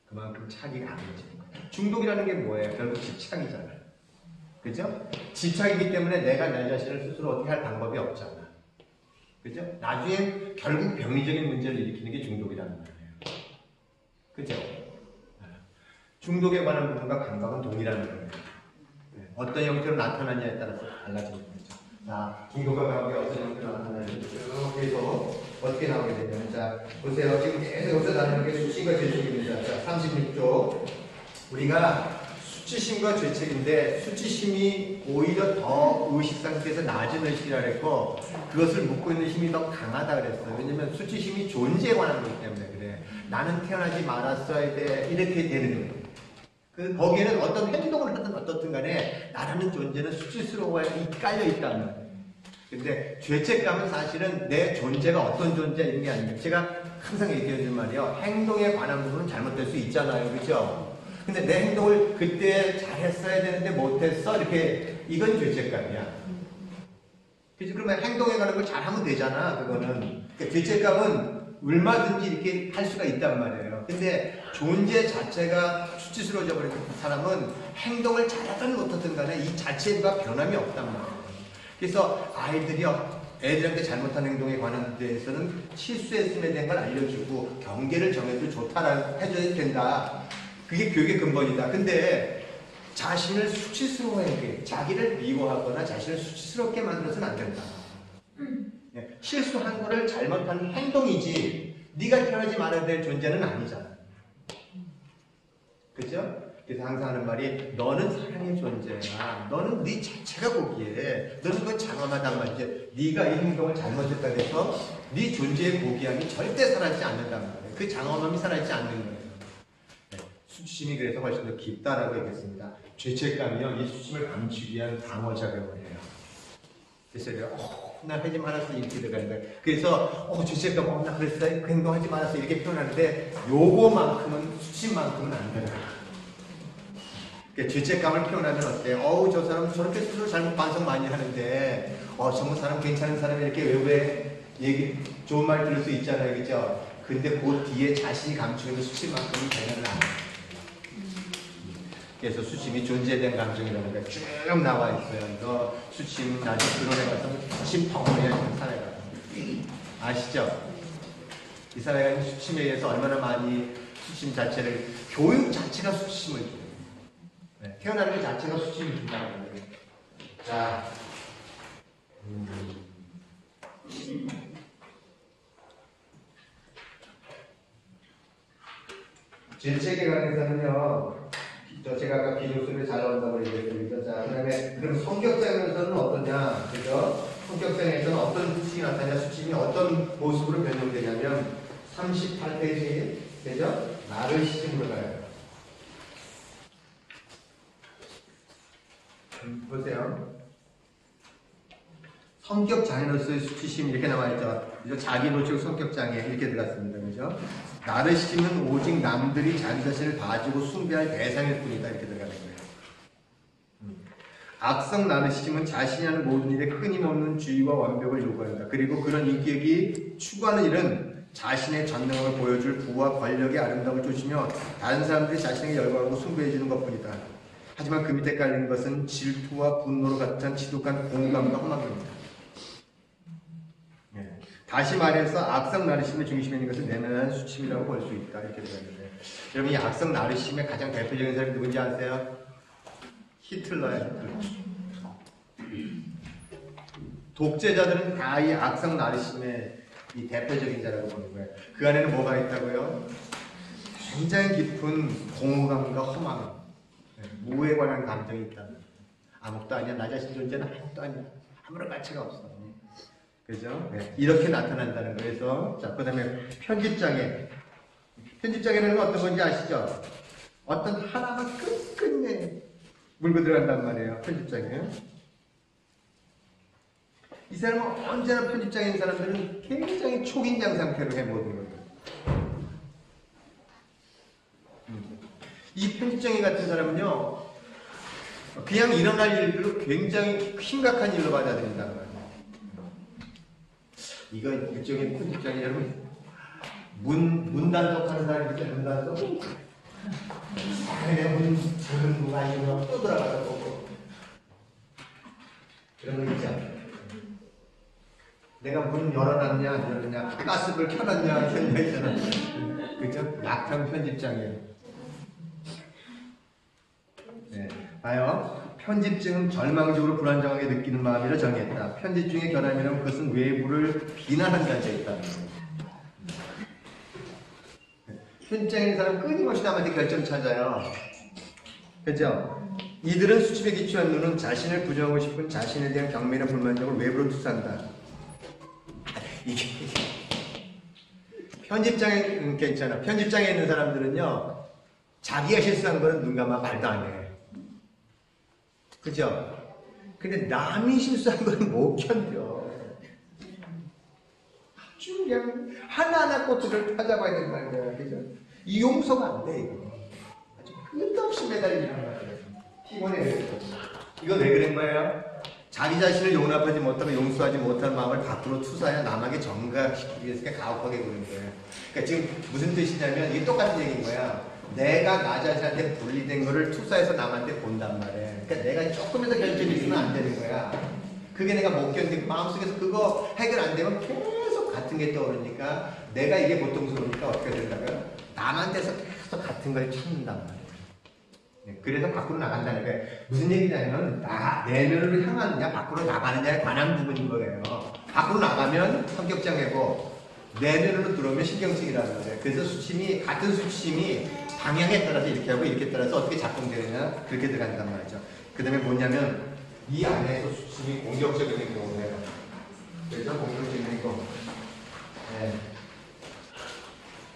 [SPEAKER 1] 그만큼 착이 강해지는 거예요. 중독이라는 게 뭐예요? 결국 집착이잖아요. 그죠? 집착이기 때문에 내가 내 자신을 스스로 어떻게 할 방법이 없잖아. 그죠? 나중에 결국 병리적인 문제를 일으키는 게 중독이라는 거예요. 그죠? 중독에 관한 부분과 감각은 동일한 거예요. 어떤 형태로 나타나냐에 따라서 달라지는 거죠. 자, 중독과 감각이 어떤 형태로 나타나는지 쭉 계속 어떻게 나오게 되냐면, 자, 보세요. 지금 계속 여기서 나누는 게 수치가 제중입니다. 자, 36쪽. 우리가 수치심과 죄책인데 수치심이 오히려 더 의식 상태에서 낮은 의식이라 그랬고 그것을 묻고 있는 힘이 더 강하다 그랬어요. 왜냐면 수치심이 존재에 관한 거기 때문에 그래. 나는 태어나지 말았어야 돼. 이렇게 되는 거예요. 거기에는 어떤 행동을 하든 어떻든 간에 나라는 존재는 수치스러워야 깔려 있단 말이에요. 근데 죄책감은 사실은 내 존재가 어떤 존재인 게 아니에요. 제가 항상 얘기하는 말이요. 행동에 관한 부분은 잘못될 수 있잖아요. 그렇죠? 근데 내 행동을 그때 잘했어야 되는데 못했어. 이렇게 이건 죄책감이야. 그래서 그러면 행동에 관한 걸 잘하면 되잖아. 그거는. 그러니까 죄책감은 얼마든지 이렇게 할 수가 있단 말이에요. 근데 존재 자체가 수치스러워져 버린 사람은 행동을 잘하든 못하든 간에 이 자체가 변함이 없단 말이에요. 그래서 아이들이요, 애들한테 잘못한 행동에 관한 데에서는 실수했음에 대한 걸 알려주고 경계를 정해도 좋다라고 해줘야 된다. 그게 교육의 근본이다. 근데 자신을 수치스러워하게, 자기를 미워하거나 자신을 수치스럽게 만들어서는 안 된다. 실수한 거를 잘못한 행동이지 네가 태어나지 말아야 될 존재는 아니잖아. 그죠? 그래서 항상 하는 말이 너는 사랑의 존재야. 너는 네 자체가 고귀해. 너는 그건 장엄하단 말이지. 네가 이 행동을 잘못했다 해서 네 존재의 고귀함이 절대 사라지지 않는단 말이에요. 그 장엄함이 사라지지 않는 거예요. 네. 수치심이 그래서 훨씬 더 깊다라고 얘기했습니다. 죄책감이요. 이 수치심을 감추기 위한 방어 작용을 해요. 그래서 내가 나 하지 말았어 이렇게 들어가는 거예요. 그래서 죄책감 나 그랬어 그 행동하지 말았어 이렇게 표현하는데 요거만큼은 수치만큼은 안 되나. 죄책감을 표현하면 어때요? 저 사람 저렇게 스스로 잘못 반성 많이 하는데 저 사람 괜찮은 사람이 이렇게 외부에 얘기 좋은 말 들을 수 있잖아요. 그죠? 근데 그 뒤에 자신이 감추고 있는 수치만큼은 되는 안. 그래서 수침이 존재에 대한 감정이라는 게 쭉 나와 있어요. 너 수침 나중에 드러내가서 수침 덩어리야 지금 사회가. 아시죠? 이 사회가 수침에 의해서 얼마나 많이 수침 자체를 교육 자체가 수침을 줘요. 네, 태어나는 것 자체가 수침을 준다는 거예요. 자, 죄책에 관해서는요. 제가 아까 비유수를 잘 나온다고 얘기했습니다. 자, 그 다음에, 그럼 성격장에서는 어떠냐? 그죠? 성격장에서는 어떤 수침이 나타나냐? 수침이 어떤 모습으로 변형되냐면, 38페이지, 그죠? 나르시즘으로 가요. 보세요. 성격장애로서의 수치심 이렇게 나와있죠. 그죠? 자기 노출 성격장애 이렇게 들어갔습니다. 그죠? 나르시즘은 오직 남들이 자기 자신을 봐주고 숭배할 대상일 뿐이다. 이렇게 들어가는 거예요. 악성 나르시즘은 자신이 하는 모든 일에 끊임없는 주의와 완벽을 요구한다. 그리고 그런 인격이 추구하는 일은 자신의 전능을 보여줄 부와 권력의 아름다움을 쫓으며 다른 사람들이 자신에게 열광하고 숭배해주는 것뿐이다. 하지만 그 밑에 깔린 것은 질투와 분노로 가득 지독한 공감과 험악입니다. 다시 말해서 악성 나르시즘의 중심에 있는 것은 내면한 수침이라고 볼 수 있다. 이렇게 되는데 여러분 이 악성 나르시즘의 가장 대표적인 사람이 누군지 아세요? 히틀러야. 히틀러. 독재자들은 다 이 악성 나르시즘의 이 대표적인 자라고 보는 거예요. 그 안에는 뭐가 있다고요? 굉장히 깊은 공허감과 허망함, 무에 관한 감정이 있다. 아무것도 아니야. 나 자신 존재는 아무것도 아니야. 아무런 가치가 없어. 그죠? 네. 이렇게 나타난다는 거에서 자, 그 다음에 편집장애. 편집장애라는 건 어떤 건지 아시죠? 어떤 하나가 끝끝내 물고 들어간단 말이에요. 편집장애. 이 사람은 언제나 편집장애인 사람들은 굉장히 초긴장 상태로 해 모든 거예요. 이 편집장애 같은 사람은요, 그냥 일어날 일들로 굉장히 심각한 일로 받아들인다는 거예요. 이거 일종의 편집장애 여러분 문단속 하는 사람이 있어요. 문단속 그래 문 작은 누가 아니면 또 들어가서 보고 그런 거 있죠. 내가 문 열어놨냐 안 열었냐 가스불 켜놨냐 이런 거 있잖아. 그죠? 약한 편집장애. 네, 봐요. 편집증은 절망적으로 불안정하게 느끼는 마음이라 정의했다. 편집증의 결함이라면 그것은 외부를 비난한다는 데 있다는 거예요. 편집증인 사람은 끊임없이 남한테 결점 찾아요. 그죠? 이들은 수치에 기초한 눈은 자신을 부정하고 싶은 자신에 대한 경멸이나 불만족을 외부로 투사한다. 이게 편집장에 괜찮아. 편집장에 있는 사람들은요, 자기가 실수한 거는 눈 감아 말도 안 해. 그죠? 근데 남이 실수한 건 못 견뎌. 아주 그냥 하나하나 꼬투리를 찾아봐야 된다는 거야. 그죠? 이 용서가 안 돼, 이거. 아주 끝없이 매달리는 거야. 피곤해. 이건 왜 그런 거예요? 자기 자신을 용납하지 못하고 용서하지 못한 마음을 밖으로 투사하여 남에게 전가시키기 위해서 가혹하게 구는 거예요. 그러니까 지금 무슨 뜻이냐면 이게 똑같은 얘기인 거야. 내가 나 자신한테 분리된 거를 투사해서 남한테 본단 말이야. 그러니까 내가 조금이라도 결정이 있으면 안 되는 거야. 그게 내가 못 견디고 마음속에서 그거 해결 안 되면 계속 같은 게 떠오르니까 내가 이게 고통스러우니까 어떻게 된다고요? 남한테서 계속 같은 걸 찾는단 말이야. 그래서 밖으로 나간다는 거예요. 무슨 얘기냐면 내면을 향하느냐 밖으로 나가느냐에 관한 부분인 거예요. 밖으로 나가면 성격장애고 내면으로 들어오면 신경증이라는 거예요. 그래서 수침이 같은 수침이 방향에 따라서 이렇게 하고 이렇게 따라서 어떻게 작동되느냐 그렇게 들어간단 말이죠. 그 다음에 뭐냐면 이 안에서 수침이 공격적인 경우예요. 그래서 공격적인 경우. 네.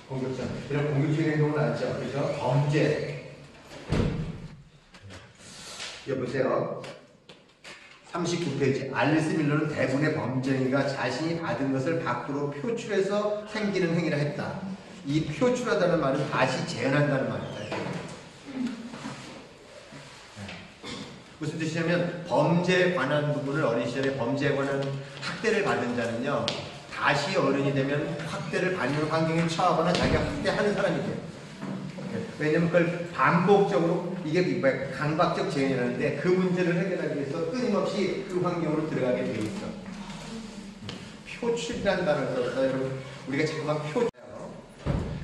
[SPEAKER 1] 공격적. 이런 공격적인 경우는 알죠? 그죠? 범죄. 여보세요. 39페이지. 알리스 밀러는 대부분의 범죄인가 자신이 받은 것을 밖으로 표출해서 생기는 행위를 했다. 이 표출하다는 말은 다시 재현한다는 말이다. 무슨 뜻이냐면 범죄에 관한 부분을 어린 시절에 범죄에 관한 학대를 받은 자는요. 다시 어른이 되면 학대를 받는 환경에 처하거나 자기가 학대하는 사람이 돼요. 왜냐면 그걸 반복적으로 이게 강박적 재현이라는데 그 문제를 해결하기 위해서 끊임없이 그 환경으로 들어가게 돼 있어. 표출이라는 단어를 써서 여러분 우리가 자꾸만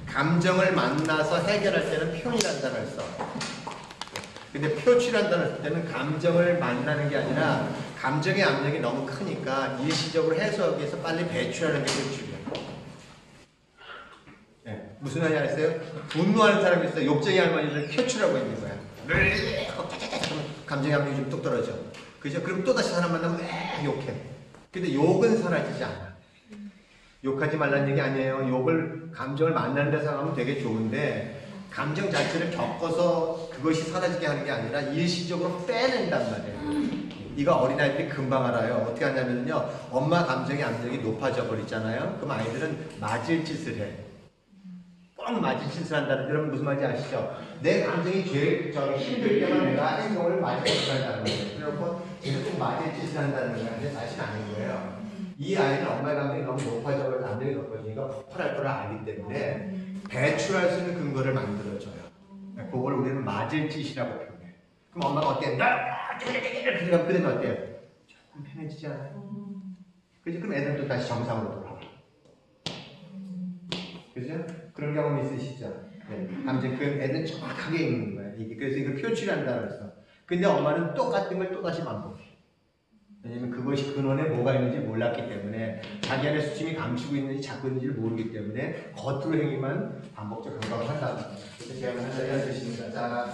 [SPEAKER 1] 감정을 만나서 해결할 때는 표현이라는 단어를 써. 근데 표출이라는 단어를 쓸 때는 감정을 만나는 게 아니라 감정의 압력이 너무 크니까 일시적으로 해소하기 위해서 빨리 배출하는 게 표출이야. 네. 무슨 말인지 아세요? 분노하는 사람이 있어요. 욕쟁이 할머니를 표출하고 있는 거야. 감정의 압력이 좀 뚝 떨어져. 그죠? 그럼 또다시 사람 만나면 욕해. 근데 욕은 사라지지 않아. 욕하지 말라는 얘기 아니에요. 욕을, 감정을 만나는 데 생각하면 되게 좋은데 감정 자체를 겪어서 그것이 사라지게 하는 게 아니라 일시적으로 빼낸단 말이에요. 이거 어린아이들이 금방 알아요. 어떻게 하냐면요. 엄마 감정의 압력이 높아져 버리잖아요. 그럼 아이들은 맞을 짓을 해. 꼭 맞을 짓을 한다는 여러분 무슨 말인지 아시죠? 내 감정이 제일 힘들 때만 내가 행동을 맞을 짓을 한다는 거예요. 그래서 제가 꼭 맞을 짓을 한다는 거예요. 근데 사실 아닌 거예요. 이 아이는 엄마의 감정이 너무 높아져서 감정이 높아지니까 폭발할 거를 알기 때문에 배출할 수 있는 근거를 만들어줘요. 그걸 우리는 맞을 짓이라고 표현해요. 그럼 엄마가 어때요? 그러면 어때요? 조금 편해지지 않아요? 그죠? 그럼 애들도 다시 정상으로 돌아와요. 그죠? 그런 경험 있으시죠? 네. 아무튼 그 애들은 정확하게 있는 거예요. 그래서 이걸 표출한다고 해서. 근데 엄마는 똑같은 걸 또다시 반복해. 왜냐면 그것이 근원에 뭐가 있는지 몰랐기 때문에 자기 안에 수침이 감추고 있는지 잡고 있는지를 모르기 때문에 겉으로 행위만 반복적 강박을 한다는 거예요. 그래서 제가 한다는 뜻입니다. 자,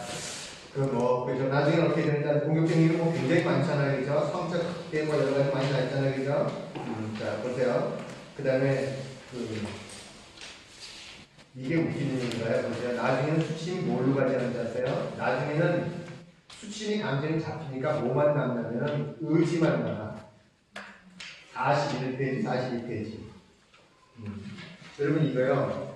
[SPEAKER 1] 그래서 나중에 어떻게 되는지 공격적인 거 굉장히 많잖아요. 그죠? 성적 학대 뭐 여러 가지 많이 나 있잖아요. 그죠? 자, 보세요. 그 다음에 이게 웃기는 얘기가요. 보세요. 나중에는 수침이 뭘로 가지는지 아세요? 나중에는 수침이 감정이 잡히니까 뭐만 남냐면 의지만 남아. 41페이지, 42페이지. 여러분 이거요.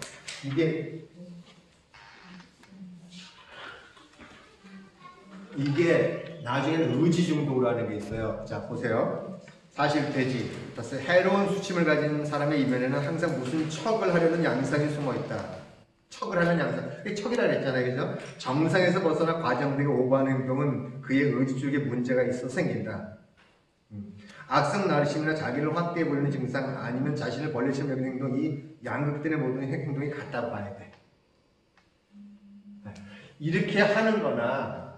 [SPEAKER 1] 이게 나중에는 의지 중독이라는 게 있어요. 자 보세요. 41페이지. 해로운 수침을 가진 사람의 이면에는 항상 무슨 척을 하려는 양상이 숨어있다. 척을 하는 양상. 그게 척이라 그랬잖아요. 그죠? 정상에서 벗어나 과장되게 오버하는 행동은 그의 의지 쪽에 문제가 있어 생긴다. 악성 나르심이나 자기를 확대해 보이는 증상 아니면 자신을 벌레처럼 여기는 행동, 이 양극들의 모든 행동이 같다고 봐야 돼. 이렇게 하는 거나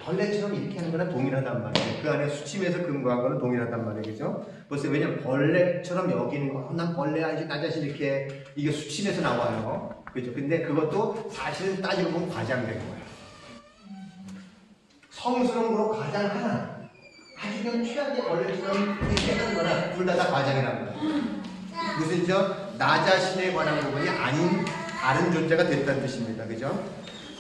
[SPEAKER 1] 벌레처럼 이렇게 하는 거나 동일하단 말이에요. 그 안에 수침에서 근거한 거는 동일하단 말이에요. 그죠? 보세요. 왜냐면 벌레처럼 여기는 거, 난 벌레야, 이제 나 자신 이렇게, 이게 수침에서 나와요. 그죠? 근데 그것도 사실은 따지고 보면 과장된 거예요. 성스러운 거로 과장 하나, 아주 그냥 최악의 원래처럼 깨는 거나 둘 다 과장이란 말이야. 무슨죠? 나 자신에 관한 부분이 아닌 다른 존재가 됐다는 뜻입니다. 그죠?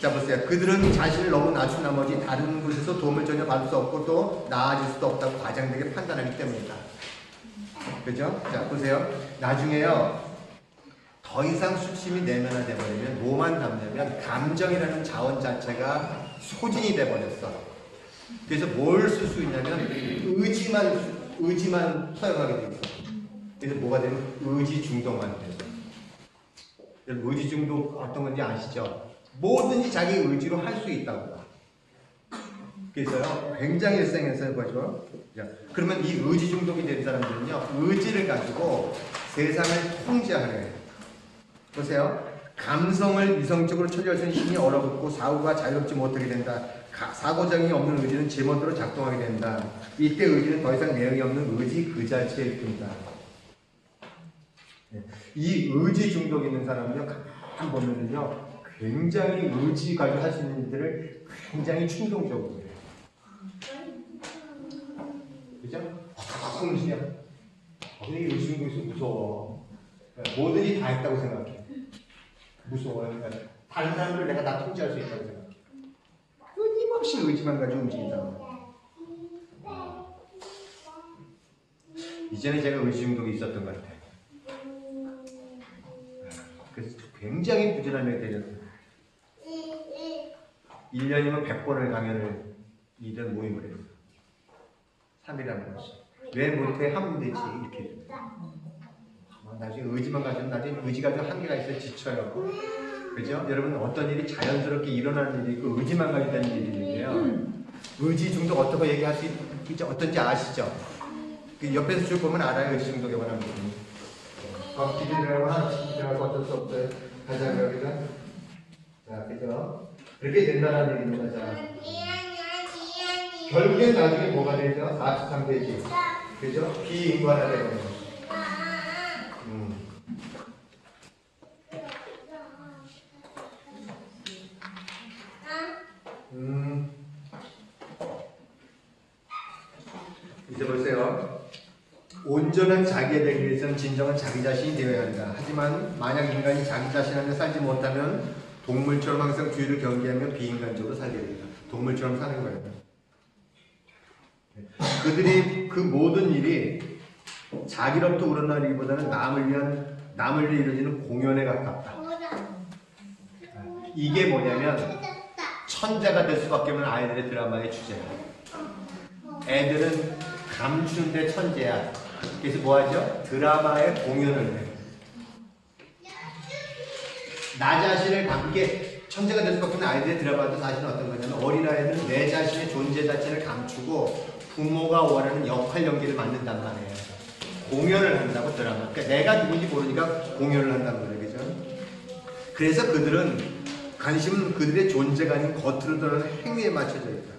[SPEAKER 1] 자, 보세요. 그들은 자신을 너무 낮춘 나머지 다른 곳에서 도움을 전혀 받을 수 없고 또 나아질 수도 없다고 과장되게 판단하기 때문이다. 그죠? 자, 보세요. 나중에요. 더 이상 수침이 내면화돼 버리면 뭐만 남냐면 감정이라는 자원 자체가 소진이 돼 버렸어. 그래서 뭘 쓸 수 있냐면 의지만 사용하게 돼 있어. 그래서 뭐가 되면 의지 중독만 돼요. 의지 중독 어떤 건지 아시죠? 뭐든지 자기 의지로 할 수 있다고. 그래서요, 굉장히 일상에서 보죠. 그러면 이 의지 중독이 된 사람들은요, 의지를 가지고 세상을 통제하려 해요. 보세요. 감성을 이성적으로 처리할 수 있는 힘이 얼어붙고 사고가 자유롭지 못하게 된다. 사고장이 없는 의지는 제멋대로 작동하게 된다. 이때 의지는 더 이상 내용이 없는 의지 그 자체일 뿐이다. 이 의지 중독 있는 사람은요, 가만 보면은요, 굉장히 의지 가지고 할 수 있는 일들을 굉장히 충동적으로 해요. 그죠? 움직여. 근데 이 의지 중독이 있어 무서워. 뭐든지 다 했다고 생각해. 무서워요. 다른 사람들을 내가 다 통제할 수 있다고 생각해. 끊임없이 의지만 가지고 움직인다고. 이전에 제가 의지 중독이 있었던 것 같아요. 그래서 굉장히 부지런하게 되었어요. 1년이면 100번을 강연을 이런 모임을 했어요. 3일이라는 것이. 왜 못해? 하면 되지. 이렇게. 나중에 의지만 가지면 나중에 의지 가지고 한계가 있어요. 지쳐요. 그죠? 여러분 어떤 일이 자연스럽게 일어나는 일이 있고 의지만 가지고 되는 일이 있는데요. 의지 중독 어떻게 얘기할 수 있죠? 어떤지 아시죠? 그 옆에서 쭉 보면 알아요. 의지 중독에 관한 부분이. 기대들하고 하나씩 들어가서 어쩔 수 없어요. 가자, 그러니까. 자, 그죠? 그렇게 된다는 얘기는 거죠. 결국엔 나중에 뭐가 되죠? 43페이지. 그죠? 비인간화 되는 거죠. 이제 보세요. 온전한 자기가 되기 위해서는 진정한 자기 자신이 되어야 한다. 하지만 만약 인간이 자기 자신 안에 살지 못하면 동물처럼 항상 주위를 경계하며 비인간적으로 살게 된다. 동물처럼 사는 거예요. 그들이 그 모든 일이 자기로부터 우러나기보다는 남을 위해 이루어지는 공연에 가깝다. 이게 뭐냐면 천재가 될 수밖에 없는 아이들의 드라마의 주제야. 애들은 감추는데 천재야. 그래서 뭐하죠? 드라마의 공연을 해. 나 자신을 감게 천재가 될 수밖에 없는 아이들의 드라마도 사실은 어떤 거냐면 어린아이들은 내 자신의 존재 자체를 감추고 부모가 원하는 역할 연기를 만든단 말이에요. 공연을 한다고 드라마. 그러니까 내가 누군지 모르니까 공연을 한단 말이에요. 그죠? 그래서 그들은 관심은 그들의 존재가 아닌 겉으로 드러나는 행위에 맞춰져 있다.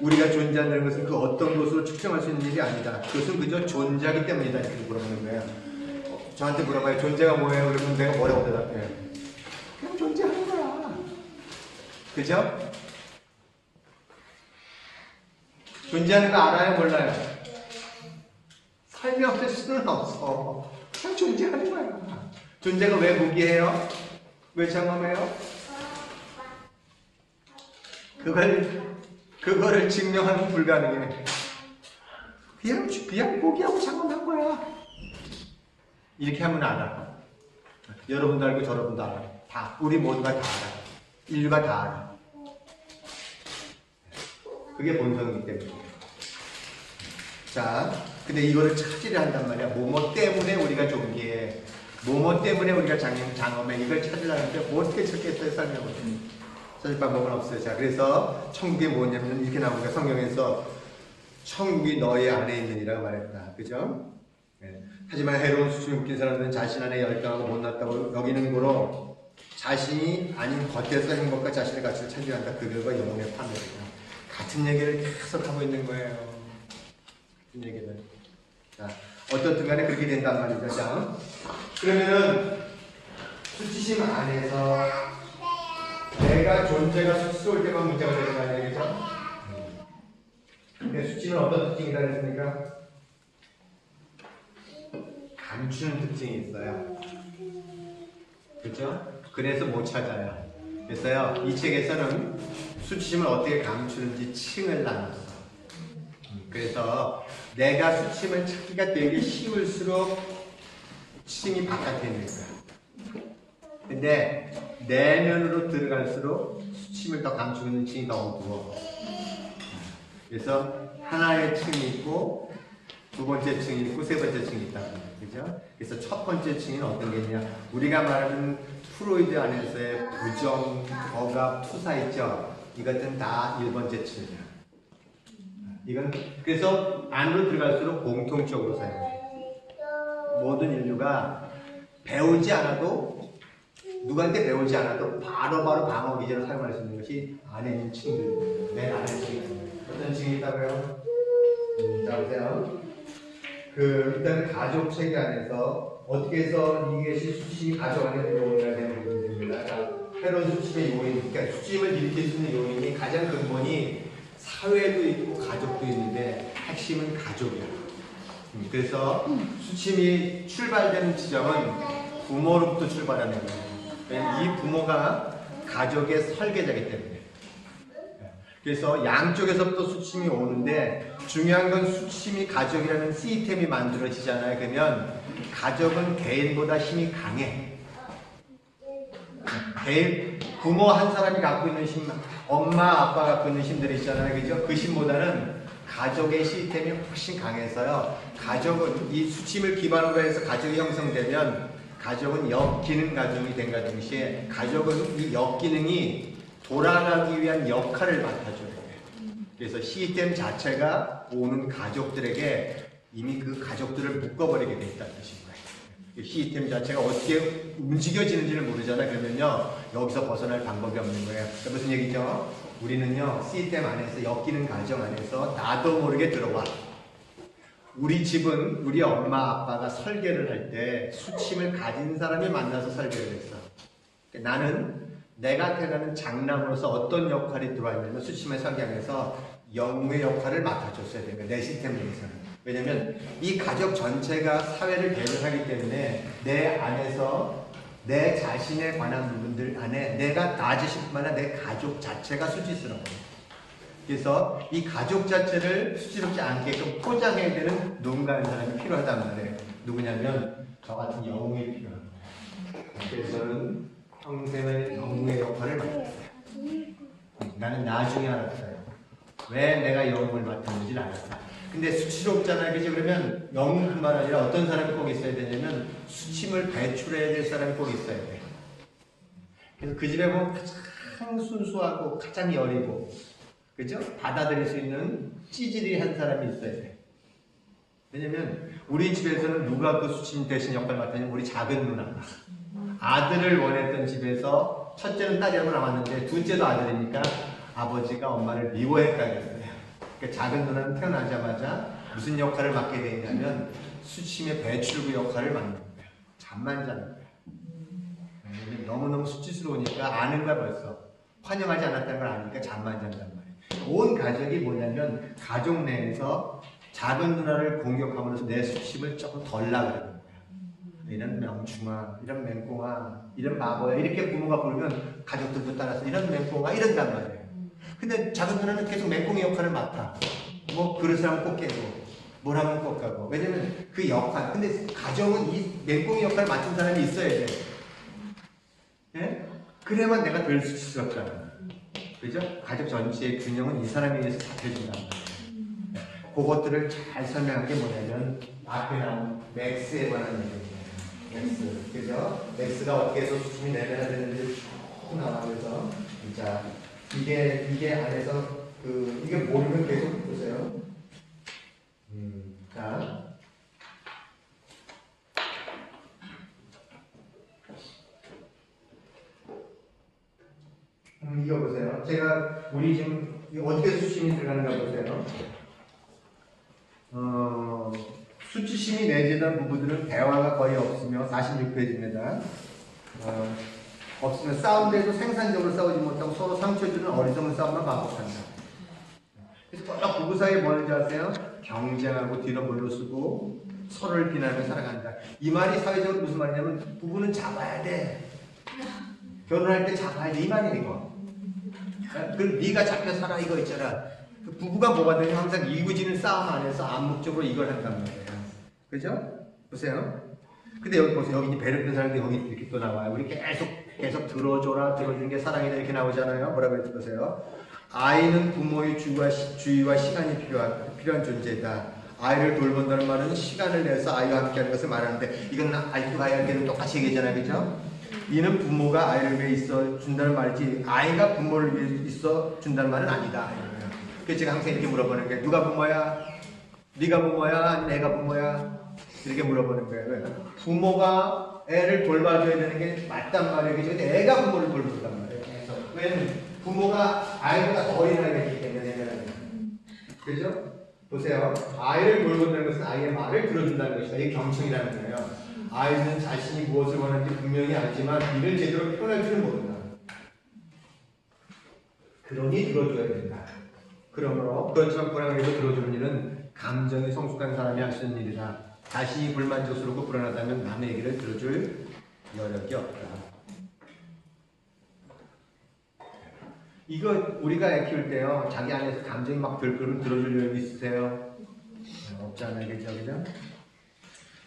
[SPEAKER 1] 우리가 존재한다는 것은 그 어떤 것으로 측정할 수 있는 일이 아니다. 그것은 그저 존재하기 때문이다. 이렇게 물어보는 거예요. 저한테 물어봐요. 존재가 뭐예요? 그러면 내가 뭐라고 대답해요? 그냥 존재하는 거야. 그죠? 존재하는 거 알아요? 몰라요? 설명할 수는 없어. 그냥 존재하는 거야. 존재가 왜 무기해요? 왜 장엄해요? 그거를 증명하면 불가능해. 그냥 포기하고 장엄한 거야. 이렇게 하면 알아. 여러분도 알고 저러분도 알아. 다. 우리 모두가 다 알아. 인류가 다 알아. 그게 본성이기 때문에. 자, 근데 이거를 찾으려 한단 말이야. 뭐뭐 때문에 우리가 존귀해. 뭐뭐 때문에 우리가 장엄해. 이걸 찾으려는데 어떻게 찾겠어요? 설명을. 찾을 방법은 없어요. 자, 그래서 천국이 뭐냐면 이렇게 나오니까 성경에서 천국이 너희 안에 있느니라고 말했다. 그죠? 네. 하지만 해로운 수준이 웃긴 사람들은 자신 안에 열등하고 못났다고 여기는 거로 자신이 아닌 겉에서 행복과 자신의 가치를 찾으려한다. 그 결과 영혼의 파멸이다. 같은 얘기를 계속 하고 있는 거예요. 같은 얘기를. 자, 어떻든 간에 그렇게 된단 말이죠. 자, 그러면은 수치심 안에서 내가 존재가 수치스러울 때만 문제가 되는 거 아니에요? 그죠? 근데 수치는 어떤 특징이라 했습니까? 감추는 특징이 있어요. 그죠? 그래서 못 찾아요. 그래서요, 이 책에서는 수치심을 어떻게 감추는지 층을 나눴어. 그래서 내가 수치심을 찾기가 되게 쉬울수록 층이 바깥에 있는 거야. 근데 내면으로 들어갈수록 수치심을 더 감추는 층이 더 어두워. 그래서 하나의 층이 있고 두 번째 층이 있고 세 번째 층이 있다고 해요. 그죠? 그래서 첫 번째 층은 어떤 게 있냐? 우리가 말하는 프로이드 안에서의 부정, 억압, 투사 있죠? 이것은 다 1번째 층이야. 이건 그래서 안으로 들어갈수록 공통적으로 사용해. 모든 인류가 배우지 않아도 누구한테 배우지 않아도 바로바로 방어 기제로 사용할 수 있는 것이 안에 있는 층들, 맨 안에 층이 있습니다. 어떤 층이 있다고요? 자 보세요. 일단 가족 체계 안에서 어떻게 해서 이것이 수치심이 가족 안에 들어오느냐 되는 부분입니다. 새로운 수치심의 요인, 그러니까 수치심을 일으킬 수 있는 요인이 가장 근본이 사회도 있고 가족도 있는데 핵심은 가족이에요. 그래서 수치심이 출발되는 지점은 부모로부터 출발하는 거예요. 이 부모가 가족의 설계자이기 때문에. 그래서 양쪽에서부터 수치심이 오는데 중요한 건 수치심이 가족이라는 시스템이 만들어지잖아요. 그러면 가족은 개인보다 힘이 강해. 부모 한 사람이 갖고 있는 힘, 엄마, 아빠가 갖고 있는 힘들이 있잖아요. 그죠? 그 힘보다는 가족의 시스템이 훨씬 강해서요. 가족은 이 수치심을 기반으로 해서 가족이 형성되면 가족은 역기능 가정이 된과 동시에 가족은 이 역기능이 돌아가기 위한 역할을 맡아줘야 돼요. 그래서 시스템 자체가 오는 가족들에게 이미 그 가족들을 묶어버리게 돼 있다는 뜻인 거예요. 시스템 자체가 어떻게 움직여지는지를 모르잖아요. 그러면요, 여기서 벗어날 방법이 없는 거예요. 무슨 얘기죠? 우리는요, 시스템 안에서, 엮이는 가정 안에서 나도 모르게 들어와. 우리 집은 우리 엄마, 아빠가 설계를 할 때 수침을 가진 사람이 만나서 설계를 했어. 나는 내가 태어나는 장남으로서 어떤 역할이 들어왔냐면 수침의 성향에서 영웅의 역할을 맡아줬어야 되는 거예요. 내 시스템 내에서는. 왜냐면 이 가족 전체가 사회를 대변하기 때문에 내 안에서 내 자신에 관한 부분들 안에 내가 나아질 뿐만 아니라 내 가족 자체가 수치스러워요. 그래서 이 가족 자체를 수치스럽지 않게끔 포장해야 되는 누군가의 사람이 필요하단 말이에요. 누구냐면 저 같은 영웅이 필요한 거예요. 그래서 저는 평생을 영웅의 역할을 맡았어요. 나는 나중에 알았어요. 왜 내가 영웅을 맡았는지 알았다. 근데 수치롭잖아요. 그죠? 그러면 영웅뿐만 아니라 어떤 사람이 꼭 있어야 되냐면 수침을 배출해야 될 사람이 꼭 있어야 돼요. 그래서 그 집에 보면 가장 순수하고 가장 여리고 그죠? 받아들일 수 있는 찌질이 한 사람이 있어야 돼. 왜냐면 우리 집에서는 누가 그 수침 대신 역할을 맡았냐면 우리 작은 누나. 아들을 원했던 집에서 첫째는 딸이라고 남았는데 둘째도 아들이니까 아버지가 엄마를 미워했다는 거예요. 그러니까 작은 누나는 태어나자마자 무슨 역할을 맡게 되냐면 수침의 배출구 역할을 맡는 거예요. 잠만 자는 거예요. 너무너무 수치스러우니까 아는 거야 벌써. 환영하지 않았다는 걸 아니까 잠만 잔단 말이에요. 온 가족이 뭐냐면 가족 내에서 작은 누나를 공격함으로써 내 수침을 조금 덜 나가는 거야. 이런 명충아, 이런 맹꽁아, 이런 바보야 이렇게 부모가 부르면 가족들도 따라서 이런 맹꽁아 이런단 말이에요. 근데 작은 누나는 계속 맹꽁이 역할을 맡아. 뭐 그릇을 하면 꼭 깨고 뭘 하면 꼭 가고. 왜냐면 그 역할. 근데 가정은 이 맹꽁이 역할을 맡은 사람이 있어야 돼. 예? 그래야만 내가 덜 수치스럽잖아. 그죠? 가족 전체의 균형은 이 사람에 의해서 잡혀진단 말이에요. 그것들을 잘 설명한 게 뭐냐면 앞에 나온 맥스에 관한 얘기입니다. 맥스. 그죠? 맥스가 어떻게 해서 수침이 내려야 되는지 쭉 나와서 자 이게 안에서 이게 모르면 계속 보세요. 자. 이거 보세요. 제가 우리 지금 어떻게 수침이 들어가는가 보세요. 수치심이 내재된 부부들은 대화가 거의 없으며 46페이지입니다. 없으면 싸움에도 생산적으로 싸우지 못하고 서로 상처 주는 어리석은 싸움만 반복한다. 그래서 꼭 부부 사이에 뭐 하는지 아세요? 경쟁하고 뒤로 물러서고 서로를 비난하며 살아간다. 이 말이 사회적으로 무슨 말이냐면 부부는 잡아야 돼. 결혼할 때 잡아야 돼. 이 말이에요, 이거. 그럼 네가 잡혀 살아 이거 있잖아. 그 부부가 뭐가 되냐면 항상 이구지는 싸움 안에서 암묵적으로 이걸 한단 말이에요. 그죠? 보세요. 근데 여기 보세요. 여기 배려된 사람들이 여기 이렇게 또 나와요. 우리 계속 들어줘라, 들어주는 게 사랑이다 이렇게 나오잖아요. 뭐라고 했지 보세요. 아이는 부모의 주의와 시간이 필요한 존재다. 아이를 돌본다는 말은 시간을 내서 아이와 함께하는 것을 말하는데 이건 아이와 아이한테는 똑같이 얘기하잖아요. 그죠? 이는 부모가 아이를 위해 있어 준다는 말이지 아이가 부모를 위해 있어 준다는 말은 아니다. 그래서 제가 항상 이렇게 물어보는 게 누가 부모야? 네가 부모야? 내가 부모야? 이렇게 물어보는 거예요. 왜? 부모가 애를 돌봐줘야 되는 게 맞단 말이에요. 근데 애가 부모를 돌본단 말이에요. 왜냐면 부모가 아이보다 더 어린 아이가 있기 때문에. 그죠? 보세요. 아이를 돌본다는 것은 아이의 말을 들어준다는 것이다. 이게 경청이라는 거예요. 아이는 자신이 무엇을 원하는지 분명히 알지만 이를 제대로 표현할 줄은 모른다. 그러니 들어줘야 된다. 그러므로 그렇지만 불안하게도 들어주는 일은 감정이 성숙한 사람이 할 수 있는 일이다. 자신이 불만족스럽고 불안하다면 남의 얘기를 들어줄 여력이 없다. 이거 우리가 애 키울 때요. 자기 안에서 감정이 막 들끓으면 들어줄 여력이 있으세요? 없잖아요. 그죠?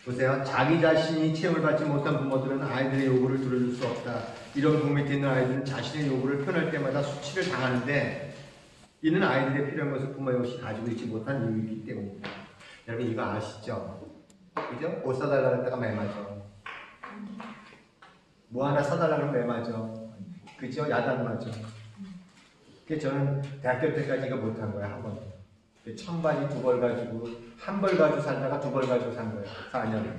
[SPEAKER 1] 보세요. 자기 자신이 체험을 받지 못한 부모들은 아이들의 요구를 들어줄 수 없다. 이런 복 밑에 있는 아이들은 자신의 요구를 표현할 때마다 수치를 당하는데 이는 아이들의 필요한 것을 부모 역시 가지고 있지 못한 이유이기 때문입니다. 여러분 이거 아시죠? 그죠? 옷 사달라고 했다가 매맞아. 뭐 하나 사달라고 하면 매맞아. 그죠? 야단 맞아. 그래서 저는 대학교 때까지 이거 못한 거야, 한 번도. 천반이 2벌 가지고, 1벌 가지고 살다가 2벌 가지고 산 거예요. 4년을.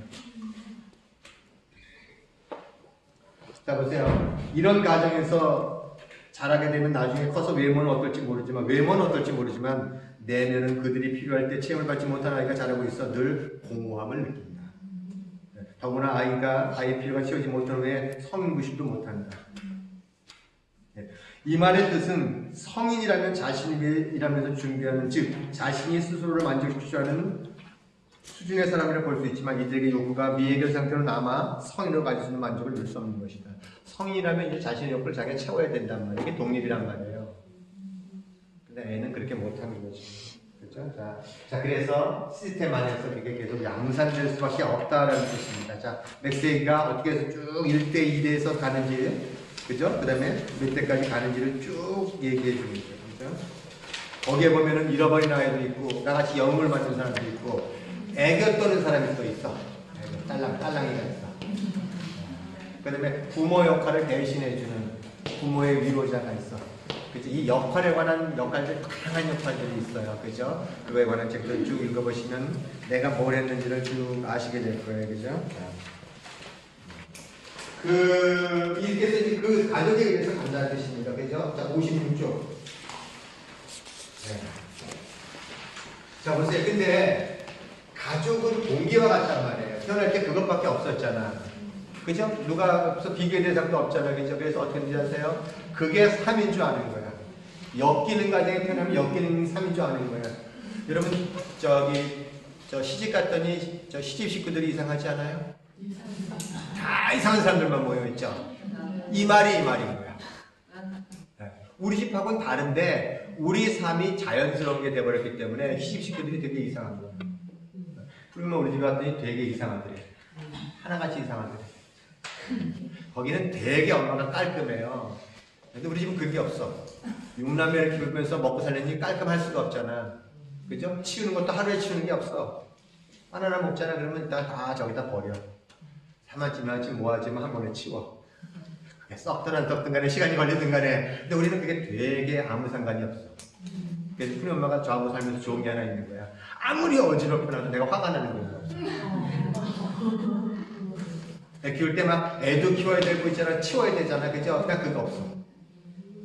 [SPEAKER 1] 자, 보세요. 이런 가정에서 자라게 되면 나중에 커서 외모는 어떨지 모르지만, 내면은 그들이 필요할 때 체험을 받지 못한 아이가 자라고 있어 늘 공허함을 느낀다. 더구나 아이의 필요가 채우지 못한 후에 성인구실도 못한다. 이 말의 뜻은 성인이라면 자신이라면서 준비하는 즉 자신이 스스로를 만족시키려 하는 수준의 사람이라 볼 수 있지만 이들에게 요구가 미해결 상태로 남아 성인으로 가질 수 있는 만족을 줄 수 없는 것이다. 성인이라면 이제 자신의 욕구를 자기가 채워야 된단 말이에요. 이게 독립이란 말이에요. 근데 애는 그렇게 못하는 거지. 그렇죠? 자, 그래서 시스템 안에서 이게 계속 양산될 수밖에 없다라는 뜻입니다. 자, 맥세이가 어떻게 해서 쭉 1대 2대에서 가는지 그죠? 그 다음에 몇 대까지 가는지를 쭉 얘기해 주는 거예요. 그죠? 거기에 보면은 잃어버린 아이도 있고, 나같이 영웅을 만든 사람도 있고, 애교 떠는 사람이 또 있어. 딸랑이가 있어. 그 다음에 부모 역할을 대신해주는 부모의 위로자가 있어. 그죠? 이 역할에 관한 역할들, 다양한 역할들이 있어요. 그죠? 그거에 관한 책들 쭉 읽어보시면 내가 뭘 했는지를 쭉 아시게 될 거예요. 그죠? 이렇게 해서 그 가족에 의해서 간다는 뜻입니다. 그죠? 자, 56쪽. 네. 자, 보세요. 근데, 가족은 공기와 같단 말이에요. 태어날 때 그것밖에 없었잖아. 그죠? 누가 없어 비교의 대상도 없잖아. 그죠? 그래서 어떻게 되는지 아세요? 그게 3인 줄 아는 거야. 엮이는 가정에 태어나면 엮이는 3인 줄 아는 거야. 여러분, 저 시집 갔더니, 저 시집 식구들이 이상하지 않아요? 다 이상한 사람들만 모여있죠. 이 말인 거야. 우리 집하고는 다른데 우리 삶이 자연스러운 게 돼버렸기 때문에 시집 식구들이 되게 이상한 거야. 그러면 우리 집에 왔더니 되게 이상하더래. 하나같이 이상하더래. 거기는 되게 엄마가 깔끔해요. 근데 우리 집은 그게 없어. 6남매를 키우면서 먹고 살려니 깔끔할 수가 없잖아. 그죠? 치우는 것도 하루에 치우는 게 없어. 하나나 먹잖아. 그러면 일단 다 저기다 버려. 사만치만치 모아지면 한 번에 치워. 그게 썩든 안 썩든 간에 시간이 걸리든 간에. 근데 우리는 그게 되게 아무 상관이 없어. 그래서 우리 엄마가 저하고 살면서 좋은 게 하나 있는 거야. 아무리 어지럽거나도 내가 화가 나는 거야. 애 키울 때 막 애도 키워야 되고 있잖아. 치워야 되잖아. 그죠? 그냥 그거 없어.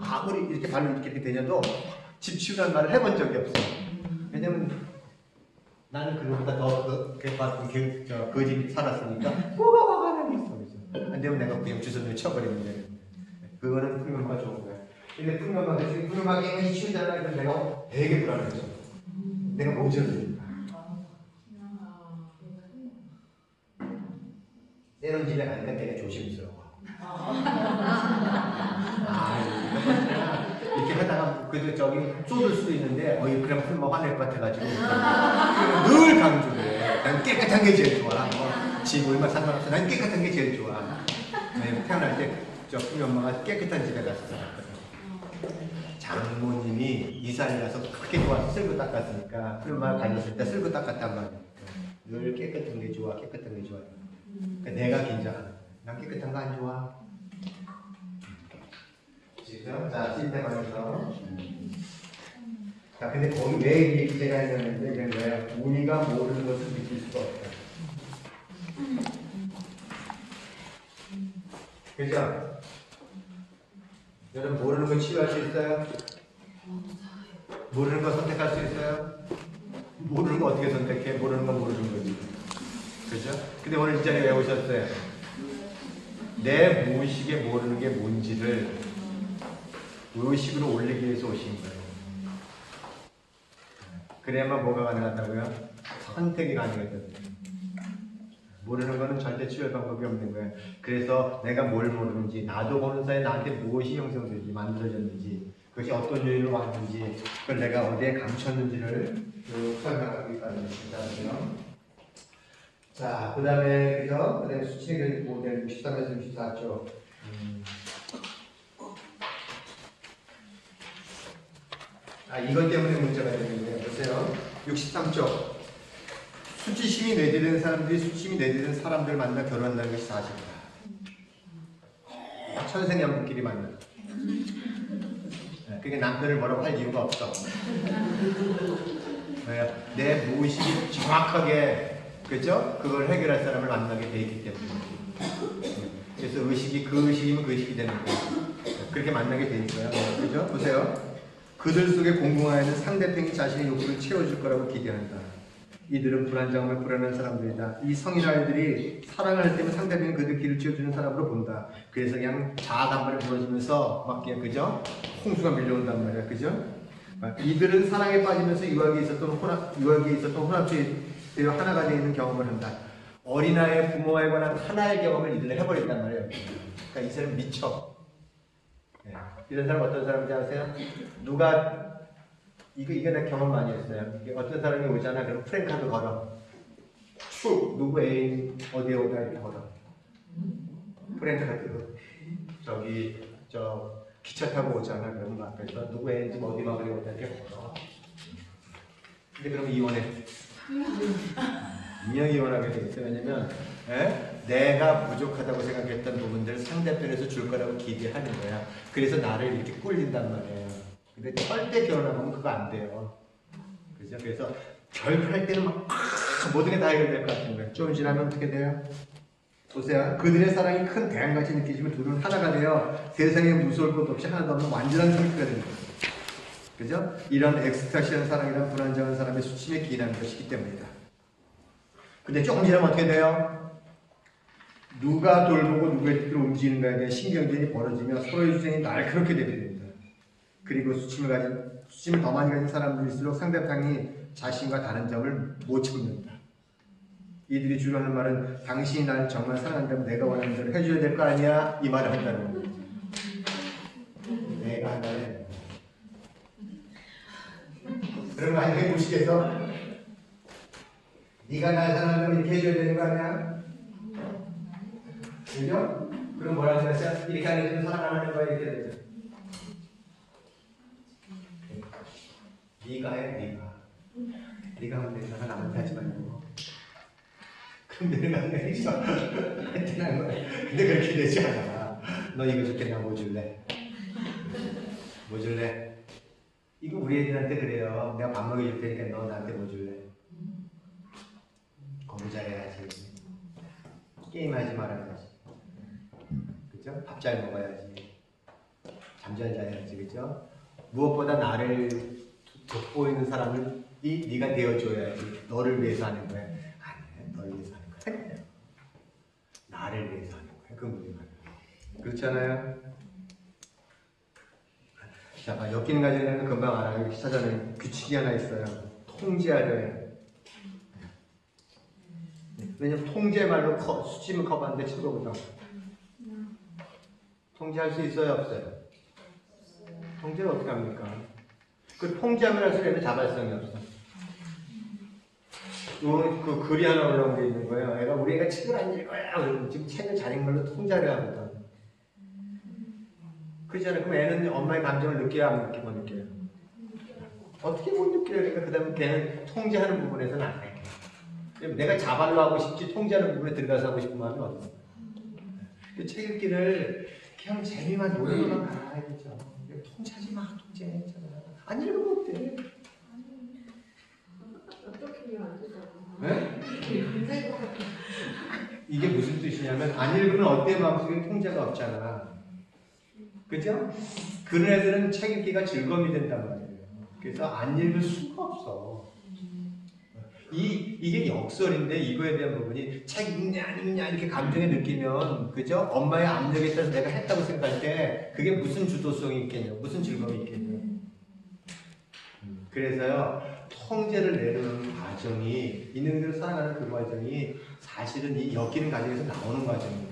[SPEAKER 1] 아무리 이렇게 발로 이렇게 되냐도 집 치우라는 말을 해본 적이 없어. 왜냐면 나는 그거보다 더 그 집이 살았으니까 뭐가 화가 나겠어. 그죠? 안 되면 내가 그냥 주선을 쳐버리면 되는데. 그거는 풀면마가 좋은 거야. 근데 풀면마 대신 풀면마가 굉장히 쉬우잖아. 그럼 내가 되게 불안해져. 내가 모질러지니까. 때론 집에 가니까 되게 조심스러워. 이렇게 하다가 그래도 저기 쏟을 수도 있는데 그냥 풀면 화낼 것 같아가지고 늘 강조해. 난 깨끗한 게 제일 좋아. 집 얼마 상관없어. 난 깨끗한 게 제일 좋아. 태어날 때 저 우리 엄마가 깨끗한 집에 가서 살았거든. 장모님이 이사를 가서 그렇게 좋아서 쓸고 닦았으니까 우리 엄마가 다녔을 때 쓸고 닦았단 말이야. 늘 깨끗한 게 좋아, 깨끗한 게 좋아. 그러니까 내가 긴장하는 거야. 난 깨끗한 거 안 좋아. 지금 자 신대만에서 자 근데 거기 왜 이 얘기 제가 했는데 이런 거야. 우리가 모르는 것을 느낄 수가 없다. 그죠? 여러분 모르는 거 치유할 수 있어요? 모르는 거 선택할 수 있어요? 모르는 거 어떻게 선택해? 모르는 건 모르는 거지. 그죠? 근데 오늘 이 자리에 왜 오셨어요? 내 무의식에 모르는 게 뭔지를 의식으로 올리기 위해서 오신 거예요. 그래야만 뭐가 가능하다고요? 선택이 가능해져요. 모르는 거는 절대 치유할 방법이 없는 거예요. 그래서 내가 뭘 모르는지, 나도 모르는 사이에 나한테 무엇이 형성되지, 만들어졌는지, 그것이 어떤 요인으로 왔는지, 그걸 내가 어디에 감췄는지를 쭉 설명하기까지 하고요. 자, 그 다음에, 그죠? 그 다음에 수치의 모델 63에서 64쪽. 이것 때문에 문제가 되는데, 보세요. 63쪽. 수치심이 내재된 사람들이 수치심이 내재된 사람들 만나 결혼한다는 것이 사실이다. 천생연분끼리 만나. 그게 남편을 뭐라고 할 이유가 없어. 내 무의식이 정확하게, 그죠? 그걸 해결할 사람을 만나게 돼 있기 때문에. 그래서 의식이, 그 의식이면 그 의식이 되는 거예요. 그렇게 만나게 돼 있어요. 그죠? 보세요. 그들 속에 공공하여 있는 상대편이 자신의 욕구를 채워줄 거라고 기대한다. 이들은 불안정하며 불안한 사람들이다. 이 성인 아이들이 사랑을 할 때면 상대편이 그들 길을 채워주는 사람으로 본다. 그래서 그냥 자아감발에 무너지면서 막 그냥 그죠? 홍수가 밀려온단 말이야. 그죠? 이들은 사랑에 빠지면서 유아기에 있었던 혼합주의로 하나가 되어 있는 경험을 한다. 어린아이의 부모에 관한 하나의 경험을 이들은 해버렸단 말이에요. 그러니까 이 사람 미쳐. 이런 사람 어떤 사람인지 아세요? 누가 이거 내 경험 많이 했어요. 어떤 사람이 오잖아. 그럼 프랭카드 걸어. 축! 누구 애인 어디에 오다 이렇게 걸어. 프랭카드. 기차 타고 오잖아. 그럼 앞에서 누구 애인지 어디 막으래 오다 이렇게 걸어. 근데 그럼 이혼해. 그냥 이혼하게 돼 있어요. 왜냐면 내가 부족하다고 생각했던 부분들을 상대편에서 줄 거라고 기대하는 거야. 그래서 나를 이렇게 꿀린단 말이에요. 근데 절대 결혼하면 그거 안 돼요. 그죠? 그래서 결혼할 때는 막 모든 게 다 해결될 것 같은 거예요. 좀 지나면 어떻게 돼요? 보세요. 그들의 사랑이 큰 대안같이 느끼지만 둘은 하나가 되어 세상에 무서울 것 없이 하나도 없는 완전한 상태가 되는 거예요. 그죠? 이런 엑스타시한 사랑이란 불안정한 사람의 수침에 기인하는 것이기 때문이다. 근데 조금 지나면 어떻게 돼요? 누가 돌보고 누구의 뜻대로 움직이는가에 대한 신경전이 벌어지며 서로의 주장이 날카롭게 되게 그리고 수침을 더 많이 가진 사람들일수록 상대방이 자신과 다른 점을 못 참는다. 이들이 주로 하는 말은 당신이 나를 정말 사랑한다면 내가 원하는 대로 해줘야 될 거 아니야? 이 말을 한다는 거예요. 내가 한다네. 그런 거 아니야? 무식해서 네가 날 사랑한다면 이렇게 해줘야 되는 거 아니야? 그죠? 그럼 뭐라고 했어요? 이렇게 안 해주면 사랑 안 하는 거야? 이렇게 되죠. 네가 해, 네가 하면 되잖아. 남한테 하지 말고. 그럼 내가 해줘. 하여튼 거야. 근데 그렇게 되지 않아. 너 이거 좋겠나? 뭐 줄래? 뭐 줄래? 이거 우리 애들한테 그래요. 내가 밥 먹여줄 테니까 너 나한테 뭐 줄래? 공부 잘해야지. 게임하지 말아야지. 그죠? 밥 잘 먹어야지. 잠 잘 자야지. 그죠? 무엇보다 나를 돋보이는 사람을 네가 되어줘야지. 너를 위해서 하는 거야. 아니야. 너를 위해서 하는 거야. 나를 위해서 하는 거야. 그 무슨 말이야. 그렇잖아요. 자, 엮이는 가정에는 금방 알아요. 사전에 규칙이 하나 있어요. 통제하려 해. 왜냐면 통제 말로 수침을 커버하는데 친구보다 통제할 수 있어요, 없어요? 통제를 어떻게 합니까? 그 통제하면 할수록 애는 자발성이 없어. 그 글이 하나 올라온 게 있는 거예요. 애가 우리 애가 책을 안 읽어요. 지금 책을 잘 읽는 걸로 통제하려 합니다. 그렇잖아요. 그럼 애는 엄마의 감정을 느껴야 안 느끼고 느껴요. 어떻게 못 느껴요? 그러니까 그 다음에 걔는 통제하는 부분에서는 안 해. 내가 자발로 하고 싶지 통제하는 부분에 들어가서 하고 싶은 마음이 없어. 그 책 읽기를 그냥 재미만 노력만 가야 되죠. 통제하지 마, 통제했잖아. 안 읽으면 어때?
[SPEAKER 2] 어떻게 해야 되죠?
[SPEAKER 1] 네? 이게 무슨 뜻이냐면 안 읽으면 어때 마음속에 통제가 없잖아. 그죠? 그런 애들은 책 읽기가 즐거움이 된단 말이에요. 그래서 안 읽을 수가 없어. 이게 역설인데 이거에 대한 부분이 책 읽냐 안 읽냐 이렇게 감정에 느끼면 그죠? 엄마의 압력에 따라서 내가 했다고 생각할 때 그게 무슨 주도성이 있겠냐 무슨 즐거움이 있겠냐. 그래서요 통제를 내려놓는 과정이 있는 그대로 살아가는 그 과정이 사실은 이 엮이는 과정에서 나오는 과정이에요.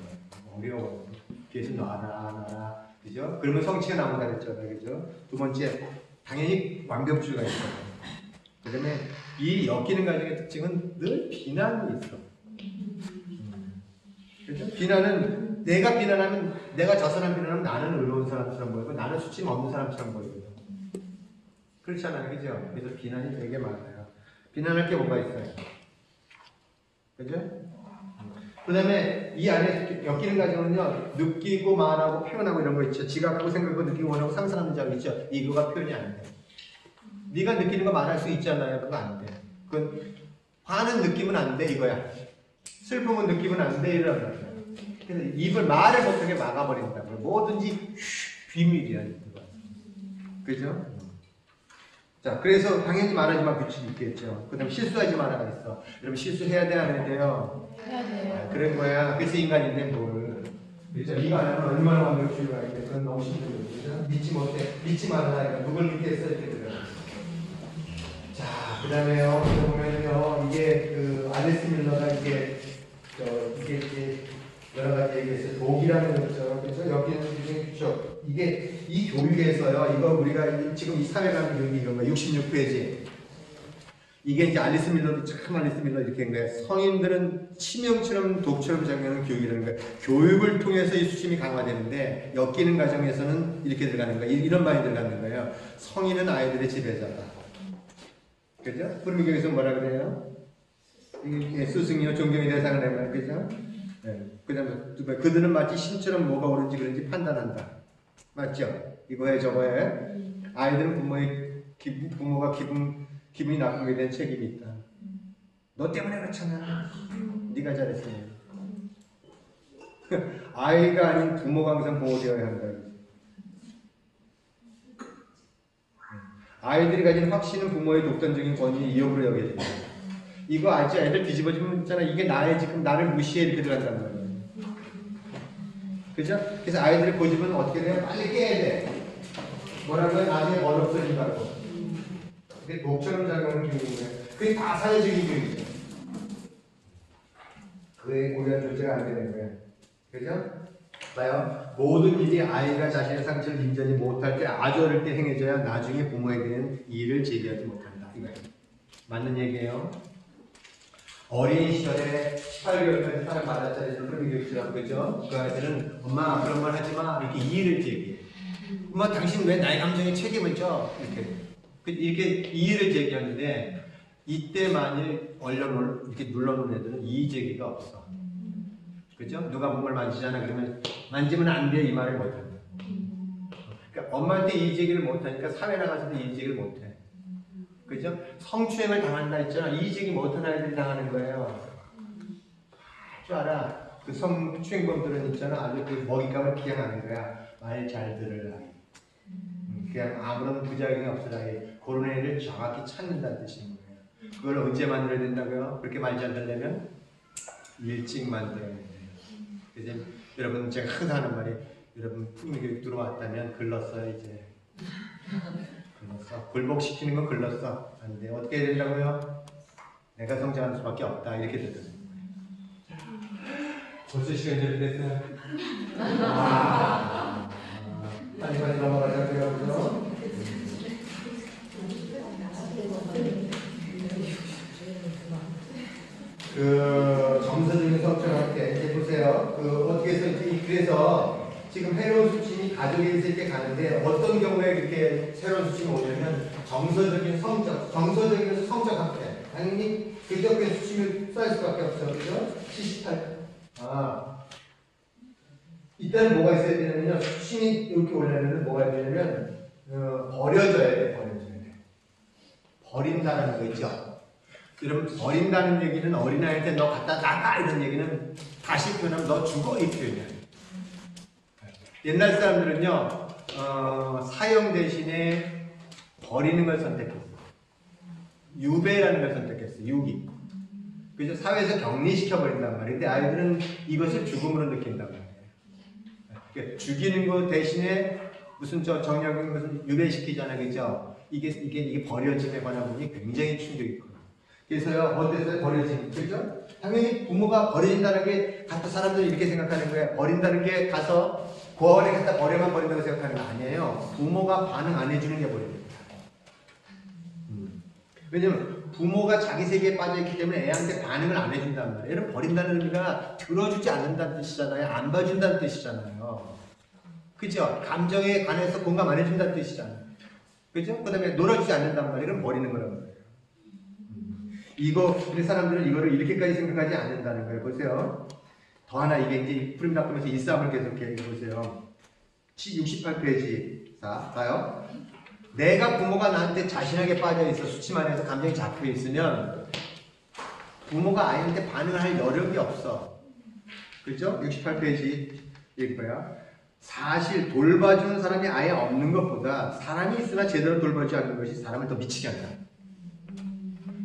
[SPEAKER 1] 어려워요. 그래서 놔라 그죠? 그러면 성취가 나온다 그랬잖아요. 그죠? 두 번째 당연히 완벽주의가 있어요. 그 다음에 이 엮이는 과정의 특징은 늘 비난이 있어. 그렇죠? 비난은 내가 비난하면 내가 저 사람 비난하면 나는 의로운 사람처럼 보이고 나는 수침 없는 사람처럼 보이고요. 그렇잖아요. 그죠? 그래서 비난이 되게 많아요. 비난할 게 뭐가 있어요? 그죠? 그 다음에 이 안에 엮이는 과정은요 느끼고 말하고 표현하고 이런 거 있죠. 지각하고 생각하고 느끼고 원하고 상상하는 점 있죠. 이거가 표현이 안 돼. 네가 느끼는 거 말할 수 있잖아요. 그거 안 돼. 그건 화는 느끼면 안 돼 이거야. 슬픔은 느끼면 안 돼 이런 거야. 그래서 입을 말을 못하게 막아버린다고요. 뭐든지 비밀이야. 그죠? 자, 그래서 당연히 말하지만 규칙이 있겠죠. 그 다음에 실수하지 말아가 있어. 여러분 실수해야 돼 안 해야 돼요?
[SPEAKER 2] 해야 돼요.
[SPEAKER 1] 아, 그런 거야. 그래서 인간인데 뭘. 그죠? 이거 안 하면 얼마나 완벽주의가 있는데 그건 너무 힘들거든요. 믿지 못해. 믿지 말아야 누굴 믿겠어 이렇게 들어요. 자, 그 다음에요, 보면요, 이게, 알리스 밀러가 이게 여러 가지 얘기했어요. 독이라는 거 있죠. 그래서 여기는 그죠. 이게, 이 교육에서요, 이거 우리가 지금 이 사회라는 교육이 이런 거, 66페이지. 이게 이제 알리스 밀러도 참 알리스 밀러 이렇게 한 거예요. 성인들은 치명처럼 독처럼 작용하는 교육이라는 거예요. 교육을 통해서 이 수심이 강화되는데, 엮이는 과정에서는 이렇게 들어가는 거예요. 이런 말이 들어가는 거예요. 성인은 아이들의 지배자다. 그죠? 불미교에서 뭐라 그래요? 이게 스승이요 존경의 대상을 해봐요. 그죠? 네. 그 다음에 그들은 마치 신처럼 뭐가 옳은지 그런지 판단한다. 맞죠? 이거에 저거에 아이들은 부모가 기분이 나쁘게 된 책임이 있다. 너 때문에 그렇잖아. 네가 잘했으니. 아이가 아닌 부모가 항상 보호되어야 한다. 아이들이 가진 확신은 부모의 독단적인 권위 이역으로 여겨진다. 이거 알죠? 애들 뒤집어지면 있잖아. 이게 나의 지금 나를 무시해 이렇게 들어간단 말이에요. 그죠? 그래서 아이들이 고집은 어떻게 돼요? 빨리 깨야 돼. 뭐라고요? 나중에 어렵어진다고. 그게 독처럼 작용하는 교육인 거예요. 그게 다 사회적인 교육이죠. 그에 고려한 존재가 안 되는 거예요. 그죠? 봐요. 모든 일이 아이가 자신의 상처를 인정하지 못할 때 아주 어릴 때 행해져야 나중에 부모에게는 이의를 제기하지 못한다. 이거예요. 맞는 얘기예요. 어린 시절에 18개월까지 사랑 받았자리 불미교육이라고 그죠? 그 아이들은 엄마 그런 말 하지 마 이렇게 이의를 제기해. 엄마 당신 왜 나의 감정에 책임을 져? 이렇게 이의를 제기하는데 이때 만일 이렇게 눌러놓은 애들은 이의 제기가 없어. 그죠? 누가 몸을 만지잖아 그러면 만지면 안 돼 이 말을 못한다. 그러니까 엄마한테 이의 제기를 못하니까 사회 나가서도 이의 제기를 못해. 그죠? 성추행을 당한다 했잖아. 이의 제기 못한 아이들이 당하는 거예요. 줄 알아. 그 성추행범들은 있잖아. 아주 그 먹잇감을 기양하는 거야. 말 잘 들을 아이. 그냥 아무런 부작용이 없을 아이. 그런 애를 정확히 찾는다는 뜻인 거예요. 그걸 언제 만들어야 된다고요? 그렇게 말 잘 들려면 일찍 만들어야 돼요. 그래서 여러분 제가 항상 하는 말이 여러분 풍미교육 들어왔다면 글렀어요 이제. 글렀어. 굴복시키는 건 글렀어. 안 돼. 어떻게 해야 된다고요? 내가 성장하는 수밖에 없다. 이렇게 되더라고요. 벌써 시간이 됐어요. 빨리 넘어가자고요. 그죠? 그 정서적인 성찰할 때 이제 보세요. 그 어떻게 해서 이제 그래서 지금 새로운 수침이 가족에 있을 때 가는데 어떤 경우에 그렇게 새로운 수침이 오냐면 정서적인 성적, 정서적인 성적 학대. 당연히 그적인 수침이 쌓일 수밖에 없어요. 그죠? 78. 이때는 뭐가 있어야 되냐면요. 수침이 이렇게 오려면 뭐가 있어야 되냐면 버려져야 돼. 버려져야 돼. 버린다는 거 있죠. 여러분 버린다는 얘기는 어린아이한테 너 갖다 놔라 이런 얘기는 다시 표현하면 너 죽어 이 표현이야. 옛날 사람들은요 사형 대신에 버리는 걸 선택했어. 유배라는 걸 선택했어. 유기. 그래서 사회에서 격리시켜 버린단 말이에요. 근데 아이들은 이것을 죽음으로 느낀단 말이에요. 그러니까 죽이는 것 대신에 무슨 정약용 것을 유배시키잖아요. 그죠? 이게 버려짐에 관한 부분이 굉장히 충격이 커요. 그래서요, 어땠어요? 버려짐. 그죠? 당연히 부모가 버려진다는 게, 갖다 사람들이 이렇게 생각하는 거예요. 버린다는 게 가서 고아원에 갖다 버려만 버린다고 생각하는 거 아니에요. 부모가 반응 안 해주는 게 버립니다. 왜냐면 부모가 자기 세계에 빠져있기 때문에 애한테 반응을 안 해준단 말이에요. 얘는 버린다는 의미가 들어주지 않는다는 뜻이잖아요. 안 봐준다는 뜻이잖아요. 그죠? 감정에 관해서 공감 안 해준다는 뜻이잖아요. 그죠? 그 다음에 놀아주지 않는단 말이에요. 그럼 버리는 거란 말이에요. 우리 사람들은 이거를 이렇게까지 생각하지 않는다는 거예요. 보세요. 더 하나 이게 이제 푸른 닦으면서 이 싸움을 계속해. 보세요. 68페이지. 자, 봐요. 내가 부모가 나한테 자신에게 빠져있어 수침 안에서 감정이 잡혀있으면 부모가 아이한테 반응을 할 여력이 없어. 그죠? 68페이지 읽어요. 사실 돌봐주는 사람이 아예 없는 것보다 사람이 있으나 제대로 돌봐주지 않는 것이 사람을 더 미치게 한다.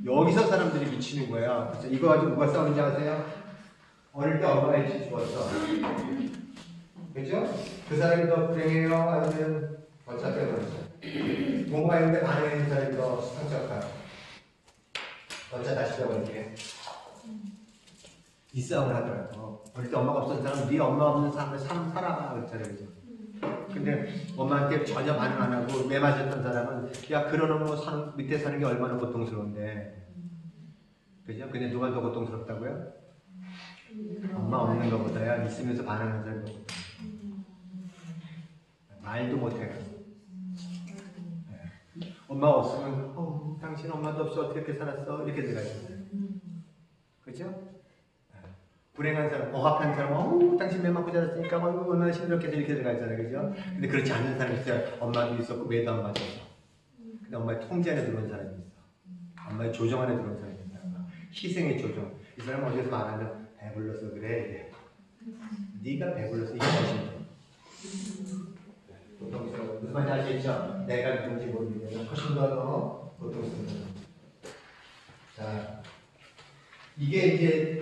[SPEAKER 1] 여기서 사람들이 미치는 거야. 그래서 이거 가지고 누가 싸우는지 아세요? 어릴 때 엄마가 일찍 죽었어. 그죠? 그 사람이 더 불행해요? 아니면 어차피 그렇죠. 부모가 있는데 반응하는 사람이 더 상처할까요? 어차 다시 배워볼게. 이 싸움을 하더라고. 어릴 때 엄마가 없었던 사람은 네 엄마 없는 삶을 살아봐. 그랬잖아요. 그죠? 근데 엄마한테 전혀 반응 안 하고 매 맞았던 사람은 야 그런 엄마 밑에 사는 게 얼마나 고통스러운데. 그죠? 근데 누가 더 고통스럽다고요? 엄마 없는 것보다야 있으면서 반응하는 사람이 더 고통스러워. 말도 못해가지고. 엄마 없으면 당신 엄마도 없어 어떻게 이렇게 살았어? 이렇게 들어가잖아요. 그죠? 불행한 사람, 억압한 사람, 당신 매 맞고 자랐으니까 얼마나 힘들었겠어 이렇게 들어가잖아요. 그죠? 근데 그렇지 않은 사람이 있어요. 엄마도 있었고 매도 안 맞아서. 근데 엄마의 통제 안에 들어온 사람이 있어. 엄마의 조정 안에 들어온 사람이 있어. 희생의 조정. 이 사람은 어디서 말하면 배불러서 그래. 네가 배불러서 이게 멋있는 고통스러워. 무슨 말인지 아시겠죠? 내가 누군지 모르겠지만 훨씬 더 고통스러워. 자, 이게 이제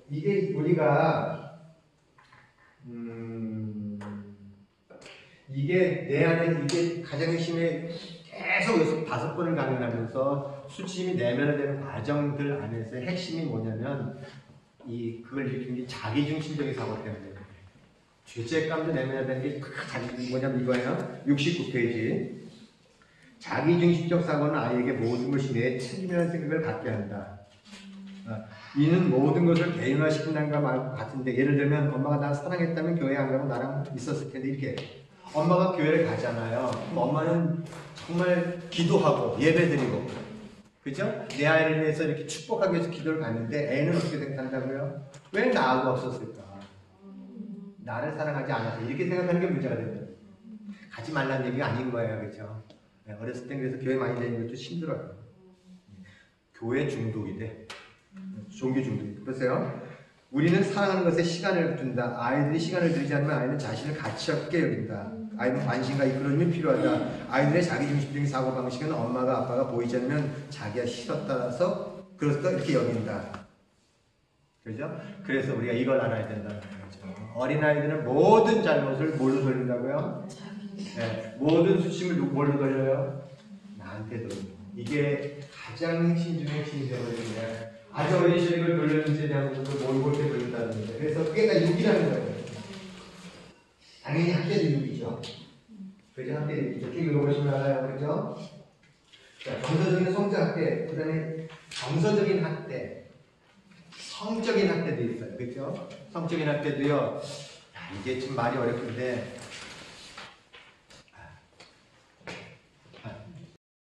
[SPEAKER 1] 이게 우리가 이게 내 안에 이게 가장 핵심에 계속 5번을 강연하면서 수침이 내면화되는 과정들 안에서 핵심이 뭐냐면 그걸 일으키는 게 자기중심적인 사고 때문에 죄책감도 내면화되는 게 뭐냐면 이거예요. 69페이지. 자기중심적 사고는 아이에게 모든 것이 내 책임이라는 생각을 갖게 한다. 이는 모든 것을 개인화시킨다는 것과 같은데 예를 들면 엄마가 나 사랑했다면 교회 안 가고 나랑 있었을 텐데 이렇게 엄마가 교회를 가잖아요. 그럼 엄마는 정말 기도하고 예배드리고 그죠? 내 아이를 위해서 이렇게 축복하기 위해서 기도를 갔는데 애는 어떻게 생각한다고요? 왜 나하고 없었을까? 나를 사랑하지 않아서 이렇게 생각하는 게 문제가 되거든요. 가지 말라는 얘기가 아닌 거예요. 그렇죠? 어렸을 땐 그래서 교회 많이 다니는 것도 힘들어요. 교회 중독이 돼. 종교 중독이. 보세요. 우리는 사랑하는 것에 시간을 둔다. 아이들이 시간을 들이지 않으면 아이는 자신을 가치 없게 여긴다. 아이는 관심과 이끌어줌이 필요하다. 아이들의 자기중심적인 사고방식은 엄마가 아빠가 보이지 않으면 자기가 싫었다라서 그래서 이렇게 여긴다. 그죠? 그래서 우리가 이걸 알아야 된다는 거죠. 어린아이들은 모든 잘못을 뭘로 돌린다고요? 네, 모든 수침을 뭘로 돌려요? 나한테 돌려. 이게 가장 핵심 중에 핵심이 되어버리는데 아주 어린 시절 이걸 돌렸는지에 대한 부분을 몰골 때 돌린다는 거죠. 그래서 그게 다 6이라는 거예요. 당연히 학대도 6이죠. 그죠? 학대도 6이죠. 쭉 읽어보시면 알아요. 그죠? 자, 정서적인 성적학대, 그 다음에 정서적인 학대, 성적인 학대도 있어요. 그죠? 성적인 학대도요. 이게 좀 말이 어렵던데